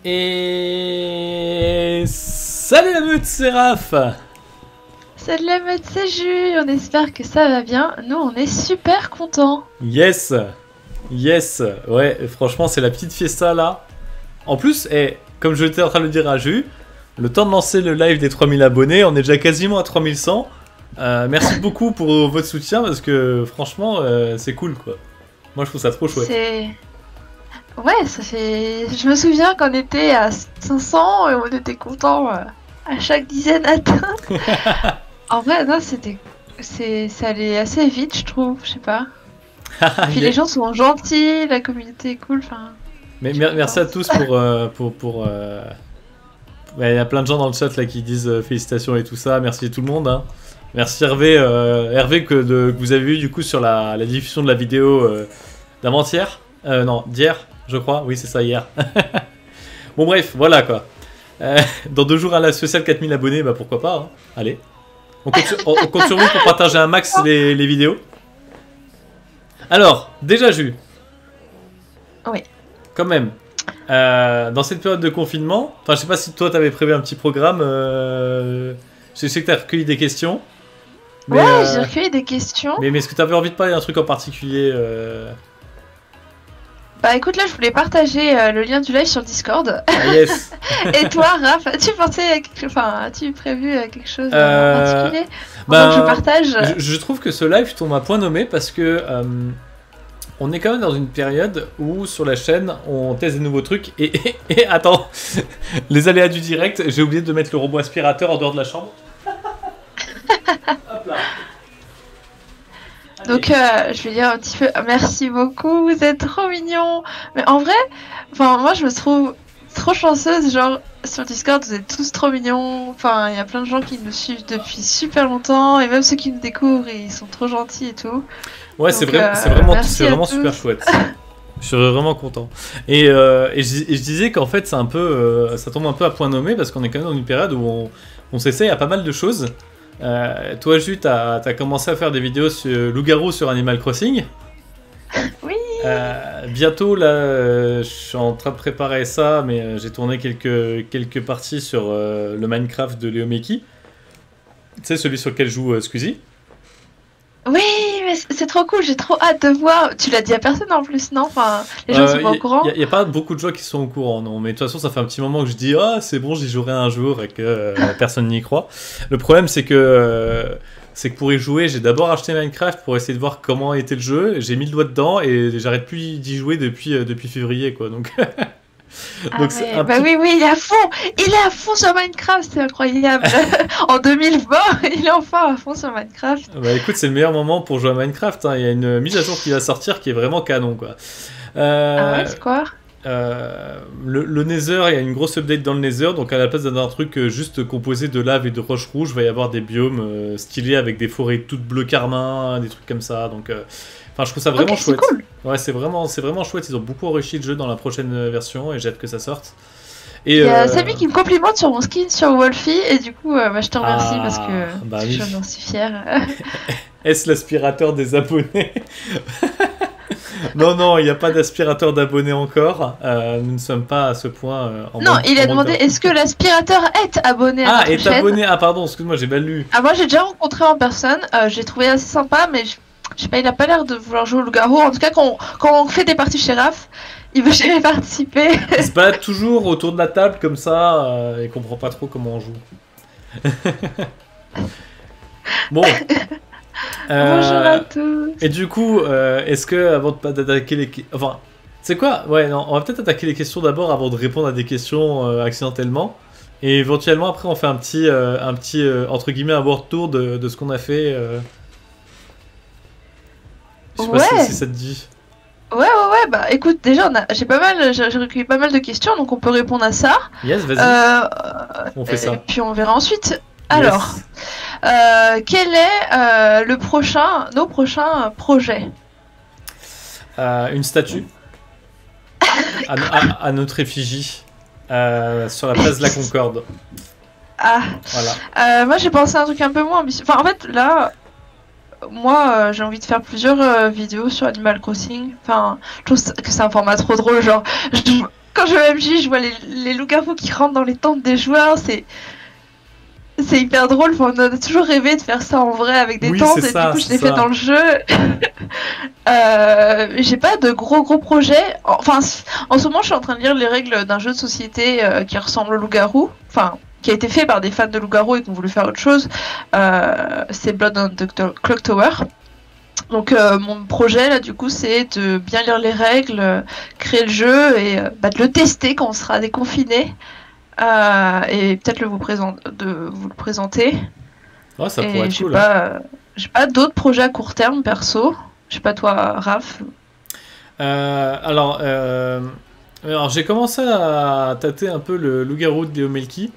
Et salut la meute, c'est Raph. Salut la meute, c'est Jus, on espère que ça va bien. Nous, on est super contents. Yes, yes, ouais, franchement, c'est la petite fiesta là. En plus, comme je l'étais en train de le dire à Jus, le temps de lancer le live des 3000 abonnés, on est déjà quasiment à 3100. Merci beaucoup pour votre soutien parce que franchement, c'est cool quoi. Moi, je trouve ça trop chouette. Ouais, ça fait... Je me souviens qu'on était à 500 et on était contents à chaque dizaine atteinte. En vrai, non, ça allait assez vite, je trouve, je sais pas. Puis les gens sont gentils, la communauté est cool, enfin... Mais merci à tous pour il y a plein de gens dans le chat là qui disent félicitations et tout ça, merci à tout le monde. Hein. Merci Hervé, que vous avez vu du coup sur la diffusion de la vidéo d'avant-hier. Non, d'hier, je crois. Oui, c'est ça, hier. Bon, bref, voilà quoi. Dans 2 jours à la spéciale 4000 abonnés, bah pourquoi pas. Hein. Allez. On compte sur vous pour partager un max les vidéos. Alors, déjà, Jus. Oui. Quand même. Dans cette période de confinement, enfin, je sais pas si toi t'avais prévu un petit programme. Je sais que t'as recueilli des questions. Mais, ouais, j'ai recueilli des questions. Mais est-ce que t'avais envie de parler d'un truc en particulier Bah écoute, là je voulais partager le lien du live sur Discord. Ah, yes. Et toi, Raph, as-tu pensé à quelque chose, enfin, as-tu prévu quelque chose en particulier que je partage je trouve que ce live tombe à point nommé parce que on est quand même dans une période où sur la chaîne on teste des nouveaux trucs et attends, les aléas du direct, j'ai oublié de mettre le robot aspirateur en dehors de la chambre. Hop là. Donc je vais dire un petit peu merci beaucoup, vous êtes trop mignons. Mais en vrai, enfin moi je me trouve trop chanceuse, genre sur Discord vous êtes tous trop mignons. Enfin il y a plein de gens qui nous suivent depuis super longtemps et même ceux qui nous découvrent ils sont trop gentils et tout. Ouais, c'est vraiment super chouette. Je suis vraiment content. Et je disais qu'en fait c'est un peu ça tombe un peu à point nommé parce qu'on est quand même dans une période où on s'essaye à pas mal de choses. Toi, Jus, t'as commencé à faire des vidéos sur loup-garou sur Animal Crossing. Oui. Bientôt, là, je suis en train de préparer ça, mais j'ai tourné quelques parties sur le Minecraft de Léo Meki. Tu sais, celui sur lequel joue Squeezie. Oui, mais c'est trop cool, j'ai trop hâte de voir. Tu l'as dit à personne en plus, non? Enfin, les gens sont pas au courant. Il n'y a pas beaucoup de gens qui sont au courant, non. Mais de toute façon, ça fait un petit moment que je dis ah c'est bon, j'y jouerai un jour et que personne n'y croit. Le problème, c'est que pour y jouer, j'ai d'abord acheté Minecraft pour essayer de voir comment était le jeu. J'ai mis le doigt dedans et j'arrête plus d'y jouer depuis février, quoi. Donc. Donc bah oui, il est à fond! Il est à fond sur Minecraft, c'est incroyable! En 2020, il est enfin à fond sur Minecraft. Bah écoute, c'est le meilleur moment pour jouer à Minecraft. Hein. Il y a une mise à jour qui va sortir qui est vraiment canon, quoi. Ah ouais, c'est quoi? Le Nether, il y a une grosse update dans le Nether, donc à la place d'un truc juste composé de lave et de roches rouges, il va y avoir des biomes stylés avec des forêts toutes bleues carmin, des trucs comme ça. Donc, enfin, je trouve ça vraiment chouette. C'est cool. Ouais, c'est vraiment chouette. Ils ont beaucoup enrichi le jeu dans la prochaine version et j'ai hâte que ça sorte. Et il y a Samy qui me complimente sur mon skin sur Wolfie et du coup, je te remercie parce que j'en suis fière. Est-ce l'aspirateur des abonnés? Non, il n'y a pas d'aspirateur d'abonnés encore. Nous ne sommes pas à ce point. Non, il a demandé est-ce que l'aspirateur est abonné à notre chaîne? Abonné. Ah, pardon, excuse-moi, j'ai mal lu. Ah, moi j'ai déjà rencontré en personne. J'ai trouvé assez sympa, mais je sais pas, il a pas l'air de vouloir jouer au loup-garou. En tout cas, quand on fait des parties chez Raph, il veut jamais participer. Il se balade toujours autour de la table comme ça et comprend pas trop comment on joue. Bon. Bonjour à tous. Et du coup, est-ce que avant d'attaquer les... Enfin, c'est quoi? Ouais, non, on va peut-être attaquer les questions d'abord avant de répondre à des questions accidentellement. Et éventuellement, après, on fait un petit entre guillemets, un world tour de ce qu'on a fait. Je sais pas si ça te dit. Ouais, bah écoute, déjà, j'ai recueilli pas mal de questions, donc on peut répondre à ça. Yes, vas-y. On fait ça. Et puis on verra ensuite. Alors, Quel est nos prochains projets? Une statue à notre effigie sur la place de la Concorde. Ah, Voilà. moi j'ai pensé à un truc un peu moins ambitieux. Enfin, en fait, là, moi j'ai envie de faire plusieurs vidéos sur Animal Crossing. Enfin, je trouve que c'est un format trop drôle. Genre, quand je vais au MJ, je vois les loups-garous qui rentrent dans les tentes des joueurs. C'est hyper drôle. Enfin, on a toujours rêvé de faire ça en vrai avec des tentes. Et ça, du coup, je l'ai fait dans le jeu. J'ai pas de gros projets. Enfin, en ce moment, je suis en train de lire les règles d'un jeu de société qui ressemble au loup-garou. Enfin, qui a été fait par des fans de loup-garou et qui ont voulu faire autre chose. C'est Blood on the Clock Tower. Donc mon projet là du coup c'est de bien lire les règles, créer le jeu et de le tester quand on sera déconfiné et peut-être vous le présenter. Ouais, ça pourrait être cool. J'ai pas d'autres projets à court terme perso. Je sais pas toi, Raph. Alors j'ai commencé à tâter un peu le loup-garou de Léo Melki.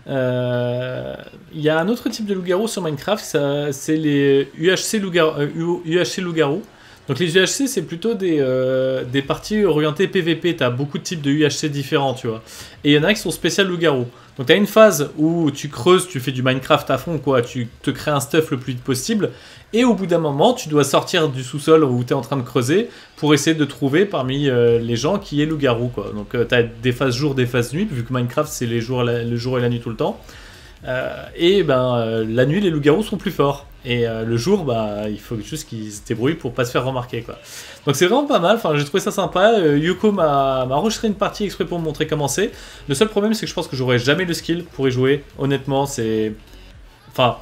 Il y a un autre type de loup-garou sur Minecraft, c'est les UHC loup-garou. Donc les UHC c'est plutôt des parties orientées PVP, t'as beaucoup de types de UHC différents, tu vois. Et il y en a qui sont spéciales loup-garou. Donc t'as une phase où tu creuses, tu fais du Minecraft à fond, quoi, tu te crées un stuff le plus vite possible. Et au bout d'un moment, tu dois sortir du sous-sol où tu es en train de creuser pour essayer de trouver parmi les gens qui est loup-garou, quoi. Donc tu as des phases jour, des phases nuit, vu que Minecraft c'est le jour et la nuit tout le temps. La nuit, les loups-garous sont plus forts. Et le jour, il faut juste qu'ils se débrouillent pour pas se faire remarquer, quoi. Donc c'est vraiment pas mal, enfin, j'ai trouvé ça sympa. Yuko m'a enregistré une partie exprès pour me montrer comment c'est. Le seul problème, c'est que je pense que j'aurai jamais le skill pour y jouer. Honnêtement, c'est... Enfin...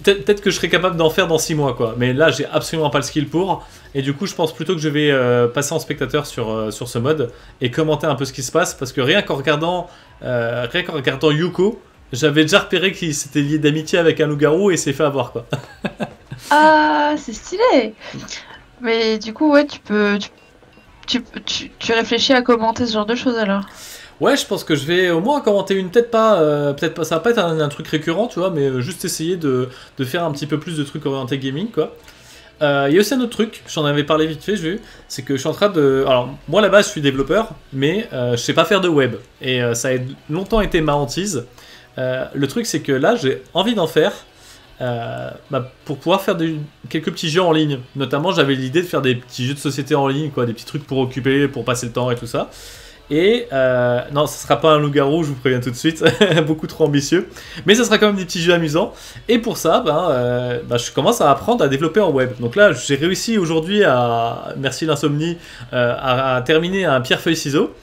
Peut-être que je serais capable d'en faire dans 6 mois, quoi. Mais là, j'ai absolument pas le skill pour. Et du coup, je pense plutôt que je vais passer en spectateur sur ce mode et commenter un peu ce qui se passe. Parce que rien qu'en regardant Yuko, j'avais déjà repéré qu'il s'était lié d'amitié avec un loup-garou et s'est fait avoir, quoi. Ah, c'est stylé. Mais du coup, ouais, tu réfléchis à commenter ce genre de choses alors. Ouais, je pense que je vais au moins commenter une, peut-être pas, ça va pas être un truc récurrent, tu vois, mais juste essayer de faire un petit peu plus de trucs orientés gaming, quoi. Il y a aussi un autre truc, j'en avais parlé vite fait, j'ai vu, c'est que je suis en train de... Alors, moi, à la base, je suis développeur, mais je sais pas faire de web, et ça a longtemps été ma hantise. Le truc, c'est que là, j'ai envie d'en faire, pour pouvoir faire quelques petits jeux en ligne. Notamment, j'avais l'idée de faire des petits jeux de société en ligne, quoi, des petits trucs pour occuper, pour passer le temps et tout ça. Et non, ce sera pas un loup-garou, je vous préviens tout de suite, beaucoup trop ambitieux. Mais ce sera quand même des petits jeux amusants. Et pour ça, je commence à apprendre à développer en web. Donc là, j'ai réussi aujourd'hui merci l'insomnie, à terminer un pierre-feuille-ciseau.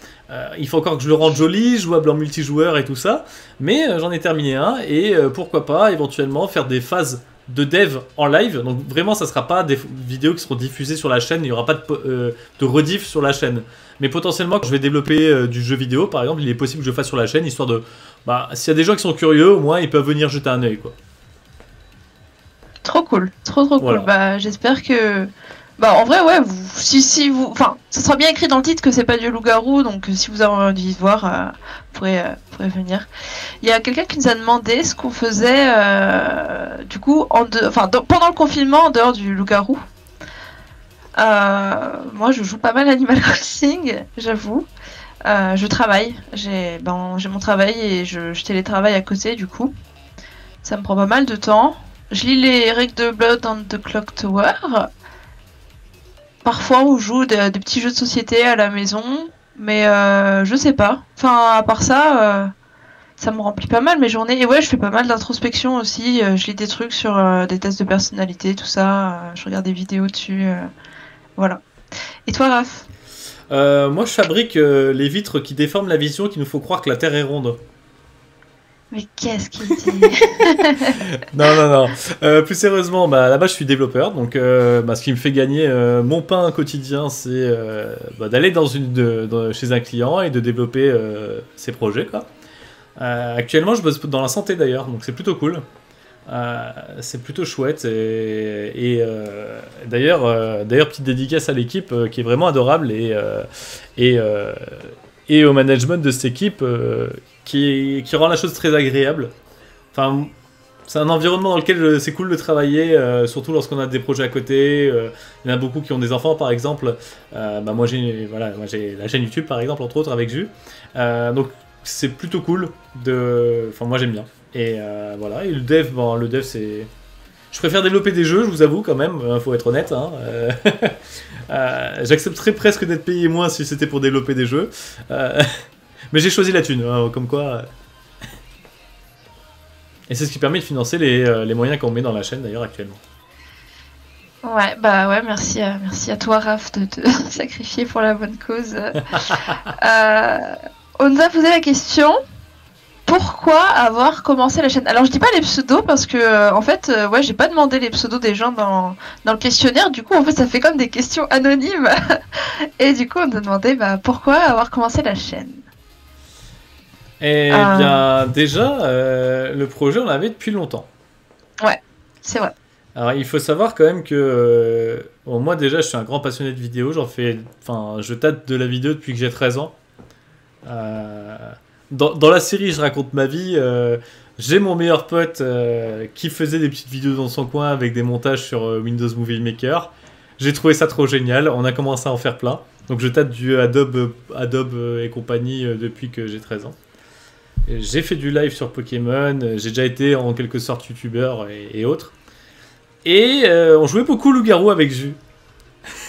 Il faut encore que je le rende joli, jouable en multijoueur et tout ça. Mais j'en ai terminé un. Et pourquoi pas, éventuellement, faire des phases de dev en live. Donc vraiment, ça sera pas des vidéos qui seront diffusées sur la chaîne. Il n'y aura pas de rediff sur la chaîne. Mais potentiellement, quand je vais développer du jeu vidéo, par exemple, il est possible que je le fasse sur la chaîne, histoire de... s'il y a des gens qui sont curieux, au moins, ils peuvent venir jeter un œil, quoi. Trop cool, trop Voilà. cool. J'espère que... en vrai, ouais, si vous... Enfin, ça sera bien écrit dans le titre que c'est pas du loup-garou, donc si vous avez envie de voir, vous pourrez venir. Il y a quelqu'un qui nous a demandé ce qu'on faisait, du coup, pendant le confinement, en dehors du loup-garou. Moi, je joue pas mal à Animal Crossing, j'avoue. Je travaille. J'ai mon travail et je télétravaille à côté, du coup. Ça me prend pas mal de temps. Je lis les règles de Blood on the Clock Tower. Parfois, on joue des petits jeux de société à la maison. Mais je sais pas. Enfin, à part ça, ça me remplit pas mal mes journées. Et ouais, je fais pas mal d'introspection aussi. Je lis des trucs sur des tests de personnalité, tout ça. Je regarde des vidéos dessus. Voilà. Et toi, Raph? Moi, je fabrique les vitres qui déforment la vision, qui nous faut croire que la Terre est ronde. Mais qu'est-ce qu'il dit? Non. Plus sérieusement, là-bas, je suis développeur. Donc, ce qui me fait gagner mon pain quotidien, c'est d'aller chez un client et de développer ses projets, quoi. Actuellement, je bosse dans la santé, d'ailleurs. Donc, c'est plutôt cool. C'est plutôt chouette et d'ailleurs petite dédicace à l'équipe qui est vraiment adorable et au management de cette équipe qui rend la chose très agréable. Enfin, C'est un environnement dans lequel c'est cool de travailler, surtout lorsqu'on a des projets à côté. Il y en a beaucoup qui ont des enfants, par exemple. Moi, j'ai la chaîne YouTube, par exemple, entre autres, avec Jus. Donc, c'est plutôt cool. Enfin, moi, j'aime bien. Et voilà. Et le dev, c'est... Je préfère développer des jeux, je vous avoue, quand même. Faut être honnête. Hein. J'accepterais presque d'être payé moins si c'était pour développer des jeux. Mais j'ai choisi la thune, hein, comme quoi... Et c'est ce qui permet de financer les moyens qu'on met dans la chaîne d'ailleurs actuellement. Ouais, merci à toi Raph de te sacrifier pour la bonne cause. On nous a posé la question, pourquoi avoir commencé la chaîne? Alors je dis pas les pseudos parce que en fait, j'ai pas demandé les pseudos des gens dans le questionnaire, du coup en fait ça fait comme des questions anonymes. Et du coup on nous a demandé pourquoi avoir commencé la chaîne. Eh bien, déjà, le projet, on l'avait depuis longtemps. Ouais, c'est vrai. Alors, il faut savoir quand même que... moi, déjà, je suis un grand passionné de vidéo. Je tâte de la vidéo depuis que j'ai 13 ans. Dans la série, je raconte ma vie. J'ai mon meilleur pote qui faisait des petites vidéos dans son coin avec des montages sur Windows Movie Maker. J'ai trouvé ça trop génial. On a commencé à en faire plein. Donc, je tâte du Adobe et compagnie depuis que j'ai 13 ans. J'ai fait du live sur Pokémon, j'ai déjà été en quelque sorte youtubeur et autres. Et on jouait beaucoup au loup-garou avec Jus.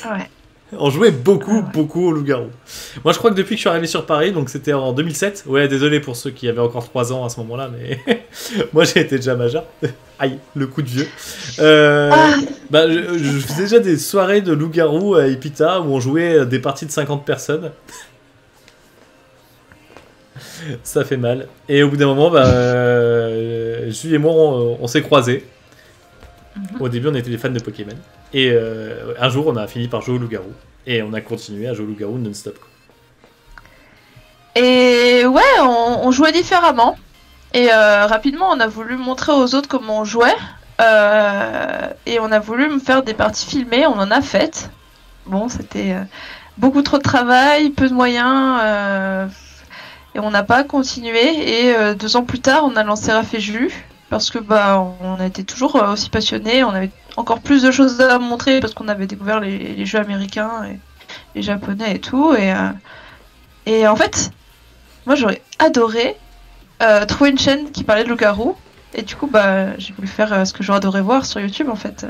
Ouais. On jouait beaucoup au loup-garou. Moi je crois que depuis que je suis arrivé sur Paris, donc c'était en 2007. Ouais, désolé pour ceux qui avaient encore 3 ans à ce moment-là, mais moi j'ai été déjà majeur. Aïe, le coup de vieux. Je faisais déjà des soirées de loup-garou à Epita où on jouait des parties de 50 personnes. Ça fait mal. Et au bout d'un moment, Jules et moi, on s'est croisés. Au début, on était des fans de Pokémon. Et un jour, on a fini par jouer au loup-garou. Et on a continué à jouer au loup-garou non-stop. Et ouais, on jouait différemment. Et rapidement, on a voulu montrer aux autres comment on jouait. Et on a voulu me faire des parties filmées. On en a faites. Bon, c'était beaucoup trop de travail, peu de moyens... Et on n'a pas continué, et 2 ans plus tard, on a lancé Raph et Jus, parce que on était toujours aussi passionnés, on avait encore plus de choses à montrer, parce qu'on avait découvert les jeux américains, et les japonais et tout, et en fait, moi j'aurais adoré trouver une chaîne qui parlait de loup-garou, et du coup j'ai voulu faire ce que j'aurais adoré voir sur YouTube en fait.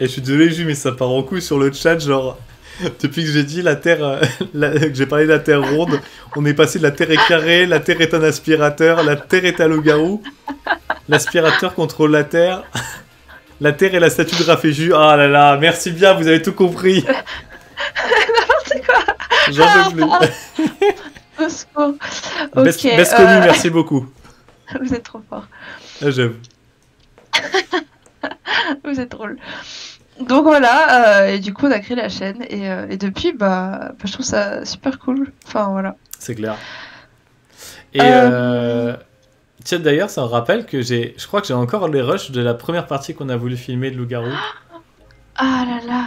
Et je suis désolé Jus, mais ça part en couille sur le chat, genre... Depuis que j'ai dit la Terre, que j'ai parlé de la Terre ronde, on est passé de la Terre est carrée, la Terre est un aspirateur, la Terre est un loup-garou, l'aspirateur contrôle la Terre, la Terre est la statue de Raph et Jus. Ah là là, merci bien, vous avez tout compris. N'importe quoi. J'en peux plus. Au secours. Okay, Best connu, merci beaucoup. Vous êtes trop fort. J'avoue. Vous êtes drôle. Donc voilà, et du coup on a créé la chaîne, et depuis je trouve ça super cool, enfin voilà. C'est clair. Et tiens d'ailleurs ça me rappelle que je crois que j'ai encore les rushs de la première partie qu'on a voulu filmer de loup-garou. Ah là là,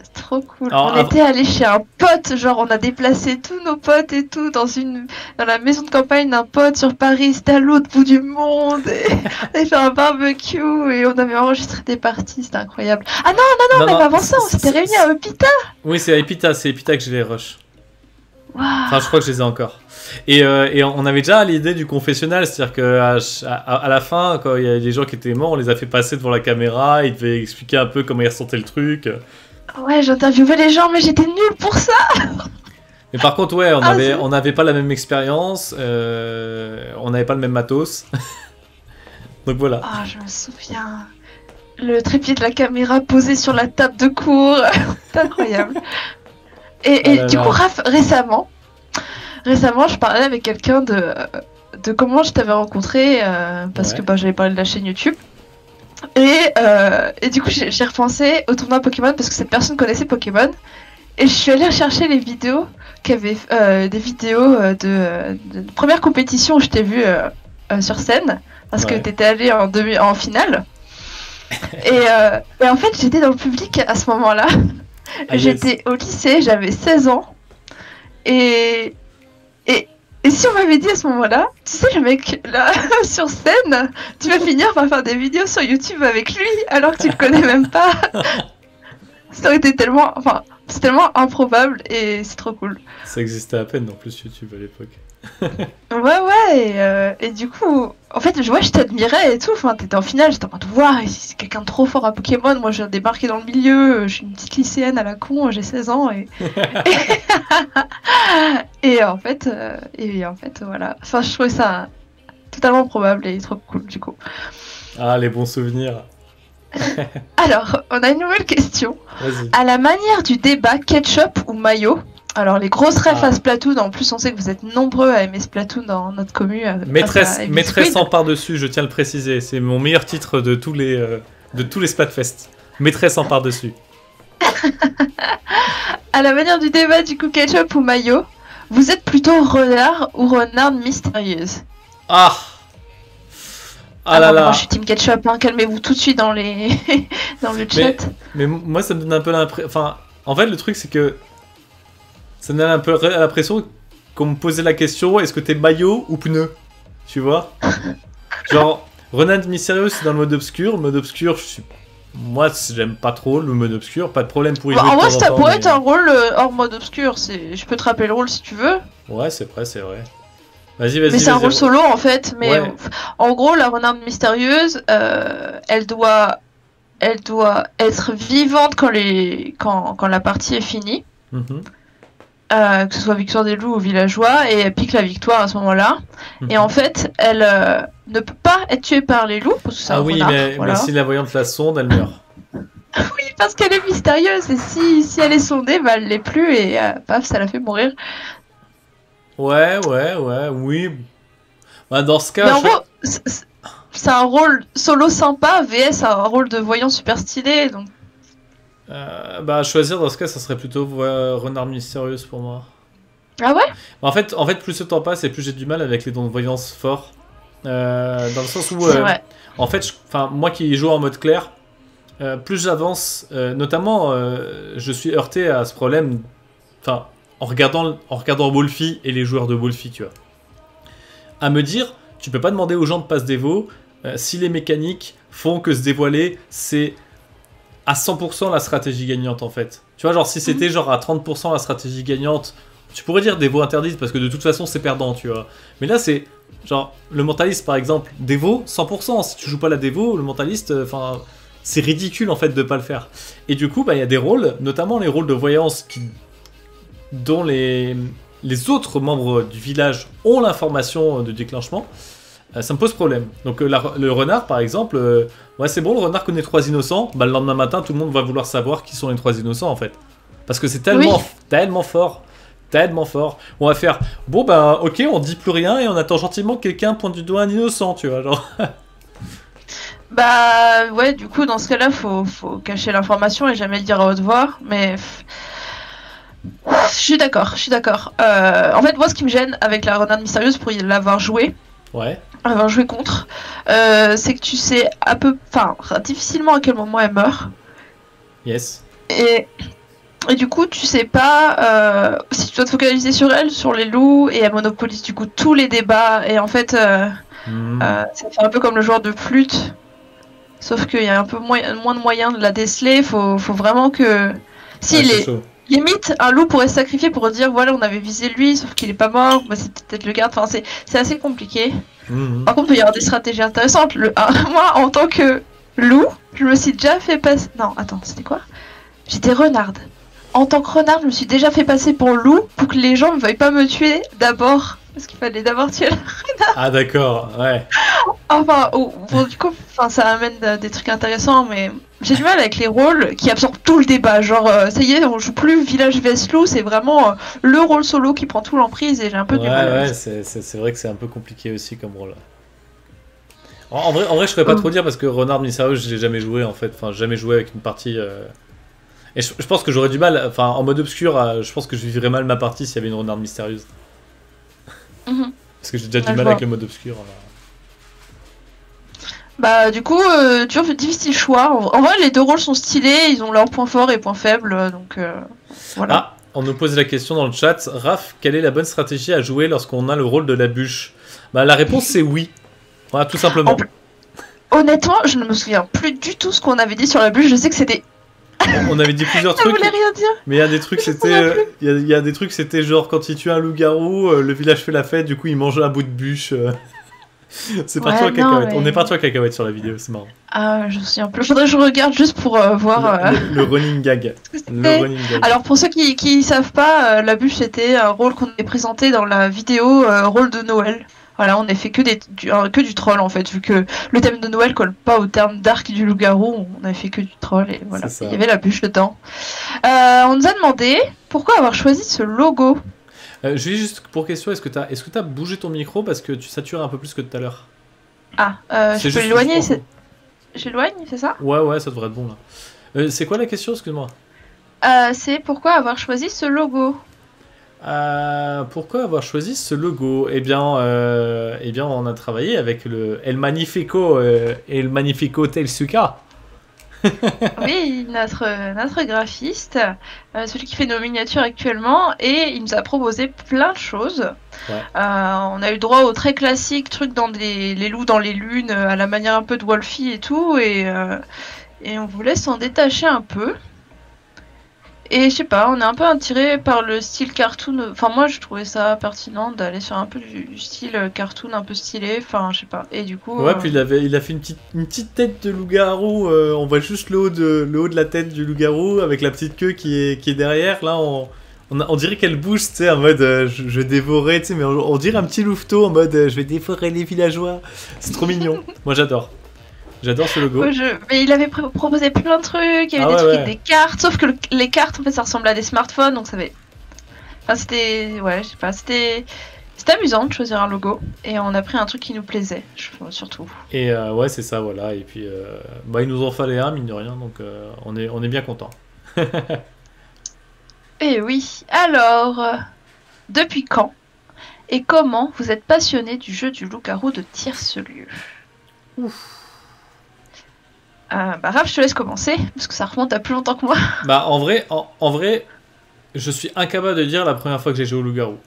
c'est trop cool. Alors, on était allé chez un pote, genre on a déplacé tous nos potes et tout dans la maison de campagne d'un pote sur Paris, c'était à l'autre bout du monde, et on avait fait un barbecue et on avait enregistré des parties, c'était incroyable. Ah non, mais avant ça, on s'était réunis à Epita. Oui, c'est à Epita, que j'ai les rushs. Wow. Enfin, je crois que je les ai encore. Et on avait déjà l'idée du confessionnal, c'est-à-dire qu'à la fin, quand il y a des gens qui étaient morts, on les a fait passer devant la caméra, ils devaient expliquer un peu comment ils ressentaient le truc. Ouais, j'interviewais les gens, mais j'étais nulle pour ça. Mais par contre, ouais, on n'avait pas la même expérience, on n'avait pas le même matos. Donc voilà. Ah, je me souviens. Le trépied de la caméra posé sur la table de cours. C'est incroyable. Et du coup, Raph, récemment, je parlais avec quelqu'un de comment je t'avais rencontré, parce que j'avais parlé de la chaîne YouTube. Et du coup, j'ai repensé au tournoi Pokémon parce que cette personne connaissait Pokémon. Et je suis allée rechercher les vidéos des vidéos de première compétition où je t'ai vu sur scène. Parce que t'étais allé en finale. Et en fait, j'étais dans le public à ce moment-là. J'étais au lycée, j'avais 16 ans. Et Et si on m'avait dit à ce moment-là, tu sais, le mec, là, sur scène, tu vas finir par faire des vidéos sur YouTube avec lui, alors que tu le connais même pas. Ça aurait été tellement... Enfin, c'est tellement improbable et c'est trop cool. Ça existait à peine, en plus, YouTube à l'époque. Ouais, et du coup, en fait, je t'admirais et tout. Enfin, t'étais en finale, j'étais en train de voir, et c'est quelqu'un de trop fort à Pokémon. Moi, je viens de débarquer dans le milieu, je suis une petite lycéenne à la con, j'ai 16 ans, et... et en fait, voilà. Enfin, je trouvais ça totalement probable et trop cool, du coup. Ah, les bons souvenirs. Alors, on a une nouvelle question. Vas-y. À la manière du débat ketchup ou mayo, alors les grosses refs à Splatoon, en plus on sait que vous êtes nombreux à aimer Splatoon dans notre commune. Maîtresse en par-dessus, je tiens à le préciser. C'est mon meilleur titre de tous les Splatfest. Maîtresse en par-dessus. À la manière du débat du coup ketchup ou mayo, vous êtes plutôt renard ou renarde mystérieuse? Ah Ah là non, là. moi je suis team ketchup, hein. Calmez-vous tout de suite dans les dans le chat. Mais moi ça me donne un peu l'impression... Enfin, en fait le truc c'est que ça me donne un peu l'impression qu'on me posait la question, est-ce que t'es maillot ou pneu? Tu vois? Genre, renarde mystérieuse c'est dans le mode obscur. Le mode obscur, moi j'aime pas trop le mode obscur, pas de problème pour y jouer. En vrai, ça pourrait être un rôle hors mode obscur. Je peux te rappeler le rôle si tu veux. Ouais, c'est vrai. Vas-y. Mais c'est un rôle solo en fait. Mais ouais. En gros, la renarde mystérieuse, elle doit être vivante quand la partie est finie. Que ce soit victoire des loups ou villageois, et elle pique la victoire à ce moment-là. Et en fait, elle ne peut pas être tuée par les loups, parce que c'est un renard, mais si la voyante la sonde, elle meurt. Oui, parce qu'elle est mystérieuse, et si elle est sondée, bah elle l'est plus, et paf, ça la fait mourir. Oui. Bah, dans ce cas... Mais en gros, c'est un rôle solo sympa, VS un rôle de voyant super stylé, donc... Bah, choisir dans ce cas, ça serait plutôt renarde mystérieuse pour moi. Ah ouais? En fait, plus le temps passe et plus j'ai du mal avec les dons de voyance forts. Dans le sens où, en fait, moi qui joue en mode clair, plus j'avance, notamment, je suis heurté à ce problème. Enfin, en regardant Wolfie et les joueurs de Wolfie, tu vois, à me dire, tu peux pas demander aux gens de passe dévo si les mécaniques font que se dévoiler, c'est à 100% la stratégie gagnante en fait. Tu vois, genre si c'était genre à 30% la stratégie gagnante, tu pourrais dire dévo interdite parce que de toute façon c'est perdant, tu vois. Mais là c'est genre le mentaliste par exemple, dévo 100%. Si tu joues pas la dévo, le mentaliste, enfin c'est ridicule en fait de pas le faire. Et du coup, bah il y a des rôles, notamment les rôles de voyance dont les autres membres du village ont l'information de déclenchement. Ça me pose problème. Donc le renard par exemple, ouais c'est bon, le renard connaît 3 innocents, bah le lendemain matin tout le monde va vouloir savoir qui sont les 3 innocents en fait. Parce que c'est tellement fort. On va faire, bon ben ok on dit plus rien et on attend gentiment que quelqu'un pointe du doigt un innocent, tu vois, genre. Bah ouais, du coup dans ce cas là faut cacher l'information et jamais le dire à haute voix, mais... Je suis d'accord. En fait moi ce qui me gêne avec la renarde mystérieuse pour l'avoir joué... Ouais. Avoir joué contre, c'est que tu sais difficilement à quel moment elle meurt. Yes. Et du coup, tu sais pas si tu dois te focaliser sur elle, sur les loups, et elle monopolise du coup tous les débats. Et en fait, ça fait un peu comme le joueur de flûte, sauf qu'il y a un peu moins de moyens de la déceler. Faut vraiment que limite, un loup pourrait se sacrifier pour dire voilà, on avait visé lui, sauf qu'il est pas mort, bah, c'est peut-être le garde. Enfin, c'est assez compliqué. Par contre, il peut y avoir des stratégies intéressantes. Moi, en tant que loup, je me suis déjà fait passer. Non, attends, c'était quoi? J'étais renarde. En tant que renarde, je me suis déjà fait passer pour loup pour que les gens ne veuillent pas me tuer d'abord. Parce qu'il fallait d'abord tuer la renarde. Ah, d'accord, ouais. Enfin, bon, du coup, ça amène des trucs intéressants, mais j'ai du mal avec les rôles qui absorbent tout le débat. Genre, ça y est, on joue plus village vs loup, c'est vraiment le rôle solo qui prend tout l'emprise et j'ai un peu du mal. Ouais, c'est vrai que c'est un peu compliqué aussi comme rôle. En vrai, je pourrais pas trop dire parce que renard mystérieux, je l'ai jamais joué en fait. Enfin, jamais joué avec une partie. Et je pense que j'aurais du mal. Enfin, en mode obscur, je pense que je vivrais mal ma partie s'il y avait une renarde mystérieuse. Parce que j'ai déjà du mal avec le mode obscur. Bah du coup, difficile choix. En vrai, les deux rôles sont stylés, ils ont leurs points forts et points faibles, donc voilà. Ah, On nous pose la question dans le chat. Raph, quelle est la bonne stratégie à jouer lorsqu'on a le rôle de la bûche? Bah, la réponse c'est oui. Voilà, tout simplement. Honnêtement, je ne me souviens plus du tout ce qu'on avait dit sur la bûche. Je sais que c'était... On avait dit plusieurs Ça trucs. voulait rien dire. Mais il y a des trucs, c'était... Il y a des trucs, c'était genre quand il tue un loup-garou, le village fait la fête, du coup il mange un bout de bûche. C'est parti en cacahuète. mais- On est parti en cacahuète sur la vidéo, c'est marrant. Ah, je me souviens plus. Faudrait que je regarde juste pour voir... Le running gag. ce que c'était. Le running gag. Alors pour ceux qui savent pas, la bûche c'était un rôle qu'on avait présenté dans la vidéo rôle de Noël. Voilà, on a fait que du troll en fait, vu que le thème de Noël colle pas au terme d'arc du loup-garou, on a fait que du troll et voilà, C'est ça. il y avait la bûche dedans. On nous a demandé pourquoi avoir choisi ce logo. Julie, juste pour question, est-ce que t'as bougé ton micro parce que tu satures un peu plus que tout à l'heure? Ah, C'est je peux juste l'éloigner, pour- j'éloigne, c'est ça? Ouais, ça devrait être bon là. C'est quoi la question, excuse-moi? C'est pourquoi avoir choisi ce logo. Pourquoi avoir choisi ce logo? Eh bien, on a travaillé avec le El Magnifico Telsuka. Oui, notre graphiste, celui qui fait nos miniatures actuellement, et il nous a proposé plein de choses. Ouais. On a eu droit au très classique truc dans les loups dans les lunes, à la manière un peu de Wolfie et tout, et on voulait s'en détacher un peu. Et je sais pas, on est un peu attiré par le style cartoon. Enfin, moi, je trouvais ça pertinent d'aller sur un peu du style cartoon un peu stylé. Enfin, je sais pas. Et du coup. Ouais, puis il a fait une petite tête de loup-garou. On voit juste le haut de la tête du loup-garou avec la petite queue qui est derrière. Là, on dirait qu'elle bouge, tu sais, en mode je dévorais, tu sais, mais on dirait un petit louveteau en mode je vais dévorer les villageois. C'est trop mignon. Moi, j'adore. J'adore ce logo. Ouais, mais il avait proposé plein de trucs, il y avait Ah des ouais, trucs ouais. avec des cartes, sauf que les cartes en fait ça ressemble à des smartphones donc ça avait. Enfin c'était. Ouais, je sais pas, c'était amusant de choisir un logo et on a pris un truc qui nous plaisait, surtout. Et ouais, c'est ça, voilà. Et puis, il nous en fallait un, mine de rien, donc on est bien content. Et oui, alors, depuis quand et comment vous êtes passionné du jeu du loup-garou de Tiercelieu? Raph, je te laisse commencer, parce que ça remonte à plus longtemps que moi. Bah, en vrai, je suis incapable de dire la première fois que j'ai joué au loup-garou.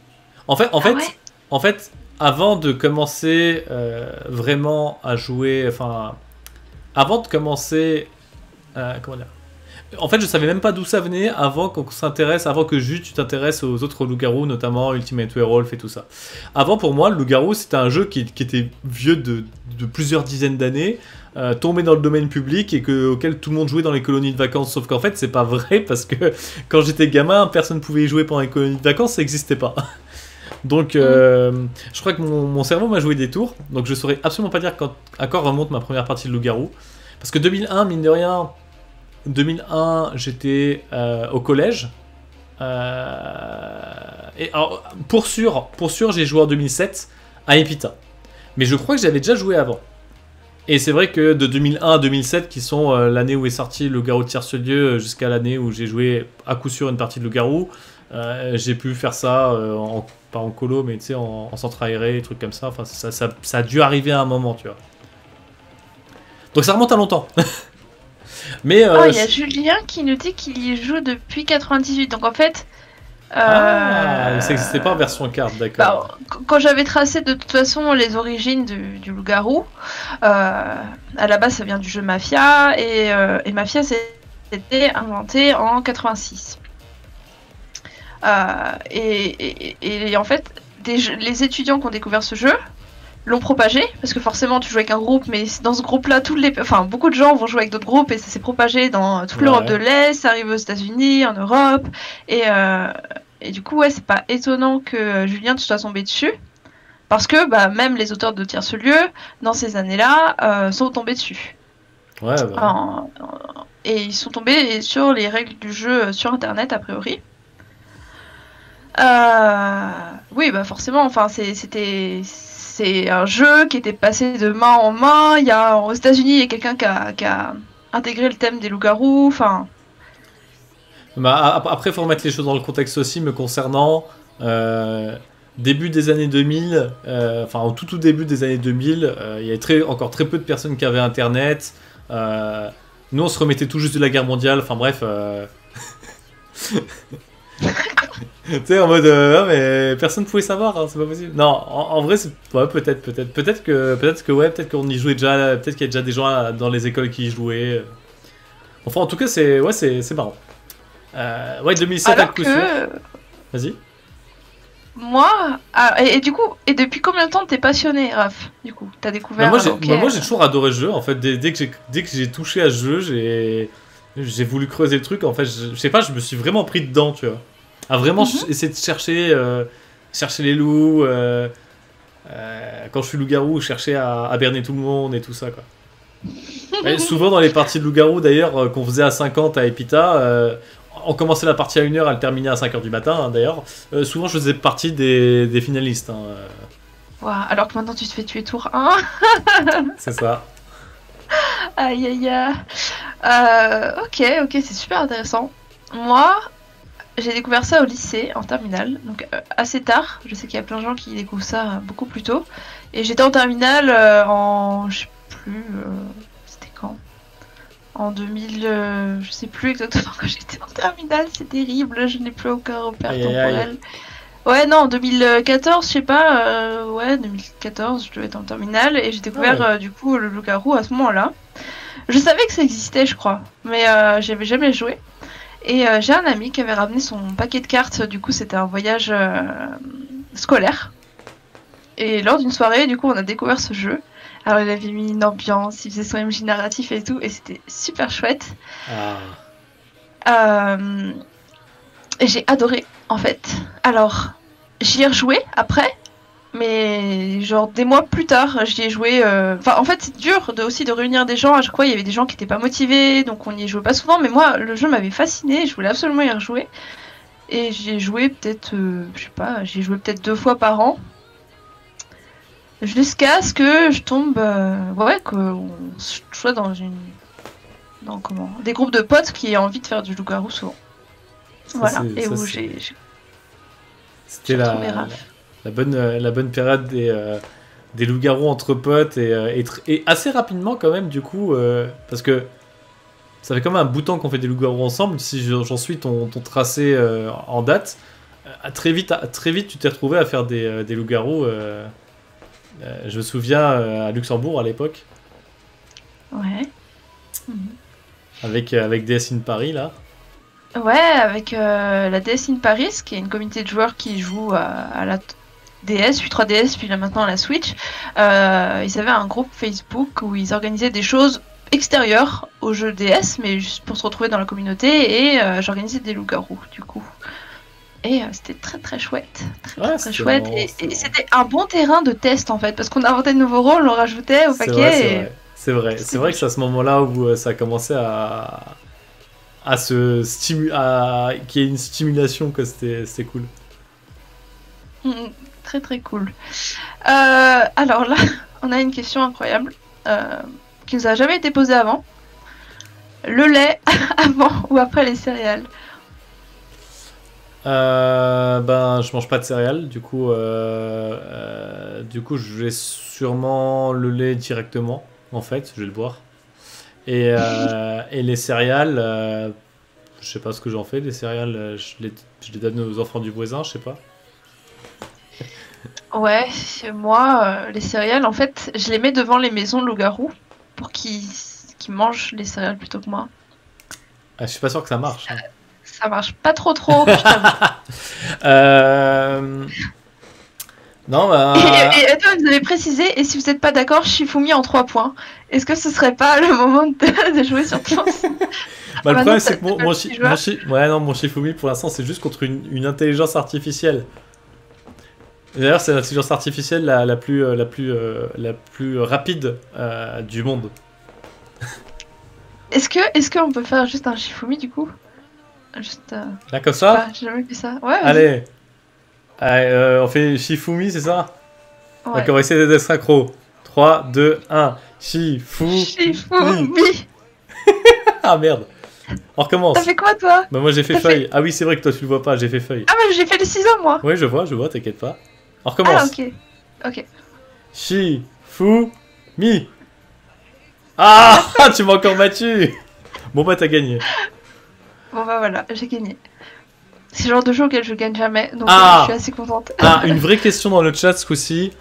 En fait, Ouais. avant de commencer vraiment à jouer, enfin, avant de commencer, comment dire, en fait, je savais même pas d'où ça venait avant qu'on s'intéresse, avant que juste tu t'intéresses aux autres loups-garous, notamment Ultimate Werewolf et tout ça. Avant, pour moi, le loup-garou, c'était un jeu qui était vieux de plusieurs dizaines d'années, tombé dans le domaine public et auquel tout le monde jouait dans les colonies de vacances. Sauf qu'en fait, c'est pas vrai parce que quand j'étais gamin, personne pouvait y jouer pendant les colonies de vacances, ça n'existait pas. Donc, je crois que mon cerveau m'a joué des tours. Donc, je saurais absolument pas dire à quand remonte ma première partie de loup-garou. Parce que 2001, mine de rien, 2001, j'étais au collège. Et alors, pour sûr, j'ai joué en 2007 à Epita. Mais je crois que j'avais déjà joué avant. Et c'est vrai que de 2001 à 2007, qui sont l'année où est sorti le Garou de Tiercelieu, jusqu'à l'année où j'ai joué à coup sûr une partie de le Garou, j'ai pu faire ça, pas en colo, mais tu sais, en centre aéré, trucs comme ça. Enfin, ça a dû arriver à un moment, tu vois. Donc ça remonte à longtemps. Mais Il y a Julien qui nous dit qu'il y joue depuis 98, donc en fait. ça n'existait pas en version carte, d'accord. Quand j'avais tracé de toute façon les origines du loup-garou, à la base ça vient du jeu Mafia, et Mafia c'était inventé en 86. Et en fait, les étudiants qui ont découvert ce jeu l'ont propagé, parce que forcément tu joues avec un groupe, mais dans ce groupe-là, beaucoup de gens vont jouer avec d'autres groupes, et ça s'est propagé dans toute l'Europe de l'Est, ça arrive aux États-Unis, en Europe, et du coup, ouais, c'est pas étonnant que Julien te soit tombé dessus, parce que même les auteurs de Tiercelieu, dans ces années-là, sont tombés dessus. Ouais, et ils sont tombés sur les règles du jeu sur Internet, a priori. Oui, forcément, enfin, c'est un jeu qui était passé de main en main. Aux États-Unis, il y a quelqu'un qui a intégré le thème des loups-garous. Enfin. Après, il faut remettre les choses dans le contexte aussi, me concernant. Début des années 2000, au tout début des années 2000, il y avait encore très peu de personnes qui avaient Internet. Nous, on se remettait tout juste de la guerre mondiale. Enfin bref. Tu sais, en mode, ah, mais personne pouvait savoir, hein, c'est pas possible. Non, en vrai, ouais, peut-être qu'on y jouait déjà, peut-être qu'il y a déjà des gens dans les écoles qui y jouaient. Enfin, en tout cas, ouais, c'est marrant. Ouais, 2007 à Alors coup sûr. que Vas-y. moi, et du coup, et depuis combien de temps t'es passionné, Raph? Du coup, t'as découvert. Ok. Moi, j'ai toujours adoré ce jeu. En fait, dès que j'ai touché à ce jeu, j'ai voulu creuser le truc. En fait, je sais pas, je me suis vraiment pris dedans, tu vois. À vraiment Mhm. essayer de chercher les loups. Quand je suis loup-garou, chercher à berner tout le monde et tout ça, quoi. Et souvent dans les parties de loup-garou, d'ailleurs, qu'on faisait à 50 à Epita, on commençait la partie à 1h, elle terminait à 5h du matin, hein, d'ailleurs. Souvent, je faisais partie des finalistes. Hein, Ouah, alors que maintenant tu te fais tuer tour 1. c'est ça. Aïe aïe aïe. Ok, ok, c'est super intéressant. Moi, j'ai découvert ça au lycée, en terminale, donc assez tard. Je sais qu'il y a plein de gens qui découvrent ça beaucoup plus tôt. Et j'étais en terminale en. Je sais plus. C'était quand? En 2000. Je sais plus exactement quand j'étais en terminale, c'est terrible, je n'ai plus aucun repère Aïe, aïe, aïe. temporel. Ouais, non, en 2014, je sais pas. Ouais, 2014, je devais être en terminale et j'ai découvert Ouais. du coup le loup-garou à ce moment-là. Je savais que ça existait, je crois, mais j'avais jamais joué. Et j'ai un ami qui avait ramené son paquet de cartes, du coup c'était un voyage scolaire. Et lors d'une soirée, du coup on a découvert ce jeu. Alors il avait mis une ambiance, il faisait son MJ narratif et tout, et c'était super chouette. Ah. Et j'ai adoré en fait. Alors j'y ai rejoué après, mais genre des mois plus tard, j'y ai joué. Enfin, en fait, c'est dur aussi de réunir des gens. À chaque fois, il y avait des gens qui étaient pas motivés, donc on y jouait pas souvent. Mais moi, le jeu m'avait fasciné. Je voulais absolument y rejouer. Et j'y ai joué peut-être, je sais pas, j'y ai joué peut-être 2 fois par an. Jusqu'à ce que je tombe, ouais, qu'on soit dans comment, des groupes de potes qui aient envie de faire du loup-garou souvent. Voilà. Et où C'était j'ai retrouvé Raph. la bonne période des loups-garous entre potes et assez rapidement quand même du coup parce que ça fait quand même un bout de temps qu'on fait des loups-garous ensemble. Si j'en suis ton tracé en date, très vite tu t'es retrouvé à faire des loups-garous. Je me souviens à Luxembourg à l'époque Ouais. Mhm. avec DS in Paris là. Ouais, avec la DS in Paris, qui est une communauté de joueurs qui joue à la DS, puis 3DS, puis là maintenant à la Switch. Ils avaient un groupe Facebook où ils organisaient des choses extérieures au jeu DS, mais juste pour se retrouver dans la communauté, et j'organisais des loups-garous, du coup. Et c'était très très chouette. Très chouette. Marrant, Et c'était un bon terrain de test en fait, parce qu'on inventait de nouveaux rôles, on rajoutait au c'est paquet. vrai, c'est vrai. C'est vrai que c'est à ce moment-là où ça a commencé à qu'il y ait une stimulation, que c'était cool. Très très cool. Alors là, on a une question incroyable qui nous a jamais été posée avant. Le lait avant ou après les céréales? Ben, je mange pas de céréales, du coup, je vais sûrement le lait directement, en fait, je vais le boire. Et les céréales, je sais pas ce que j'en fais, les céréales, je les donne aux enfants du voisin, je sais pas. Ouais, moi, les céréales, en fait, je les mets devant les maisons de loups-garous pour qu'ils mangent les céréales plutôt que moi. Je suis pas sûr que ça marche. Hein. Ça marche pas trop, je t'avoue. Non, bah... Et toi, vous avez précisé, et si vous n'êtes pas d'accord, Shifumi en 3 points. Est-ce que ce serait pas le moment de jouer sur toi? Bah, le non, problème, c'est que mon Shifumi, pour l'instant, c'est juste contre une intelligence artificielle. D'ailleurs, c'est l'intelligence artificielle la plus rapide du monde. Est-ce qu'on peut faire juste un Shifumi du coup? Juste. Là, comme ça? J'ai jamais fait ça. Ouais, Allez. Allez, on fait Shifumi, c'est ça? ouais. D'accord, on va essayer d'être accro. 3, 2, 1. Shifumi. Ah merde. On recommence. T'as fait quoi toi? Bah moi j'ai fait feuille. Ah oui, c'est vrai que toi tu le vois pas, j'ai fait feuille. Ah mais j'ai fait les ciseaux moi. Oui, je vois, t'inquiète pas. On recommence. Ah ok. Shifumi. Ah, tu m'as encore battu. Bon bah t'as gagné. Bon bah voilà, j'ai gagné. C'est le genre de jeu auquel je gagne jamais, donc je suis assez contente. Ah, une vraie question dans le chat ce coup-ci.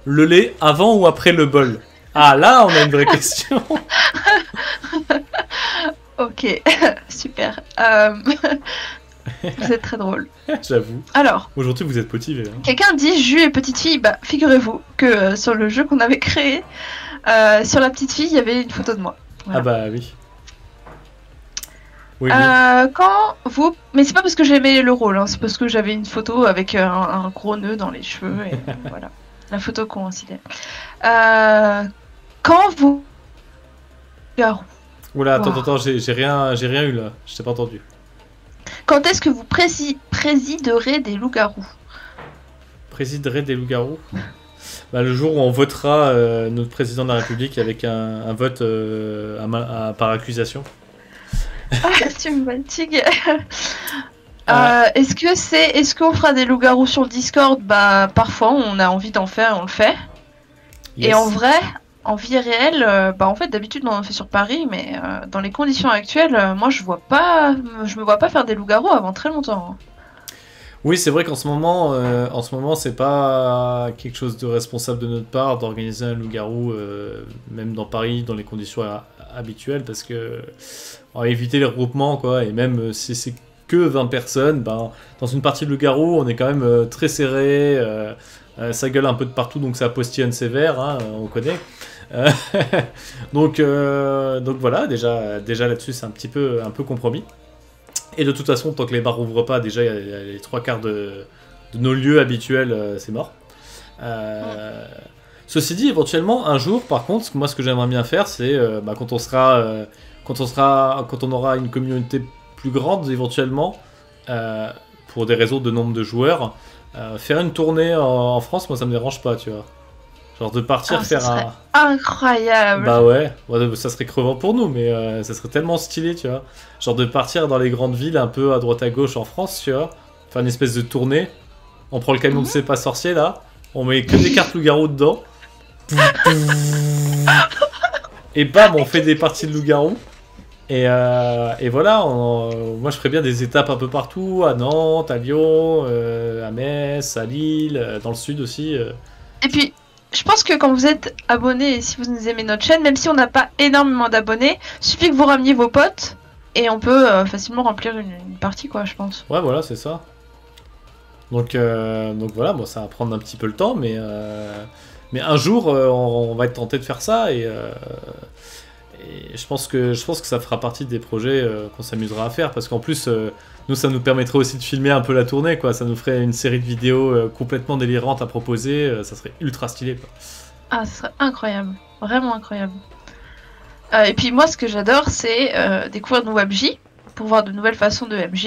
Le lait avant ou après le bol? Ah, là, on a une vraie question. Ok, super. Vous êtes très drôle. J'avoue. Alors, aujourd'hui, vous êtes motivé. Hein. Quelqu'un dit Jus et petite fille. Bah, figurez-vous que sur le jeu qu'on avait créé, sur la petite fille, il y avait une photo de moi. Voilà. Ah bah oui. Oui, Quand vous... Mais c'est pas parce que j'aimais le rôle, hein, c'est parce que j'avais une photo avec un gros nœud dans les cheveux et voilà. La photo coïncidait. Quand vous... Garou. Oula, attends, j'ai rien eu là. Je t'ai pas entendu. Quand est-ce que vous présiderez des loups-garous? Présiderez des loups-garous? Bah, le jour où on votera notre président de la République avec un vote par accusation. Ah, tu me fatigues. Est-ce qu'on fera des loups-garous sur le Discord? Bah, parfois, on a envie d'en faire, on le fait. Yes. Et en vrai, en vie réelle, bah en fait, d'habitude, on en fait sur Paris, mais dans les conditions actuelles, moi, je me vois pas faire des loups-garous avant très longtemps. Oui, c'est vrai qu'en ce moment, c'est pas quelque chose de responsable de notre part d'organiser un loup-garou, même dans Paris, dans les conditions habituelles, parce que on va éviter les regroupements, quoi, et même si c'est que 20 personnes, ben, dans une partie de loup-garou, on est quand même très serré, ça gueule un peu de partout, donc ça postillonne sévère, hein, on connaît. Donc voilà, déjà là-dessus, c'est un peu compromis. Et de toute façon, tant que les bars ouvrent pas, déjà, il y a les 3/4 de nos lieux habituels, c'est mort. Ceci dit, éventuellement, un jour, par contre, moi, ce que j'aimerais bien faire, c'est quand on aura une communauté plus grande, éventuellement, pour des réseaux de nombre de joueurs, faire une tournée en France, moi, ça me dérange pas, tu vois. Genre de partir faire ça serait incroyable. Bah ouais, ça serait crevant pour nous, mais ça serait tellement stylé, tu vois. Genre de partir dans les grandes villes, un peu à droite à gauche en France, tu vois. Faire une espèce de tournée. On prend le camion de C'est pas sorcier, là. On met que des cartes loup-garou dedans. Et bam, on fait des parties de loup-garou. Et voilà, moi je ferais bien des étapes un peu partout, à Nantes, à Lyon, à Metz, à Lille, dans le sud aussi. Et puis... Je pense que quand vous êtes abonné et si vous nous aimez notre chaîne, même si on n'a pas énormément d'abonnés, suffit que vous rameniez vos potes et on peut facilement remplir une partie, quoi, je pense. Ouais, voilà, c'est ça. Donc voilà, bon, ça va prendre un petit peu le temps, mais un jour, on va être tenté de faire ça et je pense que ça fera partie des projets qu'on s'amusera à faire parce qu'en plus, nous, ça nous permettrait aussi de filmer un peu la tournée, quoi. Ça nous ferait une série de vidéos complètement délirantes à proposer. Ça serait ultra stylé, quoi. Ah, ça serait incroyable. Vraiment incroyable. Et puis moi, ce que j'adore, c'est découvrir de nouveaux MJ, pour voir de nouvelles façons de MJ.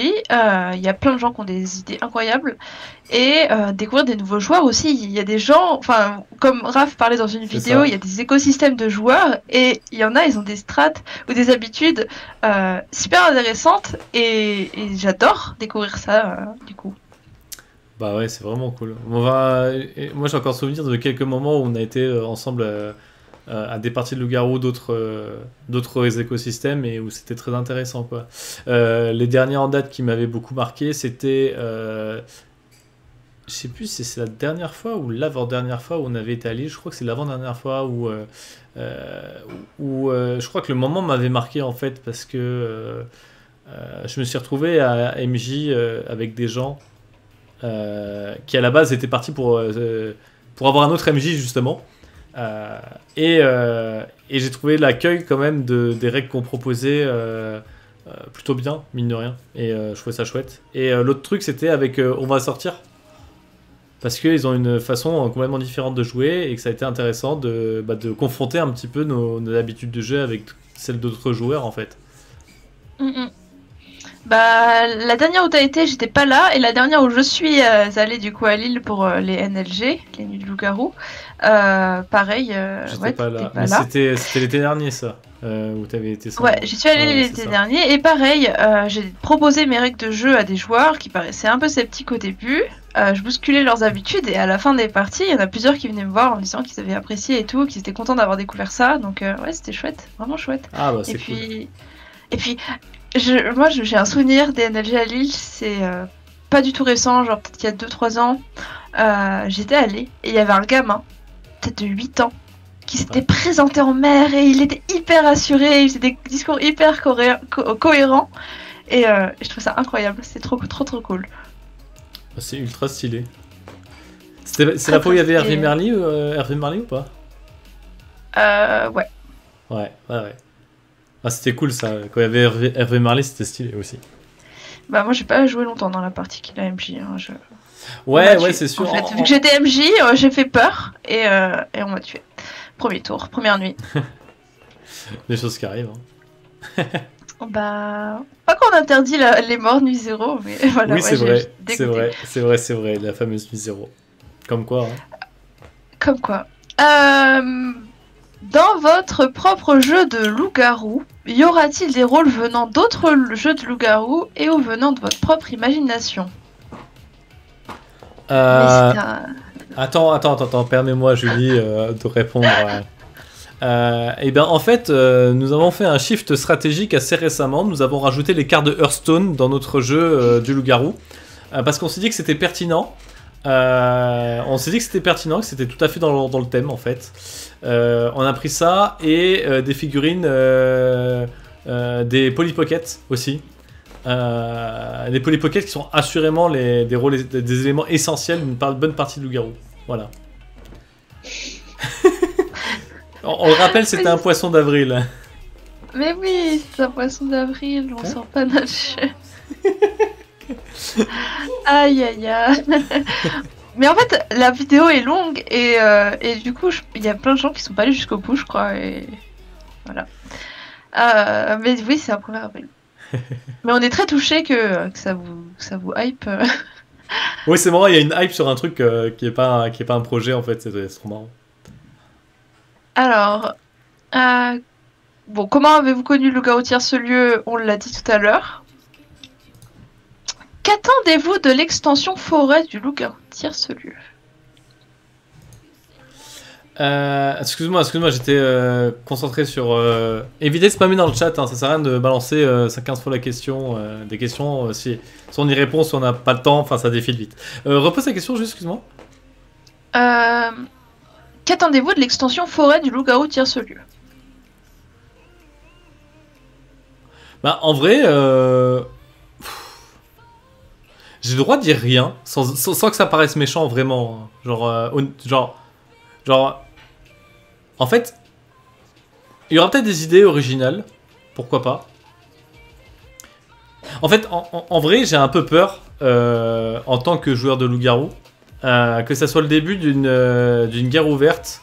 Il y a plein de gens qui ont des idées incroyables. Et découvrir des nouveaux joueurs aussi. Il y a des gens, enfin, comme Raph parlait dans une vidéo, il y a des écosystèmes de joueurs. Et il y en a, ils ont des strates ou des habitudes super intéressantes. Et j'adore découvrir ça, du coup. Bah ouais, c'est vraiment cool. Moi, j'ai encore souvenir de quelques moments où on a été ensemble à des parties de loup-garou, d'autres écosystèmes, et où c'était très intéressant, quoi. Les derniers en date qui m'avaient beaucoup marqué, c'était... je sais plus si c'est la dernière fois ou l'avant-dernière fois où on avait été à Lille. Je crois que c'est l'avant-dernière fois où je crois que le moment m'avait marqué, en fait, parce que je me suis retrouvé à MJ avec des gens qui à la base étaient partis pour avoir un autre MJ, justement. Et j'ai trouvé l'accueil quand même des règles qu'on proposait plutôt bien, mine de rien, et je trouvais ça chouette. Et l'autre truc, c'était avec On va sortir, parce qu'ils ont une façon complètement différente de jouer et que ça a été intéressant de confronter un petit peu nos habitudes de jeu avec celles d'autres joueurs, en fait. Bah, la dernière où t'as été, j'étais pas là, et la dernière où je suis allée du coup à Lille pour les NLG, les Nuits du Loup-Garou, pareil, j'étais pas là. Mais c'était l'été dernier, ça, où t'avais été sans... Ouais, j'y suis allée l'été dernier, et pareil, j'ai proposé mes règles de jeu à des joueurs qui paraissaient un peu sceptiques au début. Je bousculais leurs habitudes, et à la fin des parties, il y en a plusieurs qui venaient me voir en me disant qu'ils avaient apprécié et tout, qu'ils étaient contents d'avoir découvert ça, donc ouais, c'était chouette, vraiment chouette. Ah bah c'est cool. Et puis, moi j'ai un souvenir des NLG à Lille, c'est pas du tout récent, genre peut-être qu'il y a 2-3 ans, j'étais allée et il y avait un gamin, peut-être de 8 ans, qui s'était présenté en maire et il était hyper assuré, il faisait des discours hyper cohérents et je trouve ça incroyable, c'est trop cool. C'est ultra stylé. C'est la fois où il y avait Hervé Merli ou pas? Ouais. Ouais. Ah, c'était cool ça, quand il y avait Hervé Merli c'était stylé aussi. Bah moi j'ai pas joué longtemps dans la partie qu'il a MJ. Hein, Ouais, c'est sûr. En fait, vu que j'étais MJ, j'ai fait peur et on m'a tué. Premier tour, première nuit. Des choses qui arrivent. Hein. Bah, pas qu'on interdit les morts nuit 0, mais voilà. Oui, ouais, c'est vrai, la fameuse nuit 0. Comme quoi. Hein. Comme quoi. Dans votre propre jeu de loup-garou, y aura-t-il des rôles venant d'autres jeux de loup-garou et ou venant de votre propre imagination? Attends, permets-moi Julie de répondre. Et bien en fait, nous avons fait un shift stratégique assez récemment. Nous avons rajouté les cartes de Hearthstone dans notre jeu du loup-garou parce qu'on s'est dit que c'était pertinent. Que c'était tout à fait dans le thème en fait. On a pris ça et des figurines, des Polly Pocket aussi. Des Polly Pocket qui sont assurément des éléments essentiels d'une bonne partie de loup-garou. Voilà. On le rappelle, c'était un poisson d'avril. Mais oui, c'est un poisson d'avril, on sort pas notre jeu. Aïe. Mais en fait, la vidéo est longue et du coup, il y a plein de gens qui sont pas allés jusqu'au bout, je crois. Et voilà. Mais oui, c'est un 1er avril. Mais on est très touchés que ça vous hype. Oui, c'est marrant, il y a une hype sur un truc qui est pas un projet en fait, c'est trop marrant. Alors, bon, comment avez-vous connu le loup-garou tierce-lieu? On l'a dit tout à l'heure. Qu'attendez-vous de l'extension forêt du loup-garou tierce-lieu? Excuse-moi, j'étais concentré sur... Évitez de spammer dans le chat, hein, ça sert à rien de balancer 15 fois la question. Des questions, si on y répond, si on n'a pas le temps, enfin ça défile vite. Repose la question juste, excuse-moi. Qu'attendez-vous de l'extension forêt du loup-garou tierce-lieu? Bah en vrai... J'ai le droit de dire rien, sans que ça paraisse méchant, vraiment. Genre... En fait, il y aura peut-être des idées originales, pourquoi pas. En fait, en vrai, j'ai un peu peur, en tant que joueur de loup-garou, que ça soit le début d'une guerre ouverte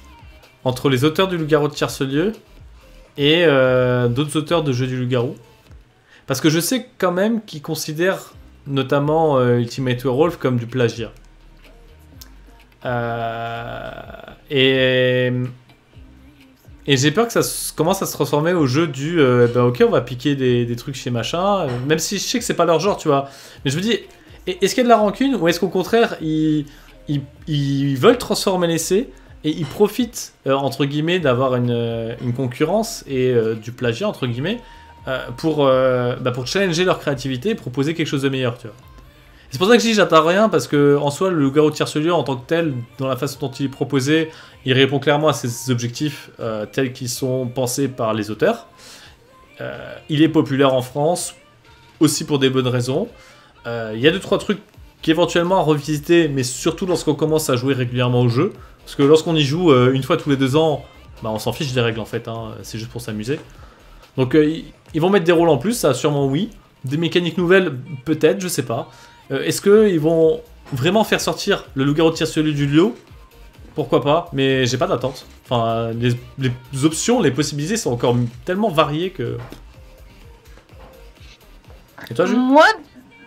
entre les auteurs du loup-garou de tierce-lieu et d'autres auteurs de jeux du loup-garou. Parce que je sais quand même qu'ils considèrent notamment Ultimate Werewolf comme du plagiat. Et j'ai peur que ça commence à se transformer au jeu du ok, on va piquer des trucs chez machin, même si je sais que c'est pas leur genre, tu vois. Mais je me dis, est-ce qu'il y a de la rancune ou est-ce qu'au contraire ils veulent transformer l'essai et ils profitent entre guillemets d'avoir une concurrence et du plagiat entre guillemets pour challenger leur créativité et proposer quelque chose de meilleur, tu vois. C'est pour ça que je dis j'attends rien, parce que en soi le loup-garou de tierce-lieu en tant que tel, dans la façon dont il est proposé, il répond clairement à ses objectifs tels qu'ils sont pensés par les auteurs. Il est populaire en France, aussi pour des bonnes raisons. Il y a 2-3 trucs qu'éventuellement à revisiter, mais surtout lorsqu'on commence à jouer régulièrement au jeu. Parce que lorsqu'on y joue une fois tous les 2 ans, bah on s'en fiche des règles en fait, hein, c'est juste pour s'amuser. Donc ils vont mettre des rôles en plus, ça sûrement oui. Des mécaniques nouvelles, peut-être, je sais pas. Est-ce qu'ils vont vraiment faire sortir le loup-garou de tierce-lieu du lot? Pourquoi pas, mais j'ai pas d'attente. Enfin, les options, les possibilités sont encore tellement variées que... Et toi, Jules?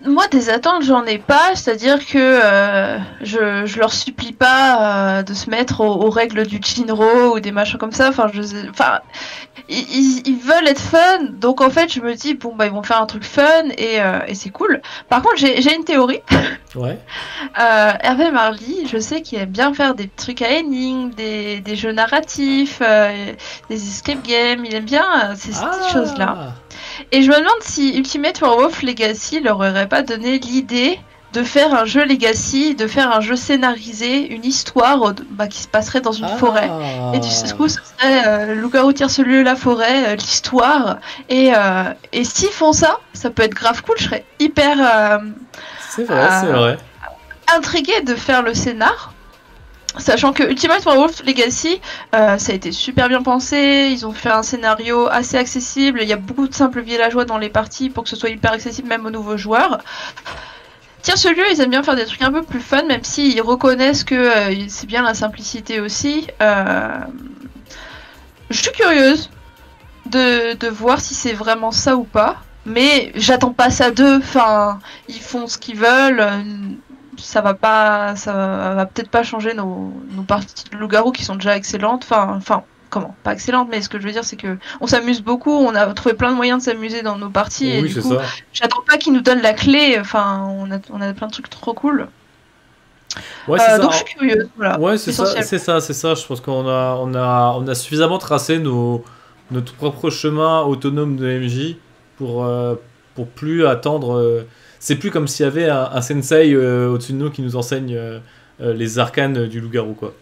Moi, des attentes, j'en ai pas. C'est-à-dire que je leur supplie pas de se mettre aux règles du Shinro ou des machins comme ça. Enfin, ils veulent être fun. Donc, en fait, je me dis, bon, bah, ils vont faire un truc fun et c'est cool. Par contre, j'ai une théorie. Ouais. Hervé Marly, je sais qu'il aime bien faire des trucs à énigmes, des jeux narratifs, des escape games. Il aime bien ces petites choses-là. Et je me demande si Ultimate Werewolf Legacy leur aurait pas donné l'idée de faire un jeu Legacy, de faire un jeu scénarisé, une histoire qui se passerait dans une forêt. Et du coup, ce serait Loup-garou tire sur lui la forêt, l'histoire. Et s'ils font ça, ça peut être grave cool. Je serais hyper c'est vrai. intriguée de faire le scénar. Sachant que Ultimate Werewolf Legacy, ça a été super bien pensé, ils ont fait un scénario assez accessible, il y a beaucoup de simples villageois dans les parties pour que ce soit hyper accessible même aux nouveaux joueurs. Tire ce lieu, ils aiment bien faire des trucs un peu plus fun, même s'ils reconnaissent que c'est bien la simplicité aussi. Je suis curieuse de voir si c'est vraiment ça ou pas, mais j'attends pas ça d'eux, enfin, ils font ce qu'ils veulent. Ça va peut-être pas changer nos parties de loup-garou qui sont déjà excellentes. Enfin, comment? Pas excellentes, mais ce que je veux dire, c'est que on s'amuse beaucoup. On a trouvé plein de moyens de s'amuser dans nos parties. Oui, et du coup, j'attends pas qu'ils nous donnent la clé. Enfin, on a plein de trucs trop cool. Ouais, c'est ça. Donc je suis curieuse. Voilà. Ouais, c'est ça. Je pense qu'on a suffisamment tracé notre propre chemin autonome de MJ pour plus attendre. C'est plus comme s'il y avait un sensei au-dessus de nous qui nous enseigne les arcanes du loup-garou, quoi.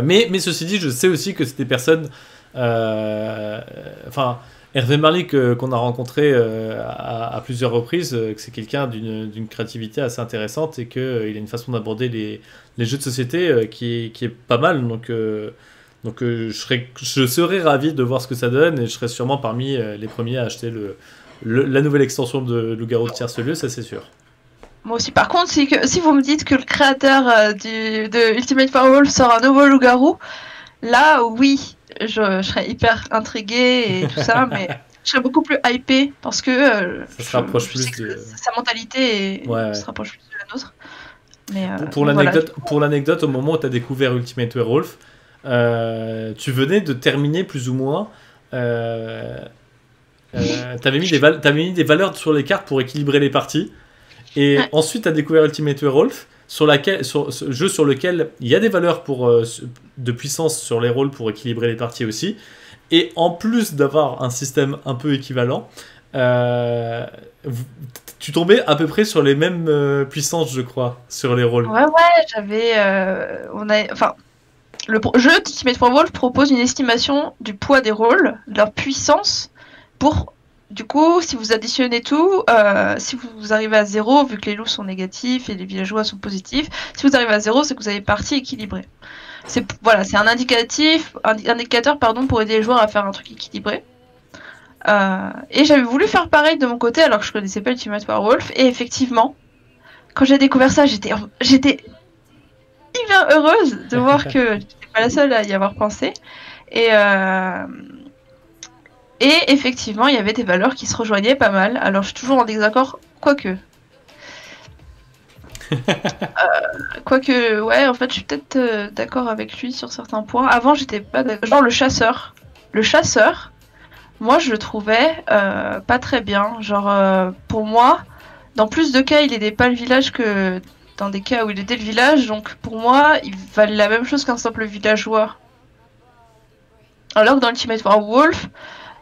Mais ceci dit, je sais aussi que c'est des personnes... Enfin, Hervé Marly qu'on a rencontré à plusieurs reprises, que c'est quelqu'un d'une créativité assez intéressante et qu'il a une façon d'aborder les jeux de société qui est pas mal. Donc je serais ravi de voir ce que ça donne et je serais sûrement parmi les premiers à acheter la nouvelle extension de Loup-garou de Tierce-Lieu, ça c'est sûr. Moi aussi. Par contre, si vous me dites que le créateur de Ultimate Werewolf sort un nouveau loup-garou, là, oui, je serais hyper intriguée et tout ça, mais je serais beaucoup plus hypée parce que ça se rapproche plus de sa mentalité se rapproche plus de la nôtre. Mais, pour l'anecdote, au moment où tu as découvert Ultimate Werewolf, tu venais de terminer plus ou moins. T'avais mis des valeurs sur les cartes pour équilibrer les parties. Et ensuite, tu as découvert Ultimate Werewolf, ce jeu sur lequel il y a des valeurs de puissance sur les rôles pour équilibrer les parties aussi. Et en plus d'avoir un système un peu équivalent, tu tombais à peu près sur les mêmes puissances, je crois, sur les rôles. Ouais, j'avais... le jeu Ultimate Werewolf propose une estimation du poids des rôles, de leur puissance, pour... Du coup, si vous additionnez tout, si vous arrivez à 0, vu que les loups sont négatifs et les villageois sont positifs, si vous arrivez à 0, c'est que vous avez partie équilibrée. C'est un indicateur pour aider les joueurs à faire un truc équilibré. Et j'avais voulu faire pareil de mon côté alors que je connaissais pas Ultimate Werewolf. Et effectivement, quand j'ai découvert ça, j'étais hyper heureuse de voir que j'étais pas la seule à y avoir pensé. Et effectivement, il y avait des valeurs qui se rejoignaient pas mal. Alors, je suis toujours en désaccord, quoique. Ouais, en fait, je suis peut-être d'accord avec lui sur certains points. Avant, j'étais pas d'accord. Genre, le chasseur. Le chasseur, moi, je le trouvais pas très bien. Genre, pour moi, dans plus de cas, il aidait pas le village que dans des cas où il aidait le village. Donc, pour moi, il valait la même chose qu'un simple villageois. Alors que dans Ultimate Werewolf...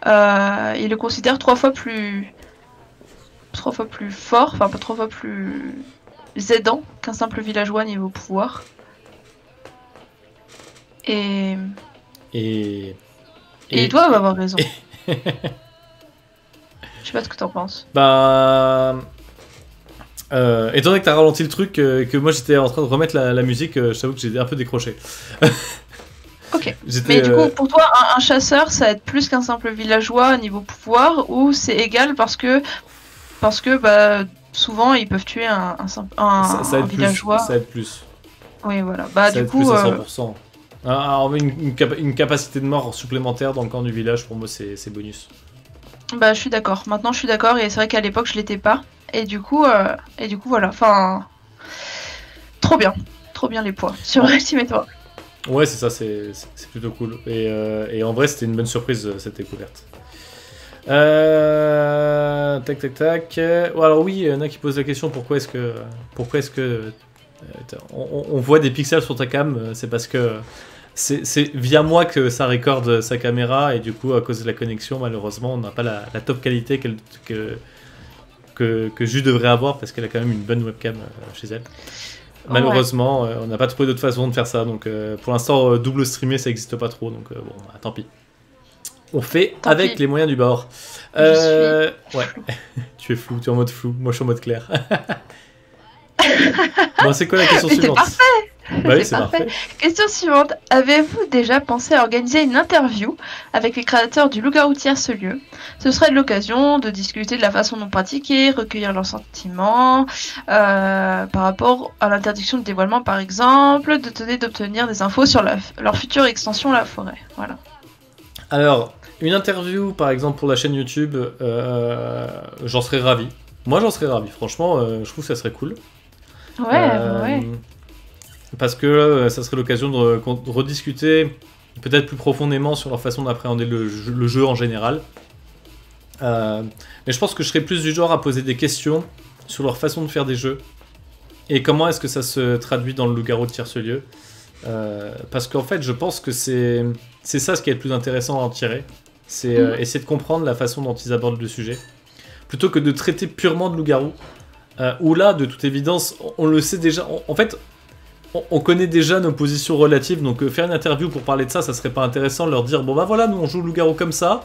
il le considère 3 fois plus fort, enfin pas 3 fois plus aidant qu'un simple villageois niveau pouvoir. Et ils doivent avoir raison. Je sais pas ce que t'en penses. Étant donné que t'as ralenti le truc, que moi j'étais en train de remettre la musique, je t'avoue que j'ai un peu décroché. Ok. Mais du coup, pour toi, un chasseur, ça va être plus qu'un simple villageois niveau pouvoir, ou c'est égal parce que souvent ils peuvent tuer un villageois. Ça aide plus. Oui, voilà. Ça du coup, plus à 100%. Une capacité de mort supplémentaire dans le camp du village, pour moi, c'est bonus. Je suis d'accord. Maintenant, je suis d'accord, et c'est vrai qu'à l'époque, je l'étais pas. Et du coup, voilà. Enfin, trop bien les poids sur Ultimate Werewolf. Ouais, c'est ça, c'est plutôt cool. Et en vrai, c'était une bonne surprise, cette découverte. Tac. Alors oui, il y en a qui posent la question, pourquoi est-ce que on voit des pixels sur ta cam? C'est parce que c'est via moi que ça recorde sa caméra, et du coup, à cause de la connexion, malheureusement, on n'a pas la top qualité que que Jus devrait avoir parce qu'elle a quand même une bonne webcam chez elle. Malheureusement, on n'a pas trouvé d'autre façon de faire ça. Donc pour l'instant, double streamer, ça n'existe pas trop. Donc bon, tant pis. On fait avec les moyens du bord. Ouais. Tu es flou, tu es en mode flou. Moi, je suis en mode clair. Bon, c'est quoi la question suivante? C'est parfait. Bah oui, c'est parfait. Question suivante. Avez-vous déjà pensé à organiser une interview avec les créateurs du Loup-garou Tierce-Lieu? Ce serait l'occasion de discuter de la façon dont pratiquer, recueillir leurs sentiments par rapport à l'interdiction de dévoilement par exemple, de tenter d'obtenir des infos sur leur future extension La Forêt. Voilà. Alors, une interview par exemple pour la chaîne YouTube, j'en serais ravi. Moi j'en serais ravi, franchement, je trouve que ça serait cool. Ouais. Parce que ça serait l'occasion de rediscuter peut-être plus profondément sur leur façon d'appréhender le jeu en général. Mais je pense que je serais plus du genre à poser des questions sur leur façon de faire des jeux. Et comment est-ce que ça se traduit dans le Loup-garou de Tierce-Lieu. Parce qu'en fait, je pense que c'est ça ce qui est le plus intéressant à en tirer. C'est essayer de comprendre la façon dont ils abordent le sujet. Plutôt que de traiter purement de Loup-garou. Où là, de toute évidence, on le sait déjà. En fait, on connaît déjà nos positions relatives, donc faire une interview pour parler de ça, ça serait pas intéressant de leur dire bon bah voilà, nous on joue Loup-garou comme ça,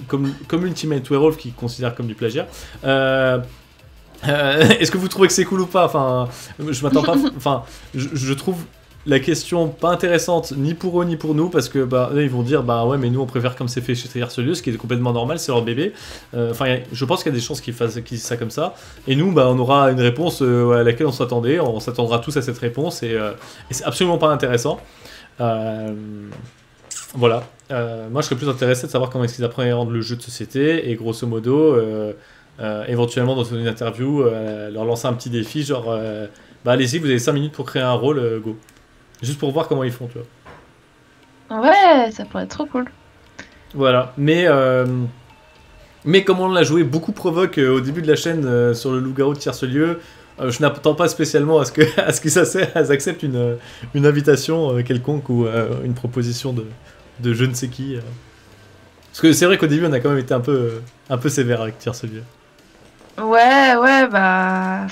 comme Ultimate Werewolf qui considère comme du plagiat. Est-ce que vous trouvez que c'est cool ou pas? Enfin, je m'attends pas. Enfin, je trouve la question pas intéressante ni pour eux ni pour nous parce que bah eux, ils vont dire bah ouais mais nous on préfère comme c'est fait chez Tierce-Lieu, ce qui est complètement normal, c'est leur bébé. Enfin je pense qu'il y a des chances qu'ils disent ça comme ça et nous bah on aura une réponse à laquelle on s'attendra tous à cette réponse et c'est absolument pas intéressant. Voilà. Moi je serais plus intéressé de savoir comment est-ce qu'ils appréhendent le jeu de société et grosso modo éventuellement dans une interview leur lancer un petit défi genre bah allez-y, vous avez 5 minutes pour créer un rôle, go. Juste pour voir comment ils font, tu vois. Ouais, ça pourrait être trop cool. Voilà, mais comme on l'a joué, beaucoup provoque au début de la chaîne sur le Loup-garou de Tierce-Lieu. Je n'attends pas spécialement à ce qu'ils acceptent une invitation quelconque ou une proposition de je ne sais qui. Parce que c'est vrai qu'au début, on a quand même été un peu sévère avec Tierce-Lieu. Ouais, bah...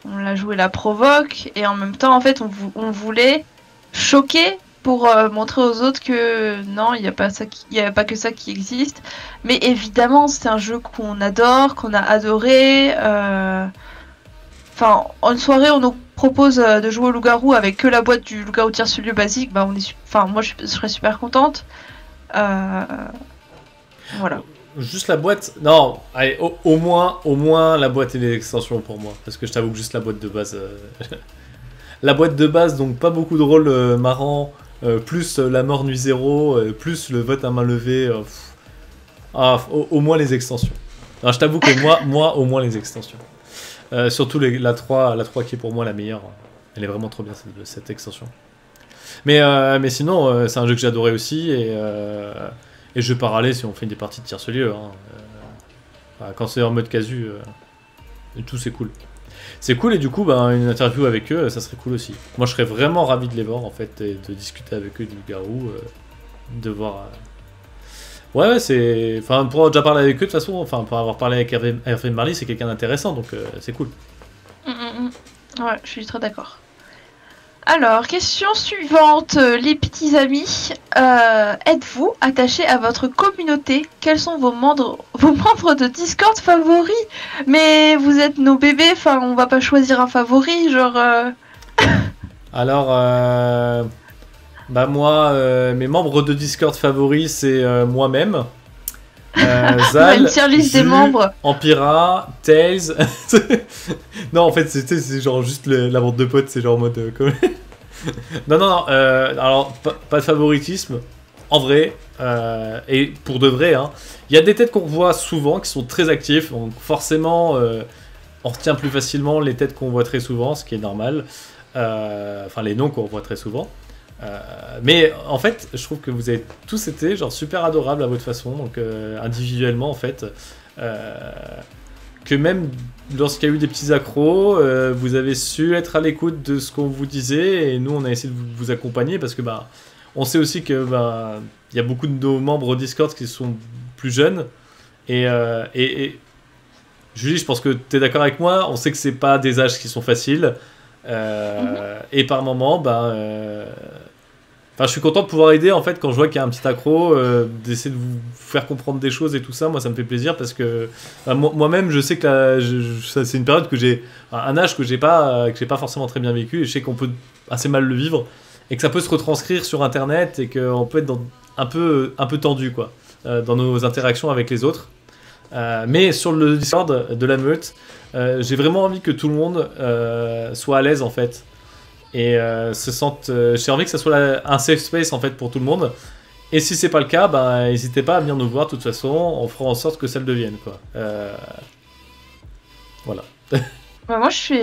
On l'a joué la provoque et en même temps en fait on voulait choquer pour montrer aux autres que non il n'y a pas que ça qui existe, mais évidemment c'est un jeu qu'on adore, qu'on a adoré. Enfin en soirée on nous propose de jouer au Loup-garou avec que la boîte du Loup-garou Tierce-Lieu basique, bah moi je serais super contente. Voilà. Juste la boîte? Non, allez, au moins la boîte et les extensions pour moi. Parce que je t'avoue que juste la boîte de base... La boîte de base, donc pas beaucoup de rôles marrants, plus la mort nuit 0, plus le vote à main levée. Au moins les extensions. Alors je t'avoue que moi, au moins les extensions. Surtout la 3 qui est pour moi la meilleure. Elle est vraiment trop bien cette extension. Mais sinon, c'est un jeu que j'adorais aussi et je vais pas râler si on fait des parties de Tierce-Lieu. Quand c'est en mode casu, tout c'est cool. C'est cool et du coup, une interview avec eux, ça serait cool aussi. Moi, je serais vraiment ravi de les voir en fait et de discuter avec eux du Loup-garou, de voir. Ouais, c'est. Enfin, pour avoir déjà parlé avec eux de toute façon, enfin, pour avoir parlé avec Hervé Marly, c'est quelqu'un d'intéressant donc c'est cool. Ouais, je suis très d'accord. Alors, question suivante, les petits amis. Êtes-vous attachés à votre communauté? Quels sont vos membres de Discord favoris? Mais vous êtes nos bébés, enfin, on va pas choisir un favori, genre... Alors, moi, mes membres de Discord favoris, c'est moi-même. Zal, une tier list des membres. Empira, Tails. Non, en fait, c'est genre juste la bande de potes, c'est genre en mode. Non. Alors, pas de favoritisme. En vrai, et pour de vrai, il y a des têtes qu'on voit souvent qui sont très actifs. Donc, forcément, on retient plus facilement les têtes qu'on voit très souvent, ce qui est normal. Enfin, les noms qu'on voit très souvent. Mais en fait, je trouve que vous avez tous été genre super adorables à votre façon, donc individuellement en fait, que même lorsqu'il y a eu des petits accros, vous avez su être à l'écoute de ce qu'on vous disait et nous on a essayé de vous accompagner parce que on sait aussi que il y a beaucoup de nos membres Discord qui sont plus jeunes et Julie, je pense que tu es d'accord avec moi. On sait que c'est pas des âges qui sont faciles. Et par moment, enfin, je suis content de pouvoir aider en fait quand je vois qu'il y a un petit accro, d'essayer de vous faire comprendre des choses et tout ça. Moi, ça me fait plaisir parce que moi-même, je sais que c'est une période que j'ai, un âge que j'ai pas forcément très bien vécu et je sais qu'on peut assez mal le vivre et que ça peut se retranscrire sur Internet et qu'on peut être un peu tendu quoi, dans nos interactions avec les autres. Mais sur le Discord de la meute, j'ai vraiment envie que tout le monde soit à l'aise en fait et se sente. J'ai envie que ça soit un safe space en fait pour tout le monde. Et si c'est pas le cas, n'hésitez pas à venir nous voir. De toute façon, on fera en sorte que ça le devienne quoi. Voilà. Moi, je suis.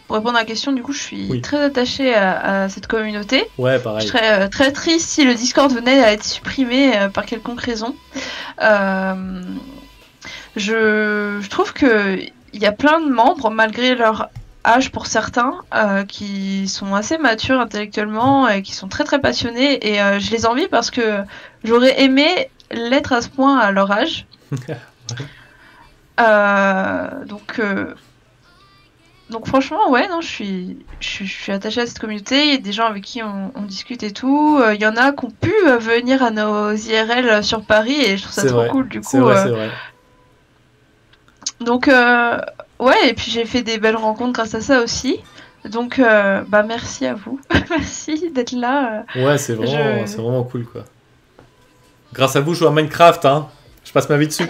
Pour répondre à la question, du coup, je suis très attachée à cette communauté. Ouais, pareil. Je serais très triste si le Discord venait à être supprimé par quelconque raison. Je trouve que il y a plein de membres, malgré leur âge pour certains, qui sont assez matures intellectuellement et qui sont très très passionnés. Et je les envie parce que j'aurais aimé l'être à ce point à leur âge. Donc franchement, ouais, non, je suis attachée à cette communauté. Il y a des gens avec qui on discute et tout. Il y en a qui ont pu venir à nos IRL sur Paris et je trouve ça trop cool du coup. C'est vrai. Donc ouais, et puis j'ai fait des belles rencontres grâce à ça aussi. Donc merci à vous, merci d'être là. Ouais, c'est vraiment cool quoi. Grâce à vous, je joue à Minecraft, hein. Je passe ma vie dessus.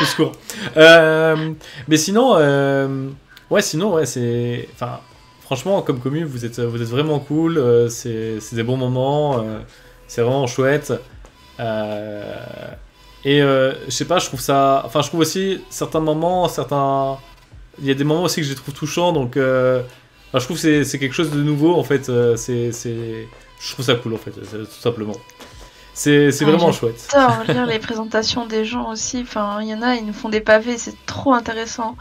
Au secours. Mais sinon, c'est. Enfin, franchement, comme commu, vous êtes vraiment cool. C'est des bons moments. C'est vraiment chouette. Et je sais pas, je trouve ça. Enfin, je trouve aussi certains moments, il y a des moments aussi que je trouve touchants. Donc, je trouve que c'est quelque chose de nouveau en fait. Je trouve ça cool en fait, tout simplement. C'est vraiment chouette. J'adore lire les présentations des gens aussi. Enfin, il y en a, ils nous font des pavés, c'est trop intéressant.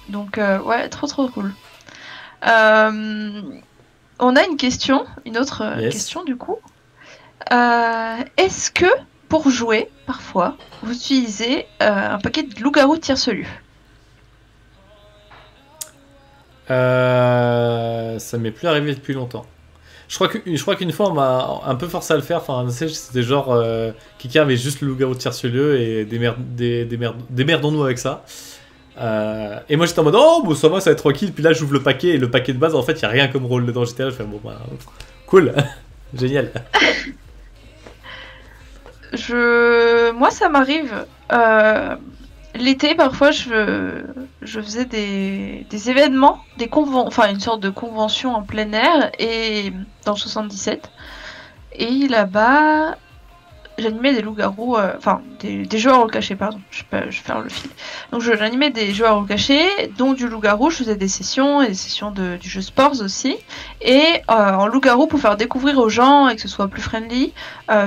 Donc, ouais, trop cool. On a une question, une autre question du coup. Est-ce que, pour jouer, parfois, vous utilisez un paquet de loup-garou tierce-lieu ? Ça m'est plus arrivé depuis longtemps. Je crois qu'une fois on m'a un peu forcé à le faire. Enfin, c'était genre quelqu'un avait juste le loup-garou de tierce-lieu et démerdons-nous avec ça. Et moi j'étais en mode oh bon ça va, ça va être tranquille. Puis là j'ouvre le paquet et le paquet de base en fait il y a rien comme rôle dedans. J'étais là, je fais bon cool, génial. Moi ça m'arrive. L'été, parfois, je faisais des événements, enfin une sorte de convention en plein air, et dans le 77. Et là-bas, j'animais des loups-garous, enfin des jeux à rôle caché, pardon, je vais faire le fil. Donc j'animais des jeux à rôle caché, dont du loup-garou, je faisais des sessions, et des sessions du jeu Sports aussi. Et en loup-garou, pour faire découvrir aux gens et que ce soit plus friendly,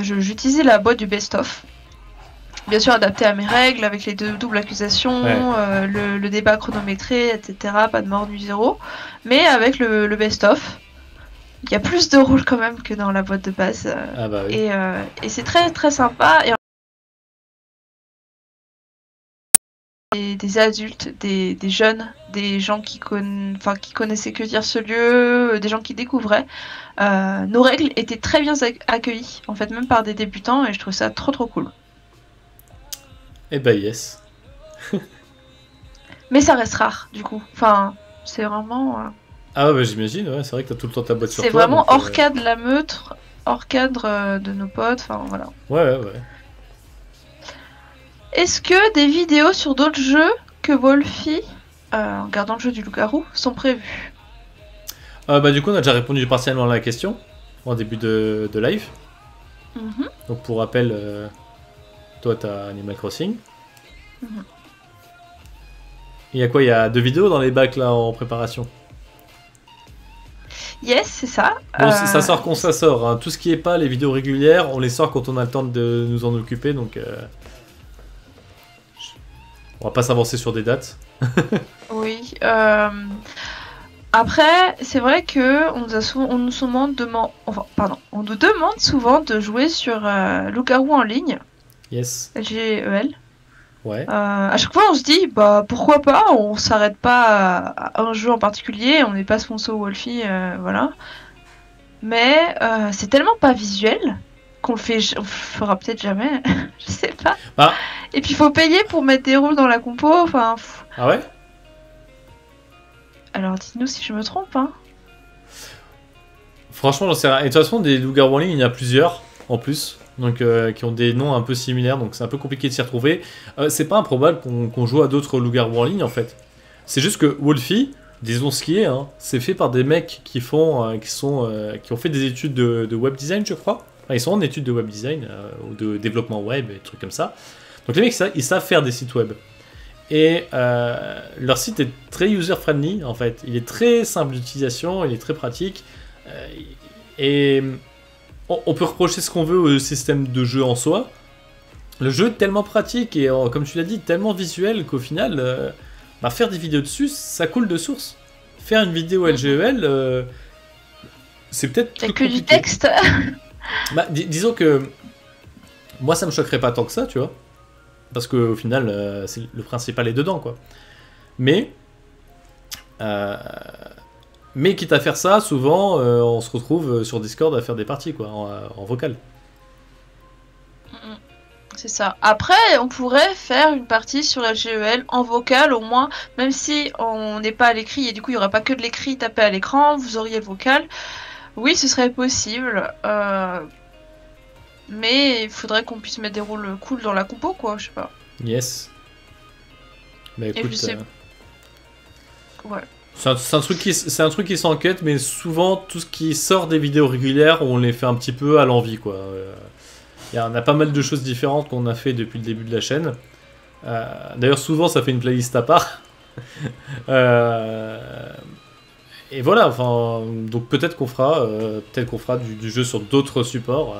j'utilisais la boîte du best-of. Bien sûr adapté à mes règles, avec les doubles accusations, ouais. Le débat chronométré, etc. Pas de mort nuit zéro. Mais avec le best-of, il y a plus de rôles quand même que dans la boîte de base. Oui. Et c'est très très sympa. Et des adultes, des jeunes, des gens qui connaissaient que dire ce lieu, des gens qui découvraient. Nos règles étaient très bien accueillies, en fait, même par des débutants, et je trouve ça trop cool. Eh ben yes. Mais ça reste rare, du coup. Enfin, c'est vraiment... Ah ouais, j'imagine, ouais, c'est vrai que t'as tout le temps ta boîte sur toi. C'est vraiment hors cadre la meute, hors cadre de nos potes, enfin voilà. Ouais. Est-ce que des vidéos sur d'autres jeux que Wolfie, en regardant le jeu du loup-garou, sont prévues ? Du coup, on a déjà répondu partiellement à la question, en début de live. Donc pour rappel... Toi, t'as Animal Crossing. Il y a quoi ? Il y a 2 vidéos dans les bacs là en préparation. Yes, c'est ça. Bon, ça sort quand ça sort. Hein. Tout ce qui est pas les vidéos régulières, on les sort quand on a le temps de nous en occuper. Donc, on va pas s'avancer sur des dates. Oui. Après, c'est vrai que on nous demande souvent de jouer sur Loup-garou en ligne. Yes. LGEL. Ouais. À chaque fois, on se dit, bah pourquoi pas, on s'arrête pas à un jeu en particulier, on n'est pas sponsor Wolfie, voilà. Mais c'est tellement pas visuel qu'on on le fera peut-être jamais, je sais pas. Bah. Et puis il faut payer pour mettre des rôles dans la compo, enfin. Ah ouais? Alors dites-nous si je me trompe, hein. Franchement, j'en sais rien. Et de toute façon, des loups-garous en ligne, il y en a plusieurs en plus. Donc, qui ont des noms un peu similaires, donc c'est un peu compliqué de s'y retrouver. C'est pas improbable qu'on joue à d'autres loups-garous en ligne en fait. C'est juste que Wolfie, disons ce qui est, hein, c'est fait par des mecs qui font, qui ont fait des études de web design, je crois. Enfin, ils sont en études de web design ou de développement web et des trucs comme ça. Donc les mecs, ils savent faire des sites web. Et leur site est très user-friendly en fait. Il est très simple d'utilisation, il est très pratique. Et on peut reprocher ce qu'on veut au système de jeu en soi. Le jeu est tellement pratique et, comme tu l'as dit, tellement visuel qu'au final, faire des vidéos dessus, ça coule de source. Faire une vidéo LGEL, c'est peut-être plus compliqué. Du texte. Disons que moi, ça me choquerait pas tant que ça, tu vois. Parce qu'au final, le principal est dedans, quoi. Mais quitte à faire ça, souvent, on se retrouve sur Discord à faire des parties, quoi, en vocal. C'est ça. Après, on pourrait faire une partie sur LGEL en vocal, au moins, même si on n'est pas à l'écrit, et du coup, il n'y aura pas que de l'écrit tapé à l'écran, vous auriez le vocal. Oui, ce serait possible. Mais il faudrait qu'on puisse mettre des rôles cool dans la compo, quoi, je sais pas. Yes. Mais écoute... Et je sais... Ouais. C'est un truc qui s'enquête, mais souvent, tout ce qui sort des vidéos régulières, on les fait un petit peu à l'envie, quoi. On a pas mal de choses différentes qu'on a fait depuis le début de la chaîne. D'ailleurs, souvent, ça fait une playlist à part. Et voilà, enfin, donc peut-être qu'on fera, du jeu sur d'autres supports.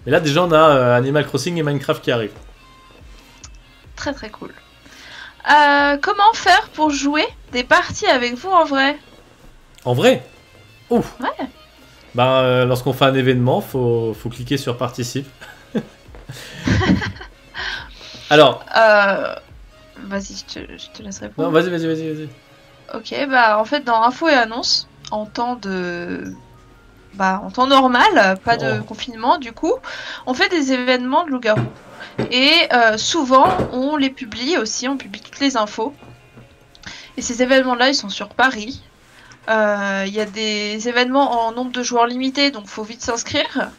Mais là, déjà, on a Animal Crossing et Minecraft qui arrivent. Très très cool. Comment faire pour jouer des parties avec vous en vrai? En vrai? Ouf. Ouais. Lorsqu'on fait un événement, faut cliquer sur participe. Alors. Vas-y, je te laisse répondre. Non, vas-y. Ok, en fait, dans info et annonce, en temps normal, pas de confinement, du coup, on fait des événements de loup-garou. Et souvent, on les publie aussi, on publie toutes les infos. Et ces événements-là, ils sont sur Paris. Il y a des événements en nombre de joueurs limité, donc faut vite s'inscrire.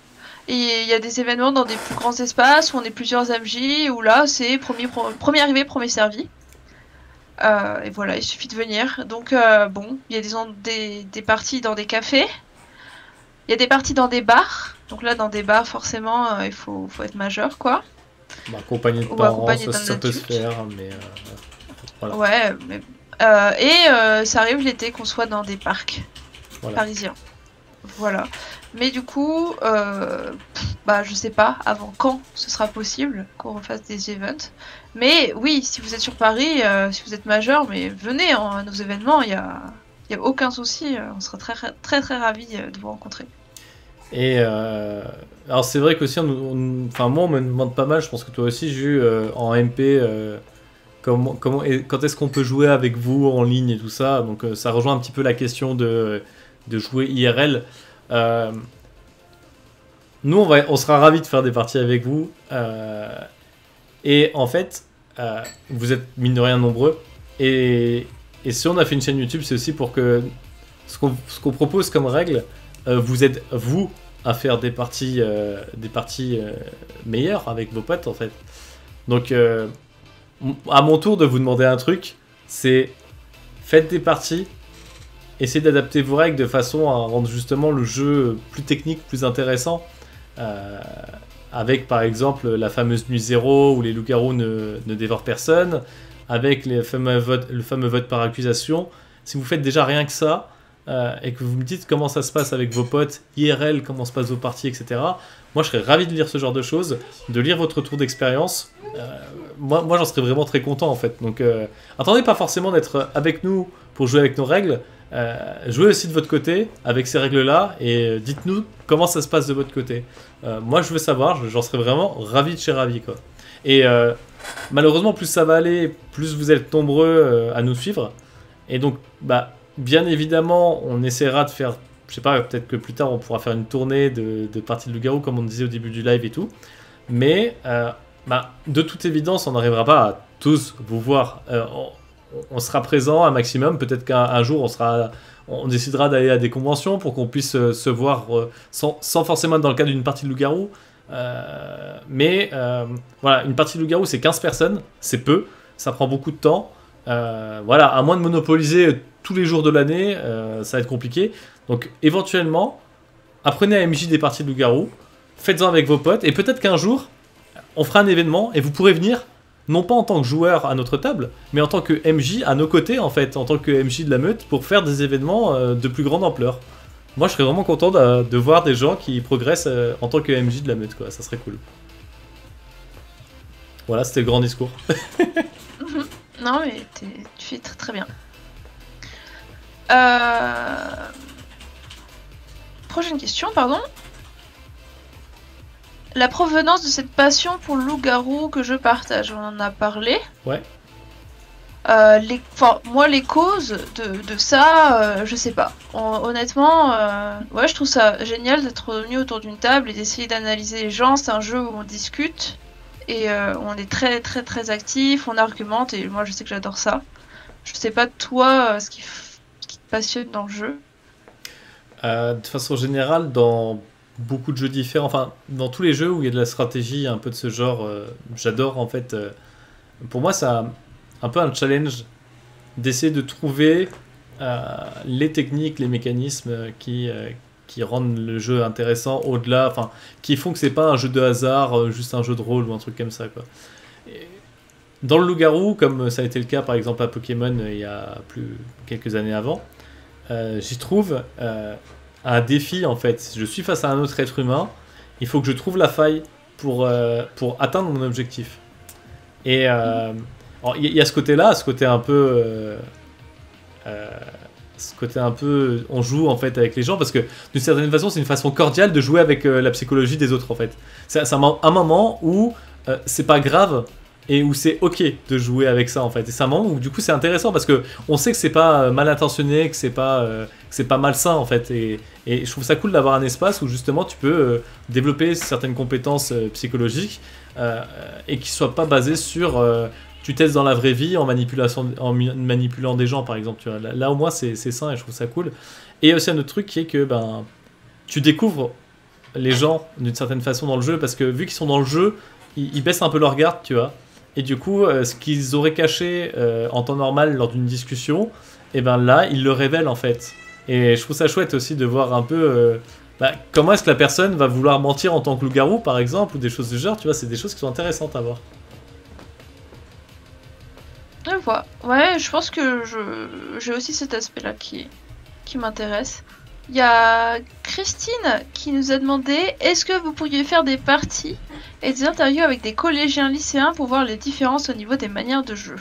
Et il y a des événements dans des plus grands espaces où on est plusieurs MJ, où là, c'est premier arrivé, premier servi. Et voilà, il suffit de venir. Donc, il y a des parties dans des cafés. Il y a des parties dans des bars. Donc là, dans des bars, forcément, il faut être majeur, quoi. Accompagné de parents, ça peut se faire, mais... voilà. Ouais, mais... ça arrive l'été qu'on soit dans des parcs parisiens. Voilà. Mais du coup, je sais pas avant quand ce sera possible qu'on refasse des events. Mais oui, si vous êtes sur Paris, si vous êtes majeur, mais venez à nos événements, il y a aucun souci. On sera très très très ravis de vous rencontrer. Et alors c'est vrai qu'aussi, moi on me demande pas mal, je pense que toi aussi, Jus, en MP, quand est-ce qu'on peut jouer avec vous en ligne et tout ça. Donc ça rejoint un petit peu la question de jouer IRL. Nous on sera ravis de faire des parties avec vous. Et en fait, vous êtes mine de rien nombreux. Et si on a fait une chaîne YouTube, c'est aussi pour que ce qu'on propose comme règle vous aide, vous, à faire des parties meilleures avec vos potes, en fait. Donc, à mon tour de vous demander un truc, c'est faites des parties, essayez d'adapter vos règles de façon à rendre justement le jeu plus technique, plus intéressant. Avec, par exemple, la fameuse nuit zéro où les loups-garous ne dévorent personne, avec le fameux vote par accusation. Si vous faites déjà rien que ça, et que vous me dites comment ça se passe avec vos potes, IRL, comment se passent vos parties, etc. Moi, je serais ravi de lire ce genre de choses, de lire votre retour d'expérience. Moi, j'en serais vraiment très content, en fait. Donc, attendez pas forcément d'être avec nous pour jouer avec nos règles. Jouez aussi de votre côté avec ces règles-là et dites-nous comment ça se passe de votre côté. Moi, je veux savoir, j'en serais vraiment ravi de chez ravi, quoi. Et malheureusement, plus ça va aller, plus vous êtes nombreux à nous suivre. Et donc, bah, bien évidemment, on essaiera de faire, je sais pas, peut-être que plus tard, on pourra faire une tournée de parties de loup-garou, comme on disait au début du live et tout. Mais, bah, de toute évidence, on n'arrivera pas à tous vous voir. On sera présent un maximum. Peut-être qu'un jour, on décidera d'aller à des conventions pour qu'on puisse se voir sans forcément être dans le cadre d'une partie de loup-garou. Mais voilà, une partie de loup-garou, c'est 15 personnes, c'est peu, ça prend beaucoup de temps. Voilà, à moins de monopoliser tous les jours de l'année, ça va être compliqué. Donc éventuellement, apprenez à MJ des parties de loup-garou, faites-en avec vos potes, et peut-être qu'un jour, on fera un événement et vous pourrez venir, non pas en tant que joueur à notre table, mais en tant que MJ à nos côtés, en fait, en tant que MJ de la meute, pour faire des événements de plus grande ampleur. Moi, je serais vraiment content de voir des gens qui progressent en tant que MJ de la meute, quoi. Ça serait cool. Voilà, c'était le grand discours. Non, mais tu fais très très bien. Prochaine question, pardon. La provenance de cette passion pour le loup-garou que je partage, on en a parlé. Ouais. Moi, les causes de ça, je sais pas. Honnêtement, ouais, je trouve ça génial d'être revenu autour d'une table et d'essayer d'analyser les gens. C'est un jeu où on discute et on est très très très actif, on argumente et moi je sais que j'adore ça. Je sais pas toi ce qui te passionne dans le jeu. De façon générale, dans beaucoup de jeux différents, enfin dans tous les jeux où il y a de la stratégie un peu de ce genre, j'adore en fait. Pour moi, ça un peu un challenge d'essayer de trouver les techniques, les mécanismes qui rendent le jeu intéressant au-delà, enfin qui font que c'est pas un jeu de hasard, juste un jeu de rôle ou un truc comme ça, quoi. Et dans le loup-garou, comme ça a été le cas par exemple à Pokémon il y a quelques années avant, j'y trouve un défi en fait. Je suis face à un autre être humain, il faut que je trouve la faille pour atteindre mon objectif. Et il y a ce côté-là, ce côté un peu, on joue en fait avec les gens parce que d'une certaine façon, c'est une façon cordiale de jouer avec la psychologie des autres en fait. C'est un moment où c'est pas grave et où c'est ok de jouer avec ça en fait. Et c'est un moment où du coup c'est intéressant parce que on sait que c'est pas mal intentionné, que c'est pas malsain en fait. Et je trouve ça cool d'avoir un espace où justement tu peux développer certaines compétences psychologiques et qui soient pas basées sur tu testes dans la vraie vie en manipulant des gens par exemple, tu vois. Là au moins c'est sain et je trouve ça cool. Et il y a aussi un autre truc qui est que tu découvres les gens d'une certaine façon dans le jeu parce que vu qu'ils sont dans le jeu, ils baissent un peu leur garde, tu vois. Et du coup, ce qu'ils auraient caché en temps normal lors d'une discussion, et ben là, ils le révèlent en fait. Et je trouve ça chouette aussi de voir un peu comment est-ce que la personne va vouloir mentir en tant que loup-garou par exemple, ou des choses du genre, tu vois, c'est des choses qui sont intéressantes à voir. Je vois. Ouais, je pense que j'ai aussi cet aspect-là qui m'intéresse. Il y a Christine qui nous a demandé est-ce que vous pourriez faire des parties et des interviews avec des collégiens lycéens pour voir les différences au niveau des manières de jeu.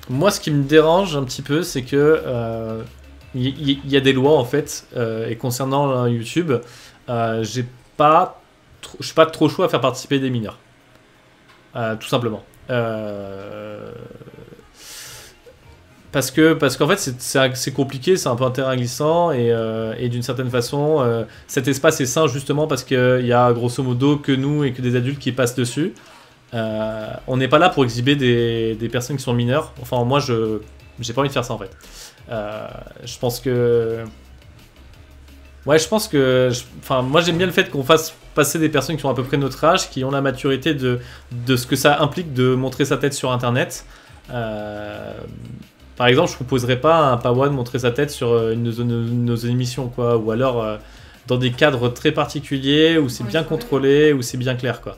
Moi, ce qui me dérange un petit peu, c'est que il y a des lois en fait, et concernant YouTube, je suis pas trop chaud à faire participer des mineurs, tout simplement. Parce qu'en fait c'est compliqué, c'est un peu un terrain glissant et d'une certaine façon cet espace est sain justement parce qu'il y a grosso modo que nous et que des adultes qui passent dessus. On n'est pas là pour exhiber des personnes qui sont mineures. Enfin moi j'ai pas envie de faire ça en fait. Je pense que moi j'aime bien le fait qu'on fasse passer des personnes qui ont à peu près notre âge, qui ont la maturité de ce que ça implique de montrer sa tête sur internet. Par exemple, je proposerais pas à un Pawan de montrer sa tête sur une de nos émissions, quoi, ou alors dans des cadres très particuliers où c'est bien contrôlé, où c'est bien clair, quoi.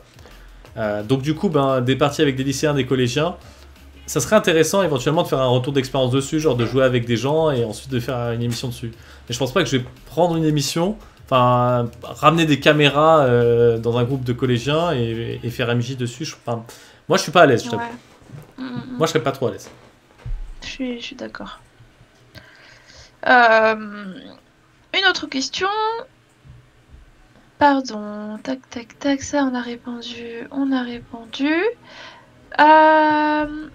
Donc du coup, des parties avec des lycéens, des collégiens, ça serait intéressant éventuellement de faire un retour d'expérience dessus, genre de jouer avec des gens et ensuite de faire une émission dessus. Mais je pense pas que je vais prendre une émission, ramener des caméras dans un groupe de collégiens et faire MJ dessus. Moi, je suis pas à l'aise, je t'avoue. Moi, je serais pas trop à l'aise. Je suis d'accord. Une autre question. Pardon, tac tac tac, ça on a répondu, on a répondu. Euh,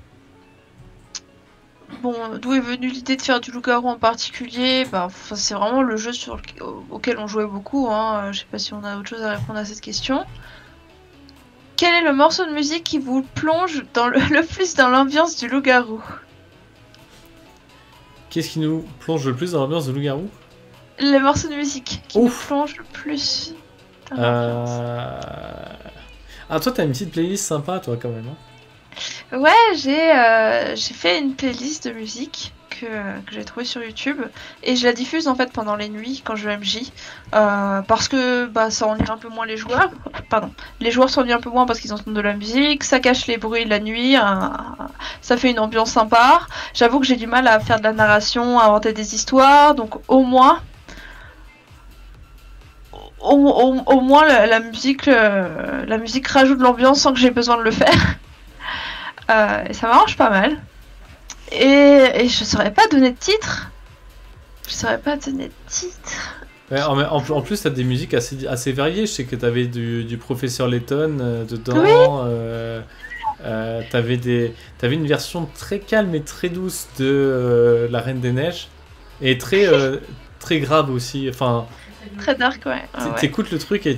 Bon, d'où est venue l'idée de faire du loup-garou en particulier? Bah, enfin, c'est vraiment le jeu auquel on jouait beaucoup, hein. Je sais pas si on a autre chose à répondre à cette question. Quel est le morceau de musique qui vous plonge dans le plus dans l'ambiance du loup-garou? Qu'est-ce qui nous plonge le plus dans l'ambiance de loup-garou? Le morceau de musique qui nous Ouf. plonge le plus dans l'ambiance. Ah, toi, t'as une petite playlist sympa, toi, quand même. Hein. Ouais, j'ai fait une playlist de musique que j'ai trouvée sur YouTube et je la diffuse en fait pendant les nuits quand je MJ parce que bah ça ennuie un peu moins les joueurs. Pardon, les joueurs s'ennuient un peu moins parce qu'ils entendent de la musique, ça cache les bruits de la nuit, ça fait une ambiance sympa. J'avoue que j'ai du mal à faire de la narration, à inventer des histoires, donc au moins la musique rajoute de l'ambiance sans que j'ai besoin de le faire. Et ça m'arrange pas mal. Et je saurais pas donner de titre. Je saurais pas donner de titre. Ouais, en plus, t'as des musiques assez variées. Je sais que t'avais du professeur Layton dedans. Oui. T'avais une version très calme et très douce de La Reine des Neiges. Et très grave aussi. Enfin, très dark, ouais. T'écoutes le truc et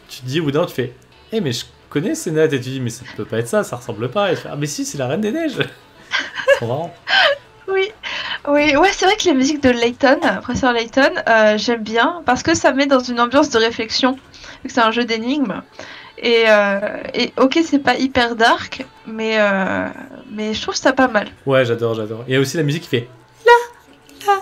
tu te dis au bout d'un moment, tu fais hey, mais je connais ces notes. Et tu dis mais ça peut pas être ça, ça ressemble pas. Et tu fais, ah mais si, c'est La Reine des Neiges. C'est marrant. Oui, ouais, c'est vrai que les musiques de Layton, professeur Layton, j'aime bien parce que ça met dans une ambiance de réflexion, vu que c'est un jeu d'énigmes. Et ok, c'est pas hyper dark, mais je trouve ça pas mal. Ouais, j'adore. Il y a aussi la musique qui fait Non.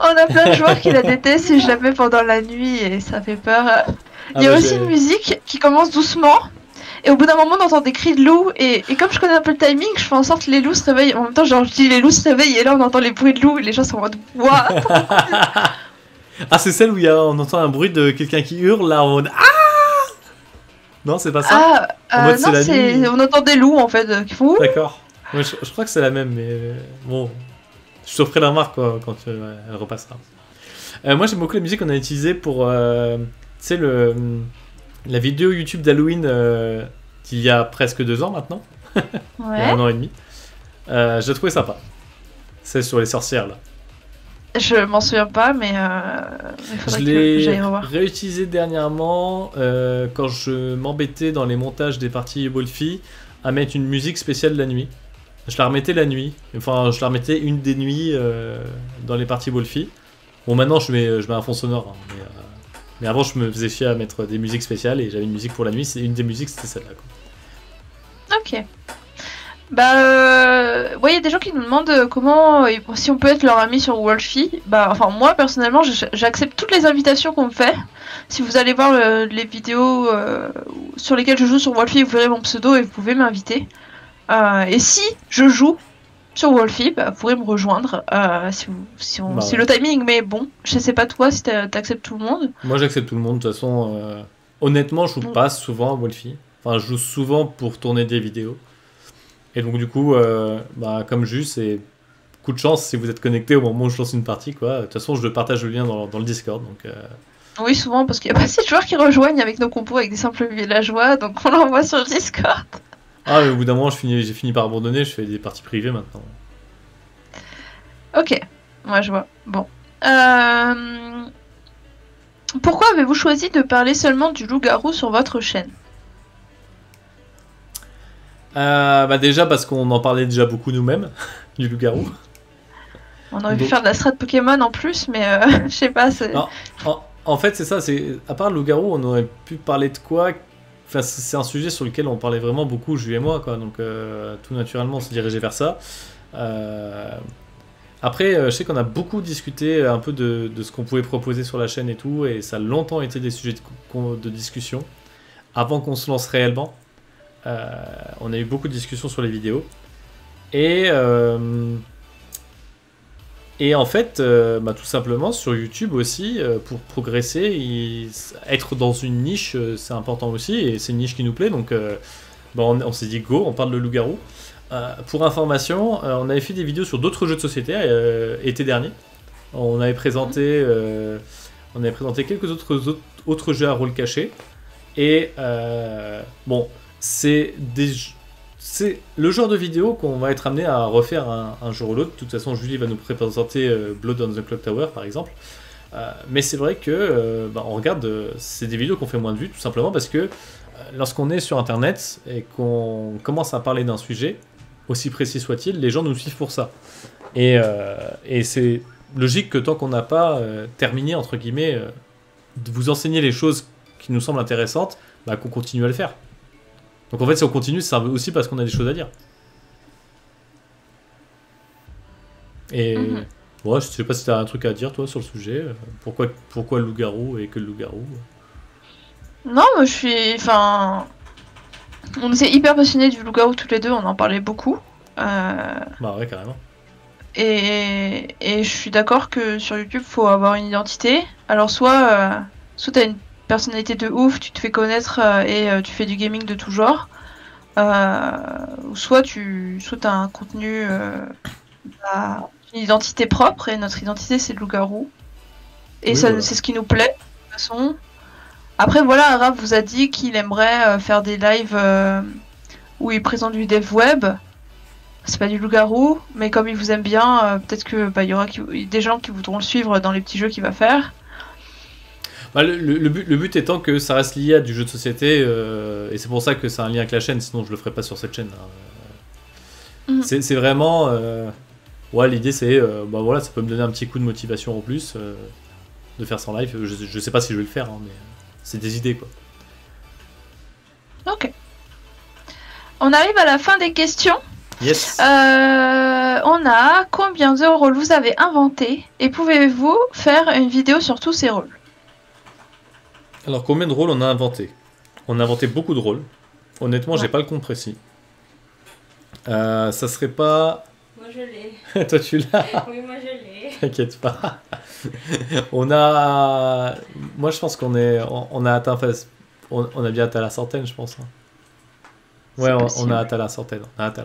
On a plein de joueurs qui la détestent si je la mets pendant la nuit et ça fait peur. Il y a aussi une musique qui commence doucement. Et au bout d'un moment, on entend des cris de loups. Et comme je connais un peu le timing, je fais en sorte que les loups se réveillent. En même temps, genre, je dis les loups se réveillent. Et là, on entend les bruits de loups. Et les gens sont en mode what? Ah, c'est celle où on entend un bruit de quelqu'un qui hurle là en mode ah. Non, c'est pas ça. Non, on entend des loups en fait qui font. D'accord. Ouais, je crois que c'est la même, mais bon, je te ferai la remarque quand elle repassera. Moi, j'aime beaucoup la musique qu'on a utilisée pour, tu sais, la vidéo YouTube d'Halloween d'il y a presque 2 ans maintenant. Ouais. Il y a 1 an et demi. Je l'ai trouvé sympa. C'est sur les sorcières là. Je m'en souviens pas, mais il faudrait que j'aille revoir. Je l'ai réutilisé dernièrement quand je m'embêtais dans les montages des parties Wolfie à mettre une musique spéciale la nuit. Je la remettais la nuit. Enfin, je la remettais une des nuits dans les parties Wolfie. Bon, maintenant je mets un fond sonore. Hein, mais avant, je me faisais chier à mettre des musiques spéciales et j'avais une musique pour la nuit. C'est une des musiques, c'était celle-là. Ok. Bah, ouais, il y a des gens qui nous demandent comment, si on peut être leur ami sur Wolfie. Bah, enfin, moi personnellement, j'accepte toutes les invitations qu'on me fait. Si vous allez voir les vidéos sur lesquelles je joue sur Wolfie, vous verrez mon pseudo et vous pouvez m'inviter. Et si je joue sur Wolfie, bah, vous pourrez me rejoindre si le timing, mais bon, je sais pas toi si t'acceptes tout le monde. Moi j'accepte tout le monde, de toute façon, honnêtement je joue pas souvent à Wolfie, enfin je joue souvent pour tourner des vidéos, et donc du coup, comme juste, c'est coup de chance si vous êtes connecté au moment où je lance une partie, quoi. De toute façon je partage le lien dans le Discord, donc... Oui, souvent, parce qu'il y a pas assez de joueurs qui rejoignent avec nos compos avec des simples villageois, donc on l'envoie sur le Discord. Ah, mais au bout d'un moment, j'ai fini par abandonner, je fais des parties privées maintenant. Ok, moi je vois. Bon. Pourquoi avez-vous choisi de parler seulement du loup-garou sur votre chaîne? Déjà parce qu'on en parlait déjà beaucoup nous-mêmes, du loup-garou. On aurait pu faire de la strat Pokémon en plus, mais je sais pas. En fait, c'est ça, à part le loup-garou, on aurait pu parler de quoi? Enfin, c'est un sujet sur lequel on parlait vraiment beaucoup, Jules et moi, quoi. Donc, tout naturellement, on s'est dirigé vers ça. Après, je sais qu'on a beaucoup discuté un peu de ce qu'on pouvait proposer sur la chaîne et tout, et ça a longtemps été des sujets de discussion. Avant qu'on se lance réellement, on a eu beaucoup de discussions sur les vidéos. Et en fait, tout simplement, sur YouTube aussi, pour progresser, être dans une niche, c'est important aussi, et c'est une niche qui nous plaît, donc on s'est dit go, on parle de loup-garou. Pour information, on avait fait des vidéos sur d'autres jeux de société été dernier, on avait présenté, quelques autres jeux à rôle caché. Et bon, c'est le genre de vidéo qu'on va être amené à refaire un jour ou l'autre. De toute façon, Julie va nous présenter Blood on the Clock Tower, par exemple. Mais c'est vrai que on regarde, c'est des vidéos qu'on fait moins de vues, tout simplement parce que lorsqu'on est sur Internet et qu'on commence à parler d'un sujet, aussi précis soit-il, les gens nous suivent pour ça. Et c'est logique que tant qu'on n'a pas terminé, entre guillemets, de vous enseigner les choses qui nous semblent intéressantes, qu'on continue à le faire. Donc en fait, si on continue, c'est aussi parce qu'on a des choses à dire. Et ouais, je sais pas si tu as un truc à dire, toi, sur le sujet. Pourquoi le loup-garou et que le loup-garou? Non, moi je suis. Enfin. On était hyper passionnés du loup-garou tous les deux, on en parlait beaucoup. Bah ouais, carrément. Et je suis d'accord que sur YouTube, faut avoir une identité. Alors soit t'as une personnalité de ouf, tu te fais connaître et tu fais du gaming de tout genre. Ou soit t'as un contenu, une identité propre, et notre identité c'est le loup-garou. Et oui, ça, voilà. C'est ce qui nous plaît, de toute façon. Après voilà, Raph vous a dit qu'il aimerait faire des lives où il présente du dev web. C'est pas du loup-garou, mais comme il vous aime bien, peut-être que y aura des gens qui voudront le suivre dans les petits jeux qu'il va faire. Le but étant que ça reste lié à du jeu de société, et c'est pour ça que c'est un lien avec la chaîne, sinon je le ferais pas sur cette chaîne. C'est vraiment... ouais, l'idée c'est... voilà, ça peut me donner un petit coup de motivation en plus de faire ça en live. Je sais pas si je vais le faire, mais c'est des idées, quoi. Ok. On arrive à la fin des questions. Yes. On a combien de rôles vous avez inventé et pouvez-vous faire une vidéo sur tous ces rôles? Alors combien de rôles on a inventé? On a inventé beaucoup de rôles. Honnêtement, j'ai pas le compte précis. Ça serait pas... Moi je l'ai. Toi tu l'as? Oui, moi je l'ai. T'inquiète pas. On a... Moi je pense qu'on a atteint... On a bien atteint la centaine, je pense. Ouais, on a atteint la centaine. On a atteint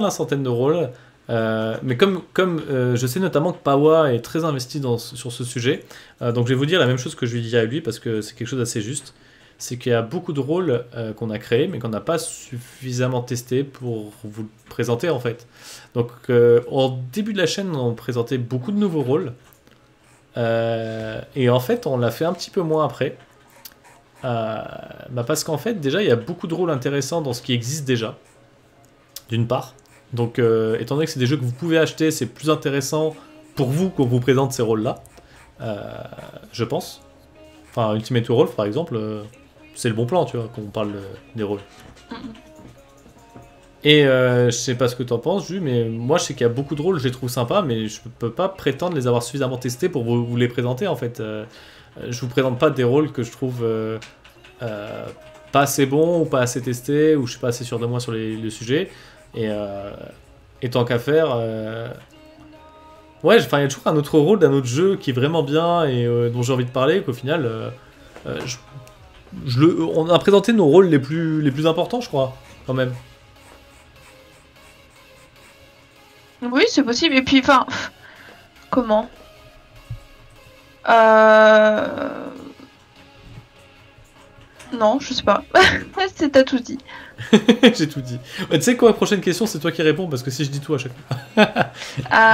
la centaine de rôles. Mais comme je sais notamment que Pawa est très investi sur ce sujet, donc je vais vous dire la même chose que je lui dis à lui parce que c'est quelque chose d'assez juste. C'est qu'il y a beaucoup de rôles qu'on a créés mais qu'on n'a pas suffisamment testé pour vous le présenter en fait. Donc au début de la chaîne, on présentait beaucoup de nouveaux rôles. Et en fait, on l'a fait un petit peu moins après. Parce qu'en fait, déjà, il y a beaucoup de rôles intéressants dans ce qui existe déjà, d'une part. Donc, étant donné que c'est des jeux que vous pouvez acheter, c'est plus intéressant pour vous qu'on vous présente ces rôles-là, je pense. Enfin, Ultimate Werewolf, par exemple, c'est le bon plan, tu vois, quand on parle des rôles. Et je sais pas ce que t'en penses, Ju, mais moi, je sais qu'il y a beaucoup de rôles, je les trouve sympas, mais je peux pas prétendre les avoir suffisamment testés pour vous les présenter, en fait. Je vous présente pas des rôles que je trouve pas assez bons ou pas assez testés ou je suis pas assez sûr de moi sur le sujet et tant qu'à faire ouais, enfin il y a toujours un autre rôle d'un autre jeu qui est vraiment bien et dont j'ai envie de parler qu'au final on a présenté nos rôles les plus importants, je crois, quand même. Oui, c'est possible. Et puis enfin comment non, je sais pas. T'as tout dit. J'ai tout dit. Tu sais quoi, la prochaine question, c'est toi qui réponds, parce que si je dis tout à chaque fois...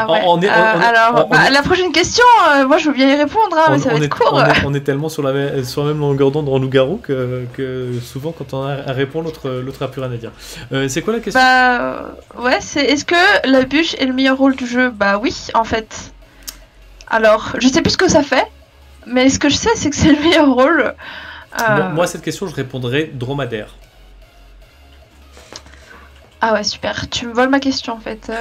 ouais. La prochaine question, moi je veux bien y répondre, mais ça va être court. On est tellement sur la même longueur d'onde en loup-garou que souvent quand on a à répondre, l'autre a plus rien à dire. C'est quoi la question? Ouais, c'est est-ce que la bûche est le meilleur rôle du jeu? Bah oui, en fait. Alors, je sais plus ce que ça fait, mais ce que je sais, c'est que c'est le meilleur rôle. Moi, à cette question, je répondrais dromadaire. Ah ouais, super. Tu me voles ma question, en fait.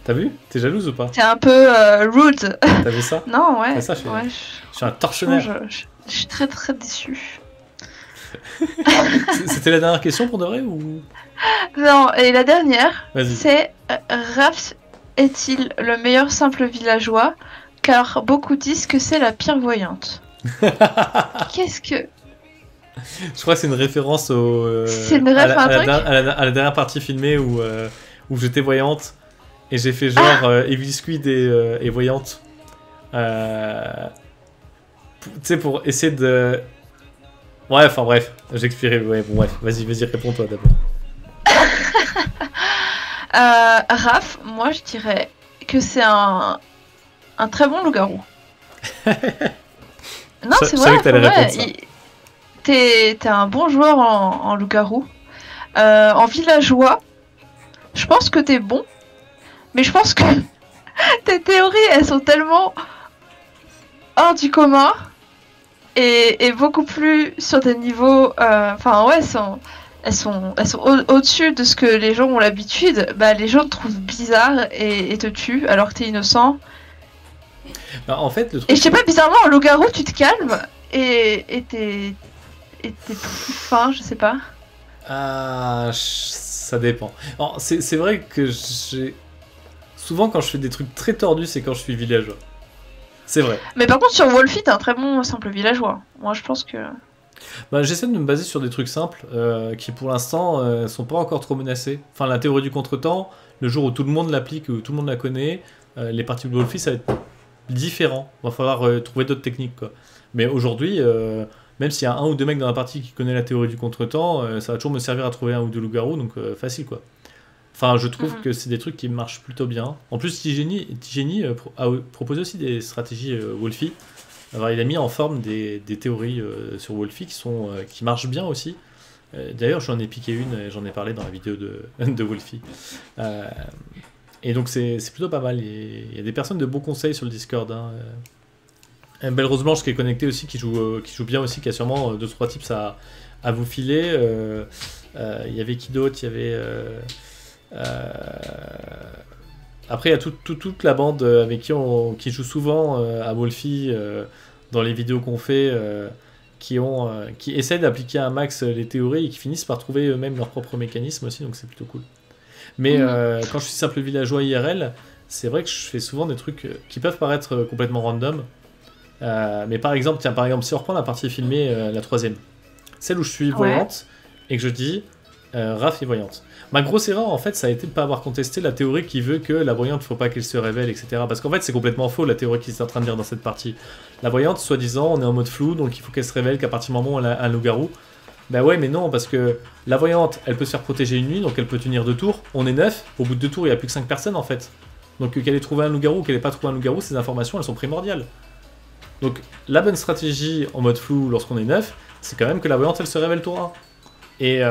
T'as vu? T'es jalouse ou pas? C'est un peu rude. T'as vu ça? Non, ouais. Ça, je suis un tortionnaire. Je suis très très déçue. C'était la dernière question pour de vrai ou? Non, et la dernière, vas-y. C'est Raph est-il le meilleur simple villageois? Car beaucoup disent que c'est la pire voyante. Qu'est-ce que... Je crois que c'est une référence à la dernière partie filmée où j'étais voyante et j'ai fait genre Evil Squid et Voyante. Tu sais, pour essayer de... Ouais, enfin bref, j'expliquerai. Ouais, bon, bref, vas-y, réponds-toi d'abord. Raph, moi je dirais que c'est un très bon loup-garou. Non, c'est vrai, t'es un bon joueur en loup-garou. En villageois, je pense que t'es bon, mais je pense que tes théories, elles sont tellement hors du commun et beaucoup plus sur des niveaux... Enfin, ouais, elles sont au-dessus de ce que les gens ont l'habitude. Bah, les gens te trouvent bizarre et te tuent alors que t'es innocent. Bah, en fait, le truc... Et je sais pas, bizarrement, en loup-garou, tu te calmes et t'es plus fin, je sais pas. Ça dépend. C'est vrai que j'ai... Souvent, quand je fais des trucs très tordus, c'est quand je suis villageois. C'est vrai. Mais par contre, sur Wolfie, t'es un très bon simple villageois. Moi, je pense que... Bah, j'essaie de me baser sur des trucs simples qui, pour l'instant, sont pas encore trop menacés. Enfin, la théorie du contretemps, le jour où tout le monde l'applique, où tout le monde la connaît, les parties de Wolfie, ça va être différent. Il va falloir trouver d'autres techniques, quoi. Mais aujourd'hui, même s'il y a un ou deux mecs dans la partie qui connaît la théorie du contretemps, ça va toujours me servir à trouver un ou deux loups-garous, donc facile, quoi. Enfin, je trouve que c'est des trucs qui marchent plutôt bien. En plus, Tigeni a proposé aussi des stratégies Wolfie. Alors, il a mis en forme des théories sur Wolfie qui marchent bien aussi. D'ailleurs, j'en ai piqué une et j'en ai parlé dans la vidéo de Wolfie. Et donc, c'est plutôt pas mal. Il y a des personnes de bons conseils sur le Discord. Hein. Belle Rose Blanche qui est connectée aussi, qui joue bien aussi, qui a sûrement 2-3 tips à vous filer. Il y avait qui d'autre? Il y avait... Après, il y a toute la bande avec qui joue souvent à Wolfie dans les vidéos qu'on fait, qui essaient d'appliquer un max les théories et qui finissent par trouver eux-mêmes leur propre mécanisme aussi, donc c'est plutôt cool. Mais quand je suis simple villageois IRL, c'est vrai que je fais souvent des trucs qui peuvent paraître complètement random. Mais par exemple, si on reprend la partie filmée, la troisième, celle où je suis voyante et que je dis Raph est voyante. Ma grosse erreur, en fait, ça a été de ne pas avoir contesté la théorie qui veut que la voyante, il ne faut pas qu'elle se révèle, etc. Parce qu'en fait, c'est complètement faux, la théorie qu'ils sont en train de dire dans cette partie. La voyante, soi-disant, on est en mode flou, donc il faut qu'elle se révèle qu'à partir du moment où elle a un loup-garou. Bah ouais, mais non, parce que la voyante, elle peut se faire protéger une nuit, donc elle peut tenir 2 tours. On est 9, au bout de 2 tours, il n'y a plus que 5 personnes, en fait. Donc qu'elle ait trouvé un loup-garou ou qu'elle n'ait pas trouvé un loup-garou, ces informations, elles sont primordiales. Donc la bonne stratégie en mode flou, lorsqu'on est 9, c'est quand même que la voyante, elle se révèle tour 1. Et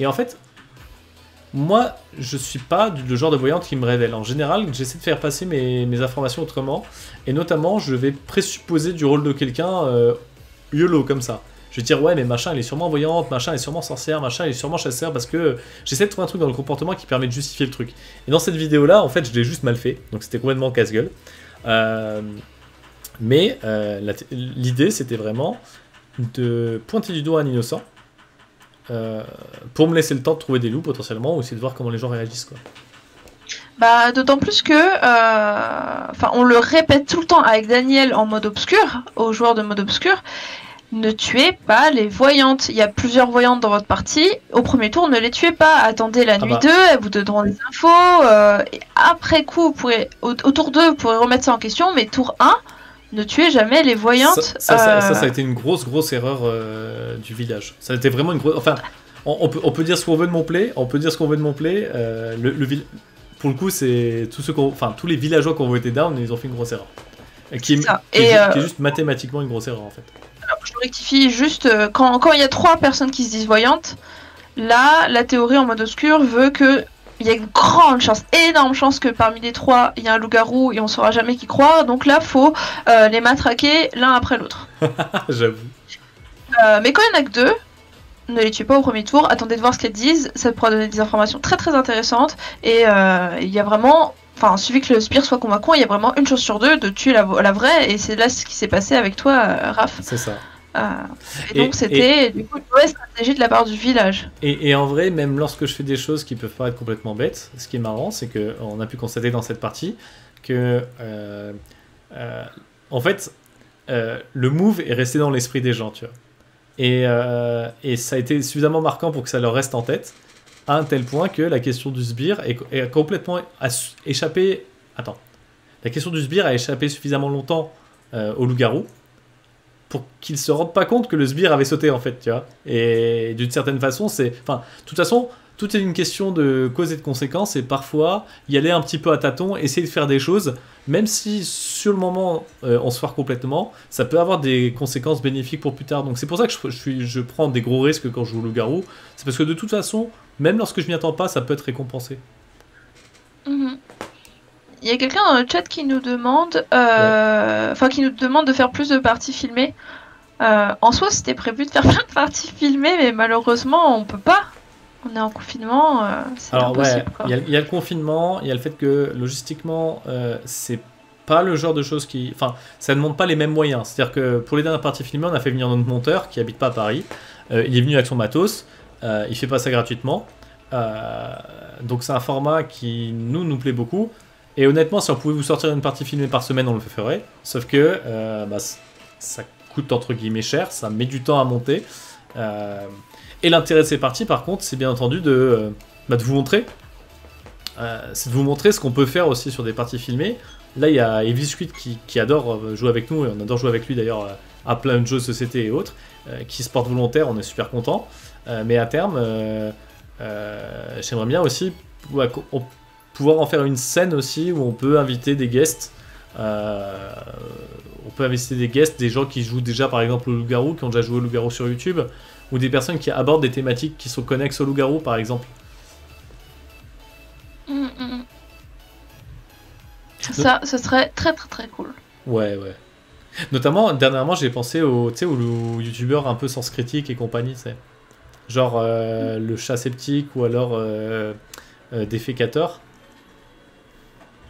en fait... Moi, je suis pas le genre de voyante qui me révèle. En général, j'essaie de faire passer mes informations autrement. Et notamment, je vais présupposer du rôle de quelqu'un YOLO, comme ça. Je vais dire, ouais, mais machin, elle est sûrement voyante, machin, elle est sûrement sorcière, machin, elle est sûrement chasseur, parce que j'essaie de trouver un truc dans le comportement qui permet de justifier le truc. Et dans cette vidéo-là, en fait, je l'ai juste mal fait. Donc c'était complètement casse-gueule. Mais l'idée, c'était vraiment de pointer du doigt un innocent. Pour me laisser le temps de trouver des loups potentiellement ou essayer de voir comment les gens réagissent, quoi. Bah, d'autant plus que on le répète tout le temps avec Daniel en mode obscur, aux joueurs de mode obscur, ne tuez pas les voyantes. Il y a plusieurs voyantes dans votre partie. Au premier tour, ne les tuez pas. Attendez la nuit 2, elles vous donneront des infos. Et après coup, au tour 2, vous pourrez remettre ça en question, mais tour 1, ne tuez jamais les voyantes. Ça a été une grosse erreur du village. Ça a été vraiment une grosse... Enfin, on peut dire ce qu'on veut de mon play. Pour le coup, c'est tous les villageois qui ont voté down, ils ont fait une grosse erreur. Qui est juste mathématiquement une grosse erreur, en fait. Alors, je rectifie juste, quand il y a 3 personnes qui se disent voyantes, là, la théorie en mode obscur veut que il y a une grande chance, énorme chance que parmi les 3, il y a un loup-garou et on saura jamais qui croire. Donc là, faut les matraquer l'un après l'autre. J'avoue. Mais quand il y en a que 2, ne les tuez pas au premier tour. Attendez de voir ce qu'elles disent. Ça pourra donner des informations très très intéressantes. Et il y a vraiment... Enfin, suffit que le sbire soit convaincant, il y a vraiment une chance sur 2 de tuer la vraie. Et c'est là ce qui s'est passé avec toi, Raph. C'est ça. Et donc c'était du coup une mauvaise stratégie de la part du village. Et en vrai, même lorsque je fais des choses qui peuvent paraître complètement bêtes, ce qui est marrant, c'est qu'on a pu constater dans cette partie que en fait le move est resté dans l'esprit des gens, tu vois. Et ça a été suffisamment marquant pour que ça leur reste en tête. à un tel point que la question du sbire est complètement échappé. Attends. La question du sbire a échappé suffisamment longtemps au loup-garou pour qu'il se rende pas compte que le sbire avait sauté, en fait, tu vois. Et d'une certaine façon, c'est... Enfin, de toute façon, tout est une question de cause et de conséquence, et parfois, y aller un petit peu à tâtons, essayer de faire des choses, même si, sur le moment, on se foire complètement, ça peut avoir des conséquences bénéfiques pour plus tard. Donc c'est pour ça que je prends des gros risques quand je joue au loup-garou. C'est parce que, de toute façon, même lorsque je m'y attends pas, ça peut être récompensé. Mhm. Il y a quelqu'un dans le chat qui nous demande, qui nous demande de faire plus de parties filmées. En soi, c'était prévu de faire plein de parties filmées, mais malheureusement, on peut pas. On est en confinement, c'est impossible. Il y a le confinement, il y a le fait que logistiquement, c'est pas le genre de choses qui... Enfin, ça ne demande pas les mêmes moyens. C'est-à-dire que pour les dernières parties filmées, on a fait venir notre monteur qui habite pas à Paris. Il est venu avec son matos, il fait pas ça gratuitement. Donc c'est un format qui nous plaît beaucoup. Et honnêtement, si on pouvait vous sortir une partie filmée par semaine, on le ferait. Sauf que ça coûte entre guillemets cher, ça met du temps à monter. Et l'intérêt de ces parties, par contre, c'est bien entendu de vous montrer. C'est de vous montrer ce qu'on peut faire aussi sur des parties filmées. Là, il y a Evis Squid qui adore jouer avec nous, et on adore jouer avec lui d'ailleurs à plein de jeux de société et autres, qui se porte volontaire, on est super content. Mais à terme, j'aimerais bien aussi pouvoir en faire une scène aussi où on peut inviter des guests. On peut inviter des guests, des gens qui jouent déjà par exemple au loup-garou, qui ont déjà joué au loup-garou sur YouTube, ou des personnes qui abordent des thématiques qui sont connexes au loup-garou par exemple. Ça, ce serait très très très cool. Ouais. Notamment, dernièrement, j'ai pensé aux youtubeurs un peu sens critique et compagnie, tu sais. Genre le chat sceptique ou alors Défécateur.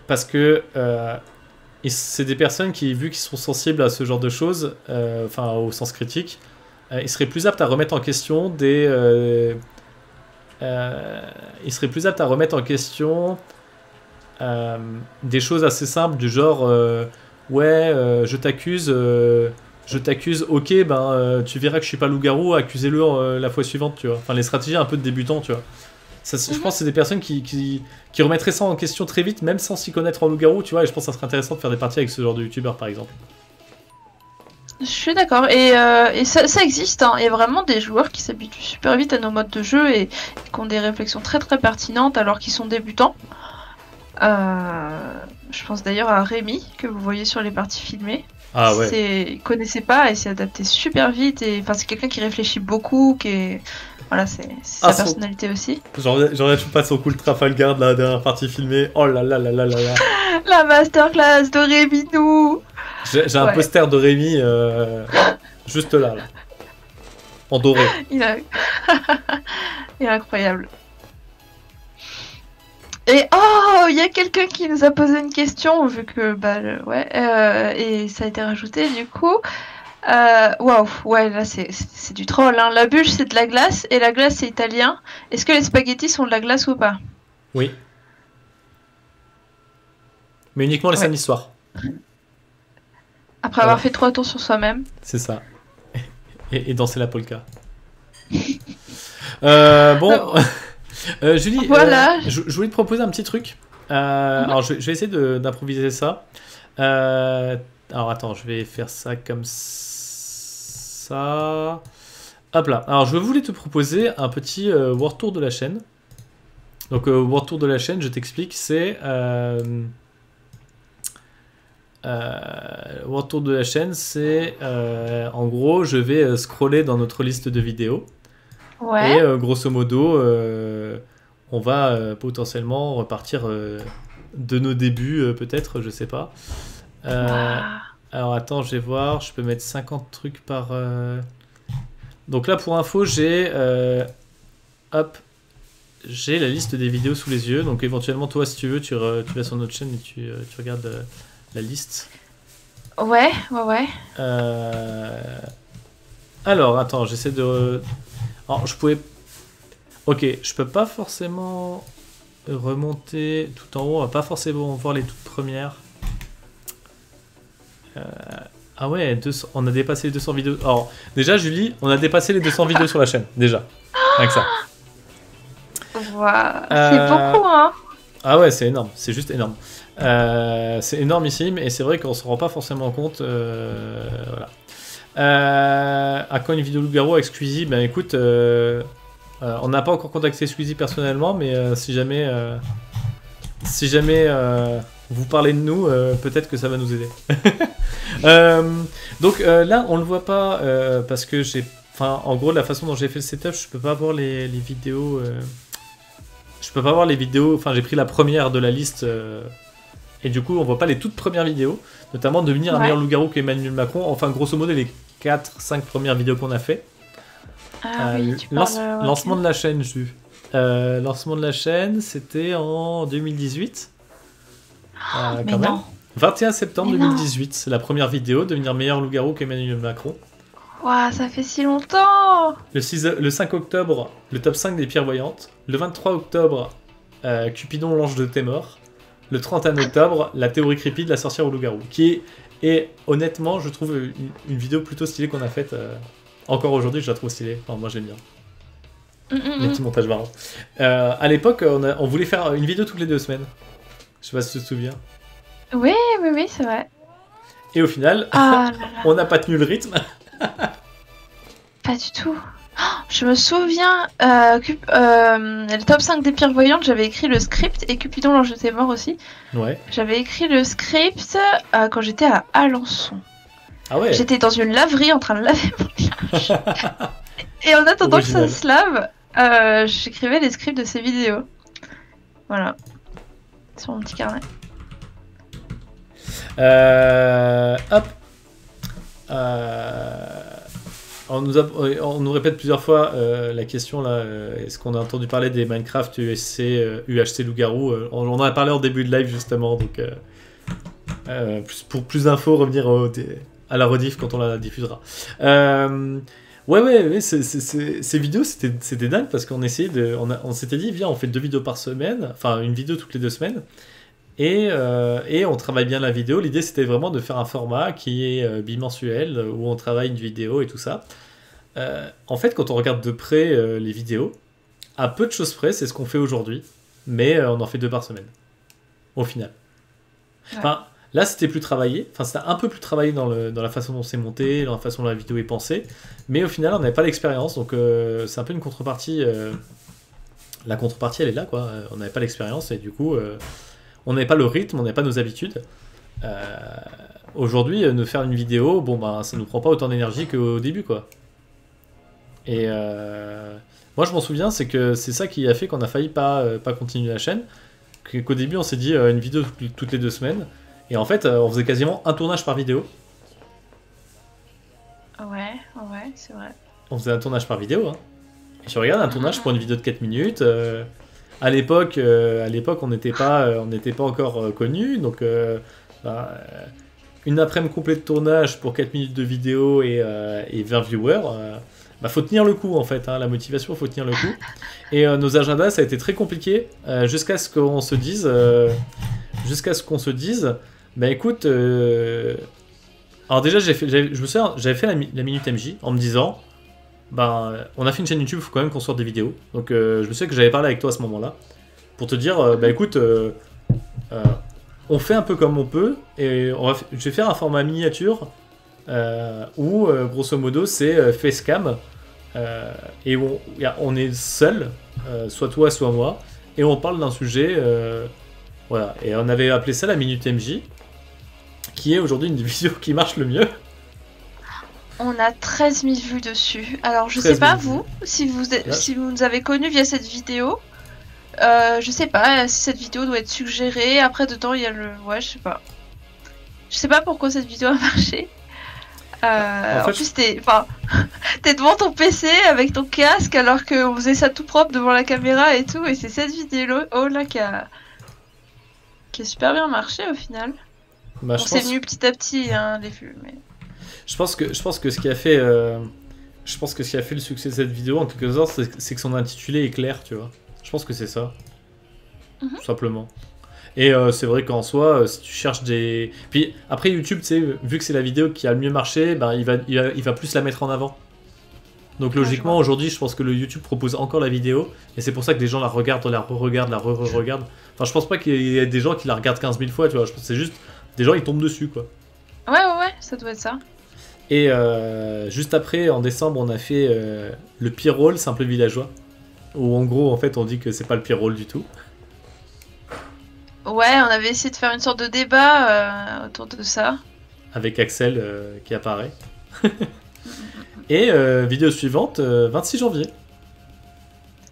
Parce que c'est des personnes qui, vu qu'ils sont sensibles à ce genre de choses, au sens critique, ils seraient plus aptes à remettre en question des choses assez simples du genre je t'accuse, ok, tu verras que je suis pas loup-garou, accusez-le la fois suivante, tu vois. Enfin, les stratégies un peu de débutants, tu vois. Ça, je pense que c'est des personnes qui remettraient ça en question très vite, même sans s'y connaître en loup-garou, tu vois, et je pense que ça serait intéressant de faire des parties avec ce genre de youtubeur, par exemple. Je suis d'accord, et ça existe, hein. Il y a vraiment des joueurs qui s'habituent super vite à nos modes de jeu et qui ont des réflexions très très pertinentes alors qu'ils sont débutants. Je pense d'ailleurs à Rémi, que vous voyez sur les parties filmées. Ah ouais. Il connaissait pas et s'est adapté super vite, et c'est quelqu'un qui réfléchit beaucoup, qui est... Voilà, c'est sa personnalité aussi. J'aurais toujours pas son cool Trafalgar de la dernière partie filmée. Oh là là là là là là. La masterclass de Rémi nous. J'ai un poster de Rémi juste là. En doré. Il est incroyable. Et il y a quelqu'un qui nous a posé une question, vu que et ça a été rajouté du coup. Waouh, ouais, là c'est du troll, hein. La bûche c'est de la glace et la glace c'est italien. Est-ce que les spaghettis sont de la glace ou pas? Oui. Mais uniquement les samedis soirs. Après avoir fait 3 tours sur soi-même. C'est ça. Et danser la polka. Bon. Julie, voilà. Je voulais te proposer un petit truc. Alors je vais essayer d'improviser ça. Alors attends, je vais faire ça comme ça. Hop là. Alors je voulais te proposer un petit World Tour de la chaîne. Donc World Tour de la chaîne, je t'explique, c'est World Tour de la chaîne, c'est en gros, je vais scroller dans notre liste de vidéos. Ouais. Et grosso modo, on va potentiellement repartir de nos débuts, peut-être, je sais pas. Alors attends, je vais voir, je peux mettre 50 trucs par... Donc là, pour info, j'ai j'ai la liste des vidéos sous les yeux. Donc éventuellement, toi, si tu veux, tu vas sur notre chaîne et tu regardes la liste. Ouais. Alors, attends, j'essaie de... Alors, je pouvais... Ok, je peux pas forcément remonter tout en haut. On va pas forcément voir les toutes premières. Ah ouais, on a dépassé les 200 vidéos. Alors, déjà, Julie, on a dépassé les 200 vidéos sur la chaîne. Déjà. Rien que ça. Waouh, c'est beaucoup, hein. Ah ouais, c'est énorme, c'est juste énorme. C'est énormissime et c'est vrai qu'on se rend pas forcément compte. Voilà. À quand une vidéo loup-garou avec Squeezie? Ben écoute, on n'a pas encore contacté Squeezie personnellement, mais si jamais vous parlez de nous, peut-être que ça va nous aider. Donc là, on le voit pas parce que j'ai. Enfin, en gros, la façon dont j'ai fait le setup, je peux pas voir les vidéos. Je peux pas voir les vidéos. Enfin, j'ai pris la première de la liste. Et du coup, on voit pas les toutes premières vidéos. Notamment devenir un meilleur loup-garou qu'Emmanuel Macron. Enfin, grosso modo, les 4-5 premières vidéos qu'on a fait. Oui, tu parles, lancement de la chaîne, Ju. Lancement de la chaîne, c'était en 2018. Mais quand même. non. 21 septembre Mais 2018, c'est la première vidéo, devenir meilleur loup-garou qu'Emmanuel Macron. Waouh, ça fait si longtemps. Le 5 octobre, le top 5 des pierres voyantes. Le 23 octobre, Cupidon, l'ange de tes morts. Le 31 octobre, la théorie creepy de la sorcière au loup-garou. Qui est honnêtement, je trouve, une vidéo plutôt stylée qu'on a faite. Encore aujourd'hui, je la trouve stylée. Enfin, moi, j'aime bien. Les petits montages marrants. À l'époque, on voulait faire une vidéo toutes les 2 semaines. Je sais pas si tu te souviens. Oui, c'est vrai. Et au final, Ah là là. on n'a pas tenu le rythme. Pas du tout. Oh, je me souviens, le top 5 des pires voyantes, j'avais écrit le script, et Cupidon, l'ange de tes morts aussi. Ouais. J'avais écrit le script quand j'étais à Alençon. Ah ouais. J'étais dans une laverie en train de laver mon linge. Et en attendant Original. que ça se lave, j'écrivais les scripts de ces vidéos. Voilà. Sur mon petit carnet. Hop. On nous répète plusieurs fois la question là. Est-ce qu'on a entendu parler des Minecraft UHC loup-garou? On en a parlé en début de live justement. Donc pour plus d'infos, revenir à la rediff quand on la diffusera. Ouais, ces vidéos c'était dingue parce qu'on essayait on s'était dit viens on fait 2 vidéos par semaine, enfin une vidéo toutes les 2 semaines. Et on travaille bien la vidéo. L'idée c'était vraiment de faire un format qui est bimensuel où on travaille une vidéo et tout ça. En fait, quand on regarde de près les vidéos, à peu de choses près, c'est ce qu'on fait aujourd'hui, mais on en fait 2 par semaine au final. Ouais. Enfin, là c'était plus travaillé. Enfin, c'était un peu plus travaillé dans la façon dont c'est monté, dans la façon dont la vidéo est pensée. Mais au final, on n'avait pas l'expérience, donc c'est un peu une contrepartie. La contrepartie, elle est là, quoi. On n'avait pas l'expérience et du coup. On n'avait pas le rythme, on n'avait pas nos habitudes. Aujourd'hui, nous faire une vidéo, bon ben, ça nous prend pas autant d'énergie qu'au début, quoi. Et moi, je m'en souviens, c'est que c'est ça qui a fait qu'on a failli pas continuer la chaîne. Qu'au début, on s'est dit une vidéo toutes les 2 semaines. Et en fait, on faisait quasiment un tournage par vidéo. Ouais, c'est vrai. On faisait un tournage par vidéo. Hein. Et tu regardes un tournage pour une vidéo de 4 minutes. À l'époque, on n'était pas encore connus, donc une après-midi complète de tournage pour 4 minutes de vidéo et 20 viewers, faut tenir le coup en fait, hein, la motivation, faut tenir le coup. Et nos agendas, ça a été très compliqué jusqu'à ce qu'on se dise, bah écoute, alors déjà je me souviens, j'avais fait la minute MJ en me disant. On a fait une chaîne YouTube, il faut quand même qu'on sorte des vidéos. Donc je me souviens que j'avais parlé avec toi à ce moment-là pour te dire, écoute, on fait un peu comme on peut et je vais faire un format miniature où grosso modo c'est facecam et on est seul, soit toi, soit moi, et on parle d'un sujet, voilà. Et on avait appelé ça la minute MJ, qui est aujourd'hui une des vidéos qui marche le mieux. On a 13 000 vues dessus. Alors, je sais pas, 13 000 vous, si vous nous avez connus via cette vidéo. Je sais pas si cette vidéo doit être suggérée. Après, dedans, il y a le... Ouais, je sais pas. Je sais pas pourquoi cette vidéo a marché. En plus, t'es devant ton PC avec ton casque alors qu'on faisait ça tout propre devant la caméra et tout. Et c'est cette vidéo-là qui a super bien marché au final. Bon, c'est venu petit à petit, hein, les vues, mais... Je pense que ce qui a fait le succès de cette vidéo en quelque sorte, c'est que son intitulé est clair, tu vois. Je pense que c'est ça, tout simplement. Et c'est vrai qu'en soi, si tu cherches des... Puis après YouTube, tu sais, vu que c'est la vidéo qui a le mieux marché, il va plus la mettre en avant. Donc Ouais, je logiquement, vois. aujourd'hui, je pense que le YouTube propose encore la vidéo, et c'est pour ça que les gens la regardent, la re-regardent, la re-regardent. Enfin, je pense pas qu'il y ait des gens qui la regardent 15 000 fois, tu vois. Je pense que c'est juste des gens, ils tombent dessus, quoi. Ouais, ça doit être ça. Et juste après, en décembre, on a fait le pire rôle, simple villageois. Où en gros, en fait, on dit que c'est pas le pire rôle du tout. Ouais, on avait essayé de faire une sorte de débat autour de ça. Avec Axel qui apparaît. Et vidéo suivante, 26 janvier.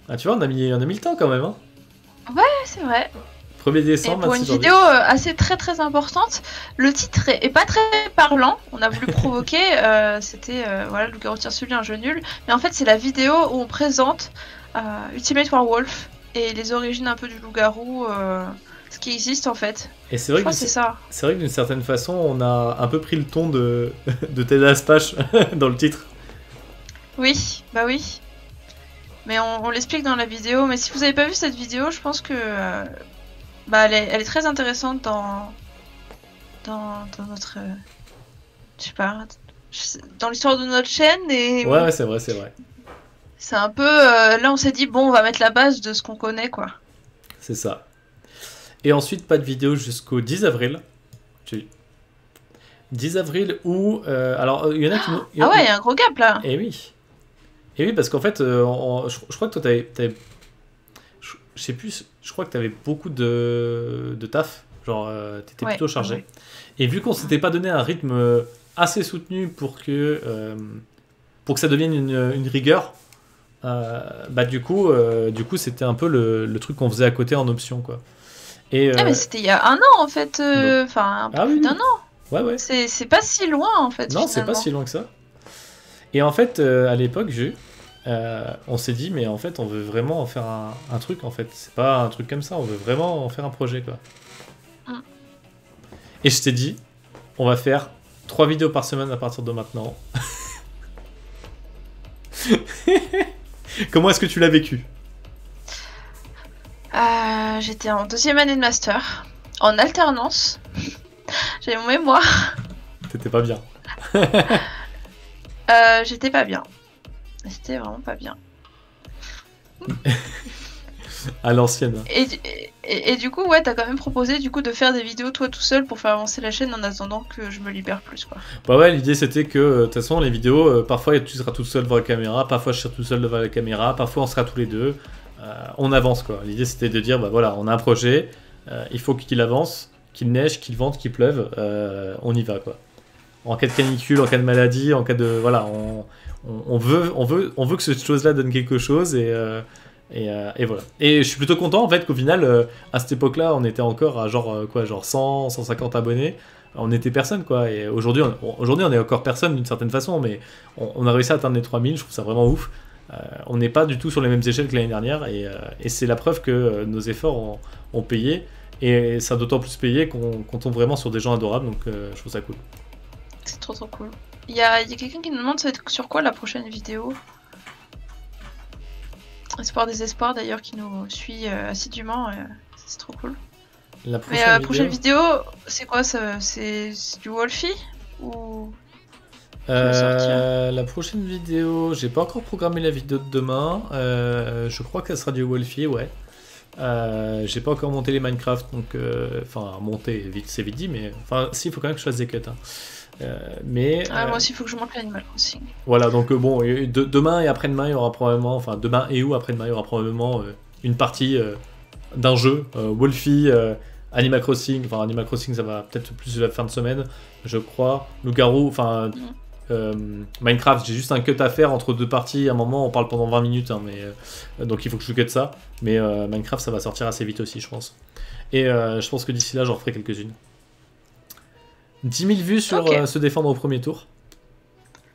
Ah, tu vois, on a mis le temps quand même. Hein. Ouais, c'est vrai. 1er Et décembre, pour 26 une janvier. vidéo assez très importante, le titre est pas très parlant. On a voulu provoquer, c'était voilà, Loup-garou tire sur lui, un jeu nul. Mais en fait, c'est la vidéo où on présente Ultimate Werewolf et les origines un peu du loup-garou, ce qui existe en fait. Et c'est Je vrai, crois que que c'est ça. c'est vrai que d'une certaine façon, on a un peu pris le ton de, de Ted Aspache dans le titre. Oui, bah oui. Mais on l'explique dans la vidéo. Mais si vous avez pas vu cette vidéo, je pense que bah, elle est très intéressante dans notre. Je sais pas. Dans l'histoire de notre chaîne. Et Ouais, c'est vrai, c'est vrai. c'est un peu. Là, on s'est dit, bon, on va mettre la base de ce qu'on connaît, quoi. C'est ça. Et ensuite, pas de vidéo jusqu'au 10 avril. 10 avril où... alors, il y en a qui... Ah ouais, il y a un gros gap là. Eh oui. Et oui, parce qu'en fait, je crois que toi, je sais plus, je crois que t'avais beaucoup de taf. Genre, t'étais Ouais, plutôt chargé. ouais. Et vu qu'on s'était pas donné un rythme assez soutenu pour que ça devienne une rigueur, bah du coup c'était un peu le truc qu'on faisait à côté en option, quoi. Et, Ah, mais c'était il y a un an en fait. Enfin, un peu ah plus oui, d'un oui. an. Ouais, ouais. C'est pas si loin en fait. Non, c'est pas Finalement. si loin que ça. Et en fait, à l'époque, on s'est dit, mais en fait, on veut vraiment en faire un truc, en fait. C'est pas un truc comme ça, on veut vraiment en faire un projet, quoi. Mm. Et je t'ai dit, on va faire 3 vidéos par semaine à partir de maintenant. Comment est-ce que tu l'as vécu? J'étais en 2e année de master, en alternance. J'avais mon mémoire. T'étais pas bien. J'étais pas bien. J'étais vraiment pas bien. À l'ancienne. Et du coup, ouais, t'as quand même proposé du coup de faire des vidéos toi tout seul pour faire avancer la chaîne en attendant que je me libère plus, quoi. Bah ouais, l'idée c'était que, de toute façon, les vidéos, parfois tu seras tout seul devant la caméra, parfois je serai tout seul devant la caméra, parfois on sera tous les deux. On avance, quoi. L'idée c'était de dire, bah voilà, on a un projet, il faut qu'il avance, qu'il neige, qu'il vente, qu'il pleuve, on y va, quoi. En cas de canicule, en cas de maladie, en cas de... Voilà, on veut que cette chose-là donne quelque chose et voilà. Et je suis plutôt content en fait qu'au final, à cette époque-là, on était encore à genre 100, 150 abonnés. On était personne, quoi. Et aujourd'hui, on est encore personne d'une certaine façon, mais on a réussi à atteindre les 3000, je trouve ça vraiment ouf. On n'est pas du tout sur les mêmes échelles que l'année dernière et c'est la preuve que nos efforts ont payé. Et ça a d'autant plus payé qu'on tombe vraiment sur des gens adorables, donc je trouve ça cool. C'est trop cool. Il y a quelqu'un qui nous demande ça va être sur quoi la prochaine vidéo. Espoir des espoirs d'ailleurs qui nous suit assidûment, c'est trop cool. La Mais prochaine prochaine vidéo, c'est quoi ça? C'est du Wolfie ou la prochaine vidéo, j'ai pas encore programmé la vidéo de demain. Je crois que ça sera du Wolfie, ouais. J'ai pas encore monté les Minecraft, donc enfin monter vite, c'est vite dit, mais enfin si, il faut quand même que je fasse des cuts. Hein. moi aussi, il faut que je monte l'Animal Crossing. Voilà, donc bon, demain et après-demain, il y aura probablement, enfin demain et ou après-demain, il y aura probablement une partie d'un jeu, Wolfie, Animal Crossing. Enfin, Animal Crossing, ça va peut-être plus la fin de semaine, je crois. Loup-garou, enfin. Minecraft, j'ai juste un cut à faire entre deux parties. À un moment, on parle pendant 20 minutes, hein, mais donc il faut que je cut ça. Mais Minecraft, ça va sortir assez vite aussi, je pense. Et je pense que d'ici là, j'en ferai quelques-unes. 10 000 vues sur se défendre au premier tour.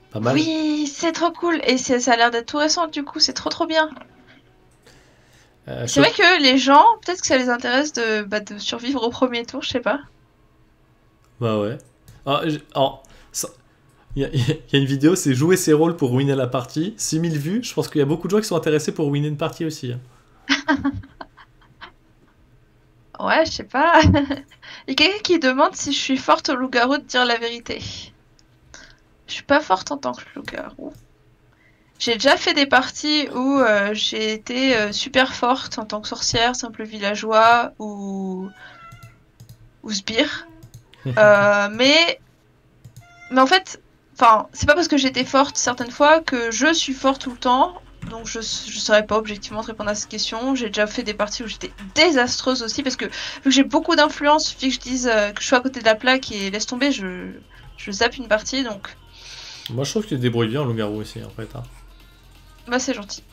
Pas mal. Oui, c'est trop cool. Et ça a l'air d'être tout récent, du coup, c'est trop bien. C'est vrai que les gens, peut-être que ça les intéresse de survivre au premier tour, je sais pas. Bah ouais. Il y a une vidéo, c'est jouer ses rôles pour winner la partie. 6000 vues, je pense qu'il y a beaucoup de gens qui sont intéressés pour winner une partie aussi. Hein. Ouais, je sais pas. Il y a quelqu'un qui demande si je suis forte au loup-garou de dire la vérité. Je suis pas forte en tant que loup-garou. J'ai déjà fait des parties où j'ai été super forte en tant que sorcière, simple villageois ou sbire. Mais en fait, enfin, c'est pas parce que j'étais forte certaines fois que je suis forte tout le temps. Donc je saurais pas objectivement te répondre à cette question. J'ai déjà fait des parties où j'étais désastreuse aussi parce que vu que j'ai beaucoup d'influence, il suffit que je dise que je suis à côté de la plaque et laisse tomber, je zappe une partie donc. Moi, je trouve que tu te débrouilles bien en loup-garou aussi, en fait. Hein. Bah c'est gentil.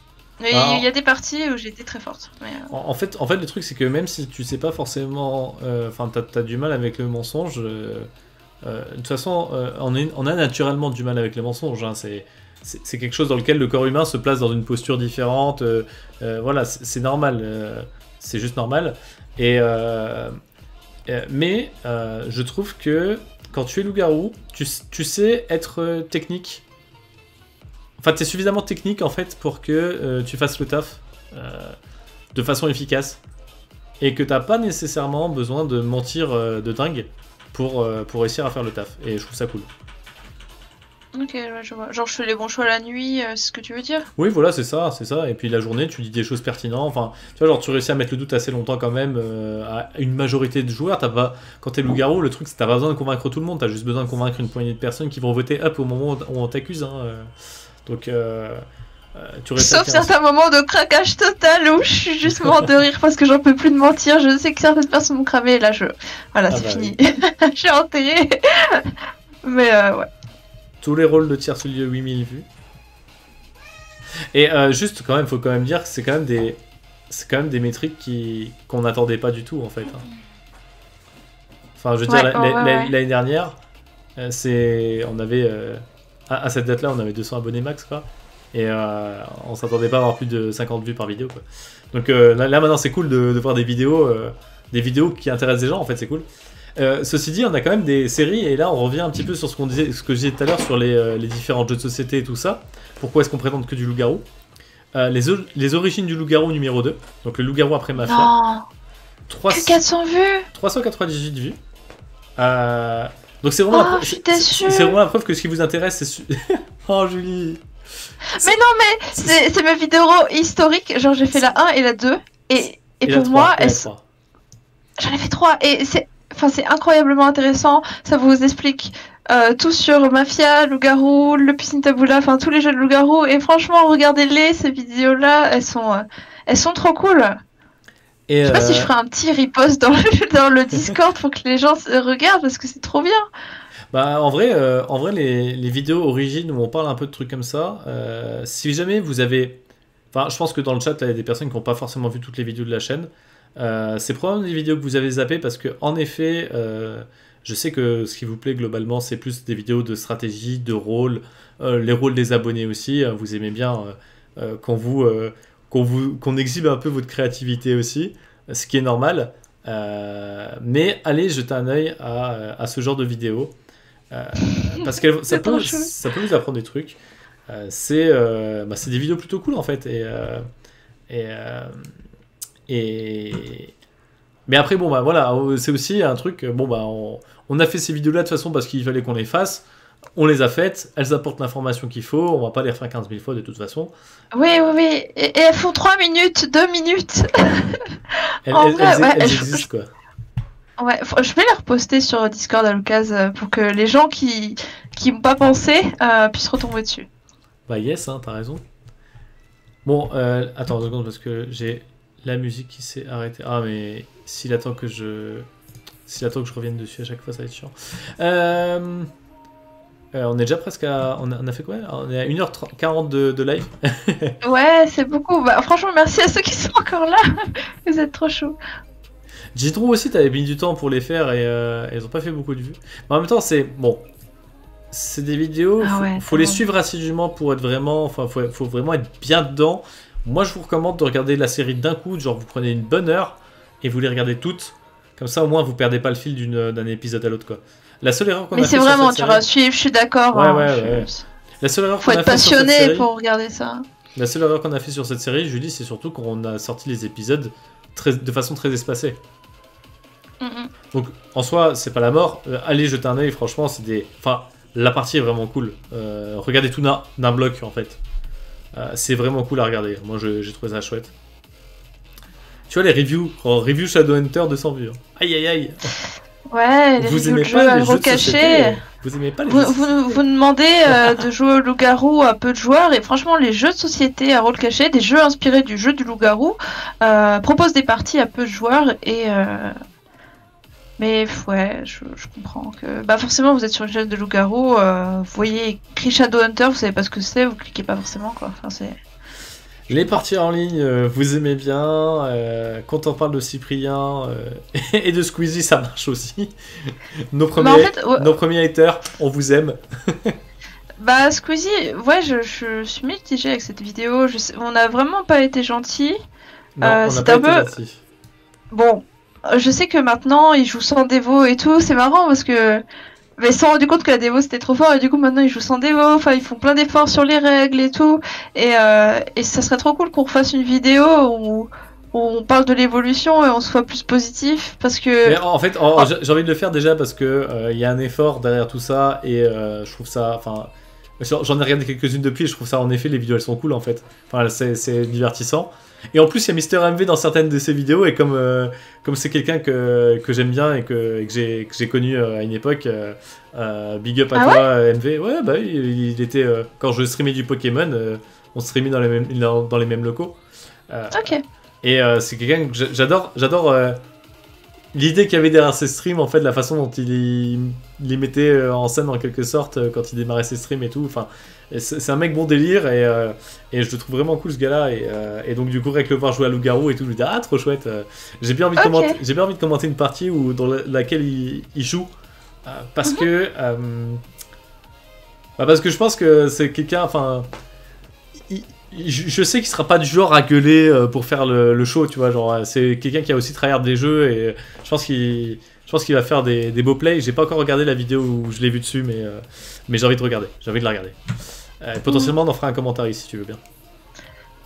Mais Alors- il y a des parties où j'étais très forte. Mais, En fait, le truc, c'est que même si tu sais pas forcément. Enfin, t'as du mal avec le mensonge. De toute façon, on a naturellement du mal avec les mensonges. Hein, c'est quelque chose dans lequel le corps humain se place dans une posture différente. Voilà, c'est normal. C'est juste normal. Mais je trouve que quand tu es loup-garou, tu sais être technique. Enfin, tu es suffisamment technique en fait pour que tu fasses le taf de façon efficace. Et que t'as pas nécessairement besoin de mentir de dingue pour réussir à faire le taf. Et je trouve ça cool. Ok, ouais, je vois. Genre je fais les bons choix la nuit, c'est ce que tu veux dire? Oui, voilà, c'est ça, c'est ça. Et puis la journée, tu dis des choses pertinentes. Enfin, tu vois, genre, tu réussis à mettre le doute assez longtemps quand même à une majorité de joueurs. T'as pas... Quand t'es loup-garou, le truc, c'est que t'as pas besoin de convaincre tout le monde. T'as juste besoin de convaincre une poignée de personnes qui vont voter up au moment où on t'accuse. Hein. Donc, tu réussis à Sauf faire- certains moments de craquage total où je suis juste morte de rire parce que j'en peux plus de mentir. Je sais que certaines personnes m'ont cramé et là voilà, c'est bah fini. Je suis enterrée. Mais ouais. Tous les rôles de tiers-lieu 8000 vues. Et juste, quand même, faut quand même dire que c'est quand même des métriques qu'on n'attendait pas du tout, en fait. Hein. Enfin, je veux dire, l'année dernière, on avait... à cette date-là, on avait 200 abonnés max, quoi. Et on s'attendait pas à avoir plus de 50 vues par vidéo, quoi. Donc là, maintenant, c'est cool de voir des vidéos qui intéressent des gens, en fait, c'est cool. Ceci dit, on a quand même des séries, et là on revient un petit peu sur ce que je disais tout à l'heure sur les différents jeux de société et tout ça. Pourquoi est-ce qu'on présente que du loup-garou les origines du loup-garou numéro 2, donc le loup-garou après Mafia. Non. 300 Que 400 vues. 398 vues. Donc c'est vraiment, je suis déçue. c'est vraiment la preuve que ce qui vous intéresse, c'est... Oh Julie. Mais non, mais c'est mes vidéos historiques. Genre j'ai fait la 1 et la 2. Et pour moi, j'en ai fait 3. Et c'est incroyablement intéressant. Ça vous explique tout sur Mafia, Loup-garou, le Piscine Tabula, enfin tous les jeux de Loup-garou. Et franchement, regardez-les, ces vidéos-là, elles sont trop cool. Et je sais pas si je ferai un petit repost dans le Discord pour que les gens regardent parce que c'est trop bien. Bah en vrai les vidéos origines où on parle un peu de trucs comme ça, si jamais vous avez... Enfin, je pense que dans le chat, il y a des personnes qui n'ont pas forcément vu toutes les vidéos de la chaîne. C'est probablement des vidéos que vous avez zappées parce que, en effet, je sais que ce qui vous plaît globalement, c'est plus des vidéos de stratégie, de rôle, les rôles des abonnés aussi. Vous aimez bien qu'on exhibe un peu votre créativité aussi, ce qui est normal. Mais allez jeter un œil à ce genre de vidéos parce que ça peut vous apprendre des trucs. C'est des vidéos plutôt cool en fait mais après bon bah voilà, c'est aussi un truc bon bah on a fait ces vidéos là de toute façon parce qu'il fallait qu'on les fasse, on les a faites, elles apportent l'information qu'il faut, on va pas les refaire 15 000 fois de toute façon. Oui et elles font 3 minutes, 2 minutes. Elles existent quoi. Ouais, je vais les reposter sur Discord à l'occasion pour que les gens qui n'ont pas pensé puissent retomber dessus. Bah yes, hein, t'as raison. Bon, attends 2 secondes parce que j'ai la musique qui s'est arrêtée. Ah mais s'il attend que je revienne dessus à chaque fois, ça va être chiant. On est déjà presque à... On a fait quoi? On est à 1h40 de live. Ouais, c'est beaucoup. Bah, franchement, merci à ceux qui sont encore là. Vous êtes trop chauds. J-Drew aussi, t'avais mis du temps pour les faire et elles ont pas fait beaucoup de vues. Mais en même temps, c'est... Bon... C'est des vidéos, faut les suivre assidûment pour être vraiment... Enfin, faut vraiment être bien dedans. Moi, je vous recommande de regarder la série d'un coup. Genre, vous prenez une bonne heure et vous les regardez toutes. Comme ça, au moins, vous perdez pas le fil d'un épisode à l'autre, quoi. La seule erreur qu'on a fait sur cette série... Mais c'est vraiment, tu vas suivre, je suis d'accord. Ouais. La seule erreur qu'on a fait sur cette série... Faut être passionné pour regarder ça. La seule erreur qu'on a fait sur cette série, Julie, c'est surtout qu'on a sorti les épisodes de façon très espacée. Donc, en soi, c'est pas la mort. Allez jeter un œil, franchement, c'est des... Enfin, la partie est vraiment cool. Regardez tout d'un bloc, en fait. C'est vraiment cool à regarder. Moi, j'ai trouvé ça chouette. Tu vois les reviews, review Shadowhunter 200 vues. Aïe aïe aïe. Ouais, les reviews de jeux à gros cachet. Vous aimez pas les vous demandez de jouer au loup-garou à peu de joueurs, et franchement, les jeux de société à rôle caché, des jeux inspirés du jeu du loup-garou, proposent des parties à peu de joueurs, et mais ouais, je comprends que... Bah forcément, vous êtes sur une chaîne de loup-garou, vous voyez écrit Shadowhunter, vous savez pas ce que c'est, vous cliquez pas forcément, quoi. Enfin, c'est... Les parties en ligne, vous aimez bien. Quand on parle de Cyprien et de Squeezie, ça marche aussi. Nos premiers haters, on vous aime. Bah Squeezie, ouais, je suis mitigée avec cette vidéo. On a vraiment pas été gentils. Non, on n'a pas été gentils. Bon, je sais que maintenant, ils jouent sans dévo et tout. C'est marrant parce que... Mais ils se sont rendus compte que la dévo c'était trop fort et du coup maintenant ils jouent sans dévo, enfin ils font plein d'efforts sur les règles et tout, et ça serait trop cool qu'on refasse une vidéo où on parle de l'évolution et on soit plus positif, parce que... Mais en fait, j'ai envie de le faire déjà parce que y a un effort derrière tout ça, et je trouve ça... Enfin, j'en ai regardé quelques-unes depuis et je trouve ça, en effet, les vidéos elles sont cool en fait. Enfin, c'est divertissant. Et en plus, il y a Mister MV dans certaines de ses vidéos, et comme c'est quelqu'un que j'aime bien et que j'ai connu à une époque, big up à toi, MV. Ouais, bah il était... quand je streamais du Pokémon, on streamait dans les mêmes locaux. Ok. Et c'est quelqu'un que j'adore l'idée qu'il y avait derrière ses streams, en fait, la façon dont il les mettait en scène en quelque sorte quand il démarrait ses streams et tout. Enfin, c'est un mec bon délire, et je le trouve vraiment cool ce gars-là. Et donc du coup, avec le voir jouer à loup-garou et tout, je lui dis ah trop chouette. J'ai bien envie de commenter une partie dans laquelle il joue parce que je pense que c'est quelqu'un. Enfin, je sais qu'il sera pas du genre à gueuler pour faire le show, tu vois, genre c'est quelqu'un qui a aussi tryhard des jeux, et je pense qu'il va faire des beaux plays. J'ai pas encore regardé la vidéo où je l'ai vu dessus, mais j'ai envie de regarder, j'ai envie de la regarder. Potentiellement on en fera un commentaire si tu veux bien.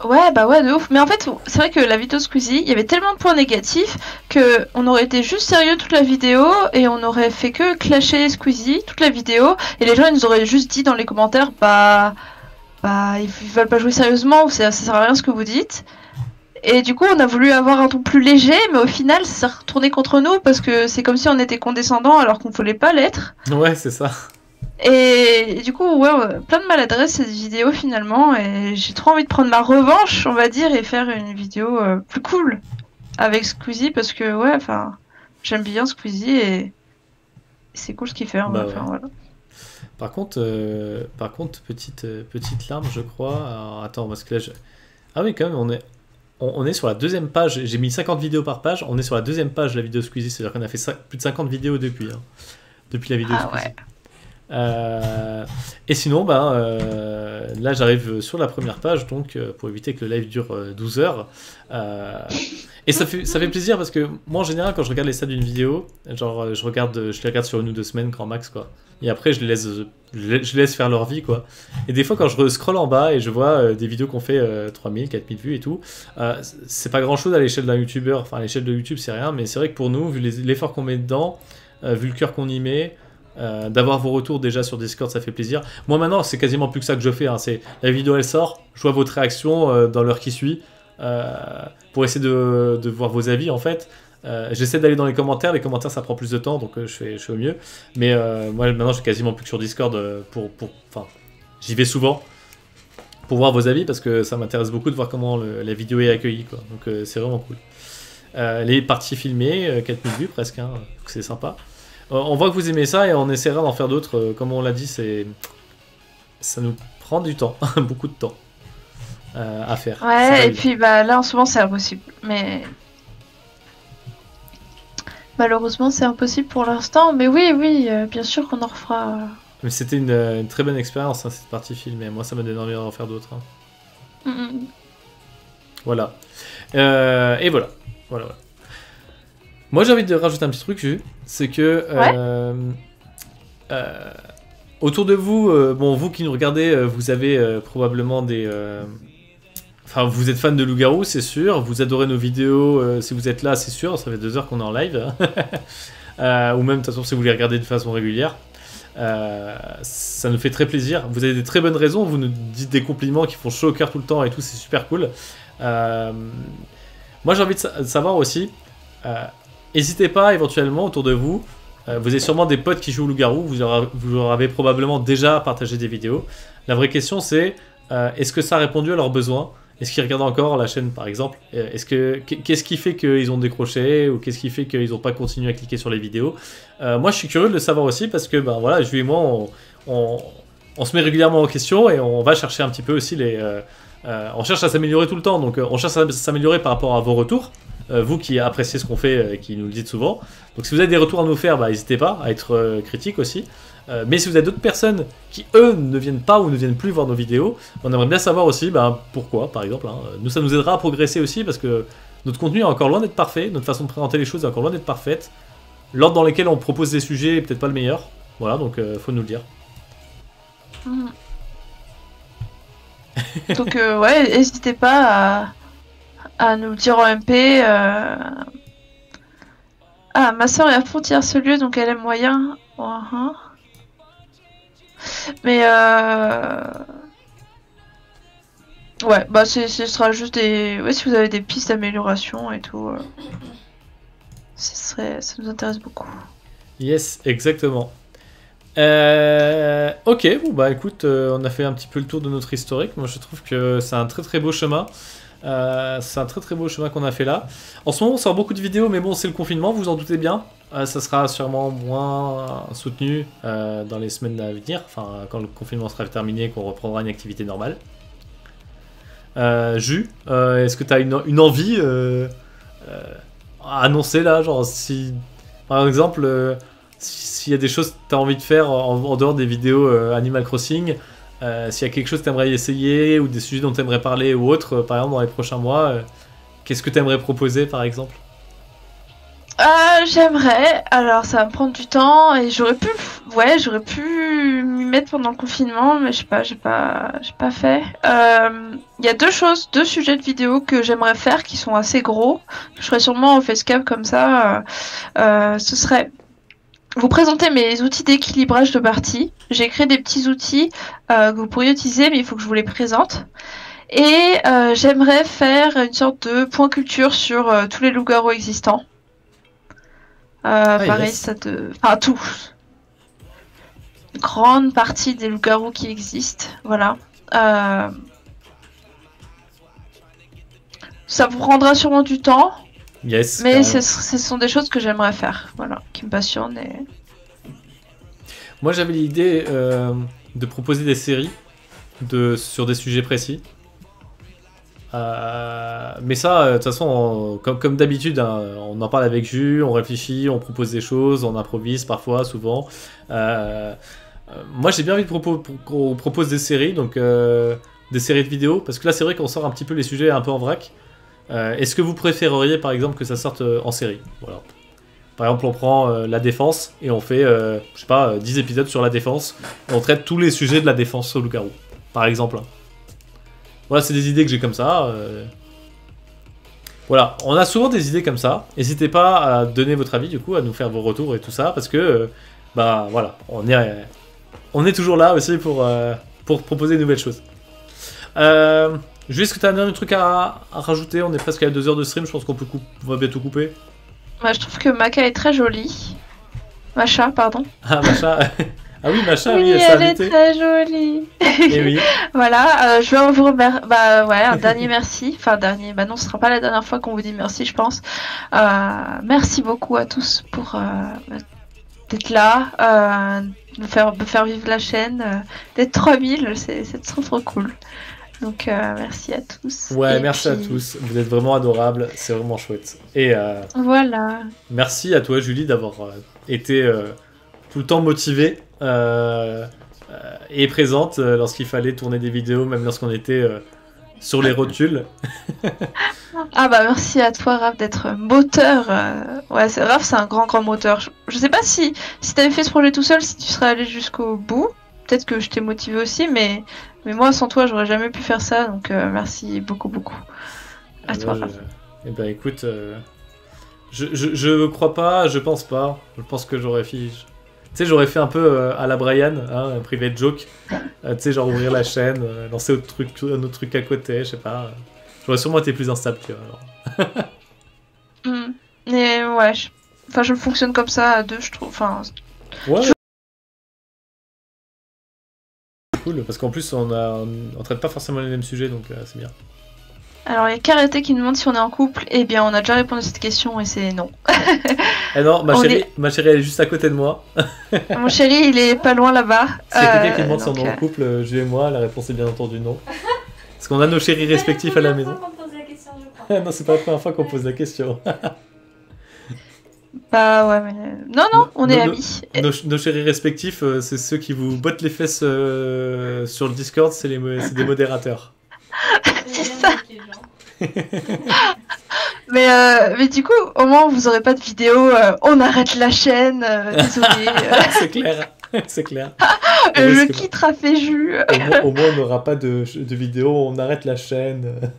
Ouais, bah ouais, de ouf. Mais en fait, c'est vrai que la vidéo Squeezie, il y avait tellement de points négatifs que on aurait été juste sérieux toute la vidéo et on aurait fait que clasher Squeezie toute la vidéo, et les gens ils nous auraient juste dit dans les commentaires ils veulent pas jouer sérieusement, ou ça sert à rien ce que vous dites. Et du coup, on a voulu avoir un ton plus léger, mais au final, ça s'est retourné contre nous parce que c'est comme si on était condescendant alors qu'on voulait pas l'être. Ouais, c'est ça. Et du coup, ouais, plein de maladresse cette vidéo finalement, et j'ai trop envie de prendre ma revanche, on va dire, et faire une vidéo plus cool avec Squeezie, parce que ouais, enfin, j'aime bien Squeezie et c'est cool ce qu'il fait. Bah enfin, ouais. Voilà. Par contre, petite larme, je crois. Alors, attends, parce que là, ah oui, quand même, on est sur la deuxième page. J'ai mis 50 vidéos par page. On est sur la deuxième page de la vidéo Squeezie. C'est-à-dire qu'on a fait plus de 50 vidéos depuis la vidéo Squeezie. Ouais. Et sinon, là, j'arrive sur la première page, donc pour éviter que le live dure 12 heures. Et ça fait plaisir parce que moi, en général, quand je regarde les stats d'une vidéo, genre, je les regarde sur 1 ou 2 semaines, grand max, quoi. Et après, je les laisse faire leur vie, quoi. Et des fois, quand je scrolle en bas et je vois des vidéos qu'on fait 3000, 4000 vues et tout, c'est pas grand chose à l'échelle d'un youtubeur. Enfin, à l'échelle de YouTube, c'est rien, mais c'est vrai que pour nous, vu l'effort qu'on met dedans, vu le cœur qu'on y met, d'avoir vos retours déjà sur Discord, ça fait plaisir. Moi, maintenant, c'est quasiment plus que ça que je fais. Hein. C'est la vidéo, elle sort, je vois votre réaction dans l'heure qui suit pour essayer de voir vos avis, en fait. J'essaie d'aller dans les commentaires ça prend plus de temps, donc je fais au mieux, mais moi maintenant je suis quasiment plus que sur Discord enfin j'y vais souvent pour voir vos avis parce que ça m'intéresse beaucoup de voir comment la vidéo est accueillie, quoi. Donc c'est vraiment cool. Les parties filmées, 4000 vues presque, hein, c'est sympa. On voit que vous aimez ça et on essaiera d'en faire d'autres, comme on l'a dit, ça nous prend du temps, beaucoup de temps à faire. Ouais, et puis là en ce moment c'est impossible, mais malheureusement, c'est impossible pour l'instant, mais oui, bien sûr qu'on en refera. Mais c'était une très bonne expérience, hein, cette partie filmée. Moi, ça m'a donné envie d'en faire d'autres. Hein. Voilà. Et voilà. Moi, j'ai envie de rajouter un petit truc, c'est que autour de vous, vous qui nous regardez, vous avez probablement des... Enfin, vous êtes fan de Loup-Garou, c'est sûr. Vous adorez nos vidéos. Si vous êtes là, c'est sûr. Ça fait 2 heures qu'on est en live. Ou même, de toute façon, si vous les regardez de façon régulière. Ça nous fait très plaisir. Vous avez des très bonnes raisons, vous nous dites des compliments qui font chaud au cœur tout le temps et tout, c'est super cool. Moi j'ai envie de savoir aussi, n'hésitez pas éventuellement autour de vous, vous avez sûrement des potes qui jouent au loup-garou, vous leur avez probablement déjà partagé des vidéos. La vraie question c'est, est-ce que ça a répondu à leurs besoins? Est-ce qu'ils regardent encore la chaîne par exemple? Qu'est-ce qui fait qu'ils ont décroché ou qu'est-ce qui fait qu'ils n'ont pas continué à cliquer sur les vidéos? Moi je suis curieux de le savoir aussi parce que ben, voilà, Jules et moi on se met régulièrement en question et on va chercher un petit peu aussi on cherche à s'améliorer tout le temps, donc on cherche à s'améliorer par rapport à vos retours. Vous qui appréciez ce qu'on fait, qui nous le dites souvent. Donc si vous avez des retours à nous faire, bah, n'hésitez pas à être critique aussi. Mais si vous avez d'autres personnes qui, eux, ne viennent pas ou ne viennent plus voir nos vidéos, on aimerait bien savoir aussi pourquoi, par exemple. Hein. Nous, ça nous aidera à progresser aussi parce que notre contenu est encore loin d'être parfait, notre façon de présenter les choses est encore loin d'être parfaite. L'ordre dans lequel on propose des sujets est peut-être pas le meilleur. Voilà, donc faut nous le dire. Donc ouais, n'hésitez pas à nous le dire en MP. Ah, ma soeur est à frontière ce lieu, donc elle aime moyen. Mais ouais, bah ce sera juste des... Ouais, si vous avez des pistes d'amélioration et tout, ça nous intéresse beaucoup. Yes, exactement. Ok, bon bah écoute, on a fait un petit peu le tour de notre historique. Moi je trouve que c'est un très très beau chemin. C'est un très très beau chemin qu'on a fait là. En ce moment on sort beaucoup de vidéos, mais bon c'est le confinement, vous en doutez bien. Ça sera sûrement moins soutenu dans les semaines à venir, enfin quand le confinement sera terminé, qu'on reprendra une activité normale. Jus, est-ce que tu as une envie à annoncer là, genre si par exemple s'il y a des choses que tu as envie de faire en dehors des vidéos Animal Crossing, s'il y a quelque chose que tu aimerais essayer ou des sujets dont tu aimerais parler ou autre, par exemple dans les prochains mois, qu'est-ce que tu aimerais proposer par exemple? J'aimerais, alors ça va me prendre du temps et j'aurais pu m'y mettre pendant le confinement, mais je sais pas, j'ai pas fait. Il y a deux sujets de vidéo que j'aimerais faire qui sont assez gros. Je ferai sûrement au facecam comme ça. Ce serait vous présenter mes outils d'équilibrage de partie. J'ai créé des petits outils que vous pourriez utiliser, mais il faut que je vous les présente. Et j'aimerais faire une sorte de point culture sur tous les loups-garous existants. Pareil, yes. Enfin, tout. Une grande partie des loups-garous qui existent, voilà. Ça vous prendra sûrement du temps. Yes. Mais ce sont des choses que j'aimerais faire, voilà, qui me passionnent. Moi j'avais l'idée de proposer des séries sur des sujets précis. Mais ça, de toute façon, comme d'habitude, hein, on en parle avec Jus, on réfléchit, on propose des choses, on improvise parfois, souvent. Moi, j'ai bien envie qu'on propose des séries, donc des séries de vidéos, parce que là, c'est vrai qu'on sort un petit peu les sujets un peu en vrac. Est-ce que vous préféreriez, par exemple, que ça sorte en série? Voilà. Par exemple, on prend la défense et on fait, je sais pas, 10 épisodes sur la défense, et on traite tous les sujets de la défense au loup-garou, par exemple. Voilà, c'est des idées que j'ai comme ça. Voilà, on a souvent des idées comme ça. N'hésitez pas à donner votre avis, du coup, à nous faire vos retours et tout ça, parce que, bah voilà, on est toujours là aussi pour proposer de nouvelles choses. Juste que tu as un dernier truc à rajouter, on est presque à 2 heures de stream, je pense qu'on va bientôt couper. Ouais, je trouve que Macha est très jolie. Macha, pardon. Ah, Macha. Ah oui, Macha, oui, elle elle est très jolie. Et oui. Voilà, je vais vous remercier. Bah ouais, un dernier merci. Enfin, dernier. Bah non, ce sera pas la dernière fois qu'on vous dit merci, je pense. Merci beaucoup à tous pour d'être là, de faire vivre la chaîne, d'être 3000, c'est trop cool. Donc merci à tous. Ouais, et merci à tous. Vous êtes vraiment adorables, c'est vraiment chouette. Et voilà. Merci à toi, Julie, d'avoir été tout le temps motivée et présente lorsqu'il fallait tourner des vidéos, même lorsqu'on était sur les rotules. Ah bah merci à toi, Raph, d'être moteur. Ouais, Raph, c'est un grand moteur. Je sais pas si t'avais fait ce projet tout seul, si tu serais allé jusqu'au bout. Peut-être que je t'ai motivé aussi, mais moi, sans toi, j'aurais jamais pu faire ça. Donc merci beaucoup. À toi, Raph. Eh ben écoute, je crois pas, je pense pas. Je pense que j'aurais sais, j'aurais fait un peu à la Brian, hein, un private joke. Tu sais, genre ouvrir la chaîne, lancer un autre truc à côté, je sais pas. J'aurais sûrement été plus instable que alors. Mais ouais, enfin, je fonctionne comme ça à deux, je trouve. Enfin, Ouais. Cool, parce qu'en plus, on traite pas forcément les mêmes sujets, donc c'est bien. alors, il y a Karaté qui nous demande si on est en couple. Eh bien, on a déjà répondu à cette question et c'est non. Eh non, On ma chérie, elle est juste à côté de moi. Mon chéri, il est pas loin là-bas. S'il y a quelqu'un qui demande si on donc, est en couple, je et moi, la réponse est bien entendu non. Parce qu'on a nos chéris respectifs à la maison. Non, c'est pas la première fois qu'on pose la question. Bah ouais, mais... Non, on est amis. Nos chéris respectifs, c'est ceux qui vous bottent les fesses sur le Discord, c'est des modérateurs. C'est ça. Mais du coup, au moins, vous aurez pas de vidéo. On arrête la chaîne. Désolé. C'est clair, c'est clair. Je quitte Raféju. Au moins, on n'aura pas de vidéo, on arrête la chaîne.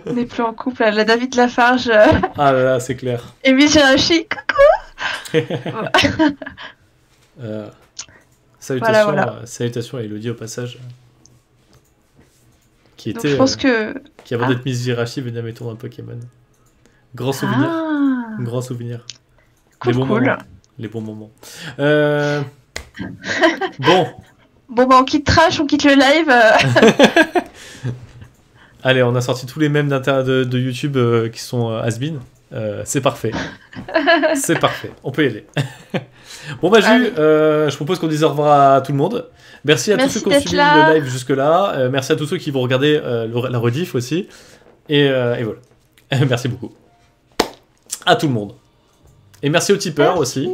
On n'est plus en couple. La David Lafarge. Ah là là, c'est clair. Émile Gerachi. Salutations, salutations à Elodie au passage. Qui était. Donc, je pense que. Qui avant d'être Miss Jirachi venait à mes tours un Pokémon. Grand souvenir. Grand souvenir. Cool, les bons cool. moments. Les bons moments. Bon. Bon, bah, on quitte Trash, on quitte le live. Allez, on a sorti tous les mèmes de YouTube qui sont has-been. C'est parfait. C'est parfait. On peut y aller. Bon, bah, Jules, je propose qu'on dise au revoir à tout le monde. Merci à tous ceux qui ont suivi le live jusque-là. Merci à tous ceux qui vont regarder la rediff aussi. Et voilà. Merci beaucoup. À tout le monde. Et merci aux tipeurs aussi.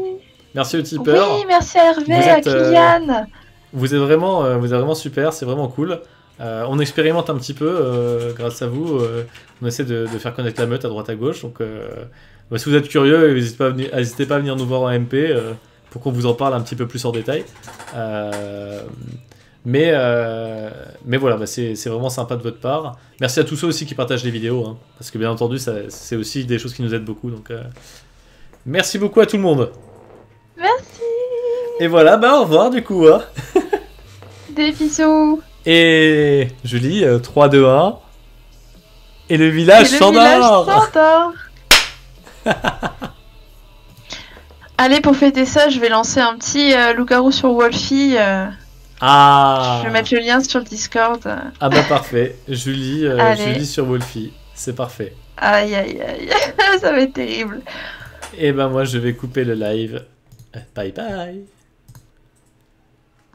Merci aux tipeurs. Oui, merci à Hervé, à Kylian. Vous êtes vraiment super, c'est vraiment cool. On expérimente un petit peu grâce à vous. On essaie de faire connaître la meute à droite à gauche. Donc, si vous êtes curieux, n'hésitez pas à venir nous voir en MP pour qu'on vous en parle un petit peu plus en détail. Mais voilà, c'est vraiment sympa de votre part. Merci à tous ceux aussi qui partagent les vidéos, hein, parce que bien entendu, c'est aussi des choses qui nous aident beaucoup. Donc, merci beaucoup à tout le monde. Merci. Et voilà, au revoir du coup. Hein. Des bisous. Et Julie, 3, 2, 1. Et le village s'endort. Allez, pour fêter ça, je vais lancer un petit loup-garou sur Wolfie. Je vais mettre le lien sur le Discord. Ah bah parfait. Julie sur Wolfie. C'est parfait. Aïe, aïe, aïe. Ça va être terrible. Et ben moi, je vais couper le live. Bye bye.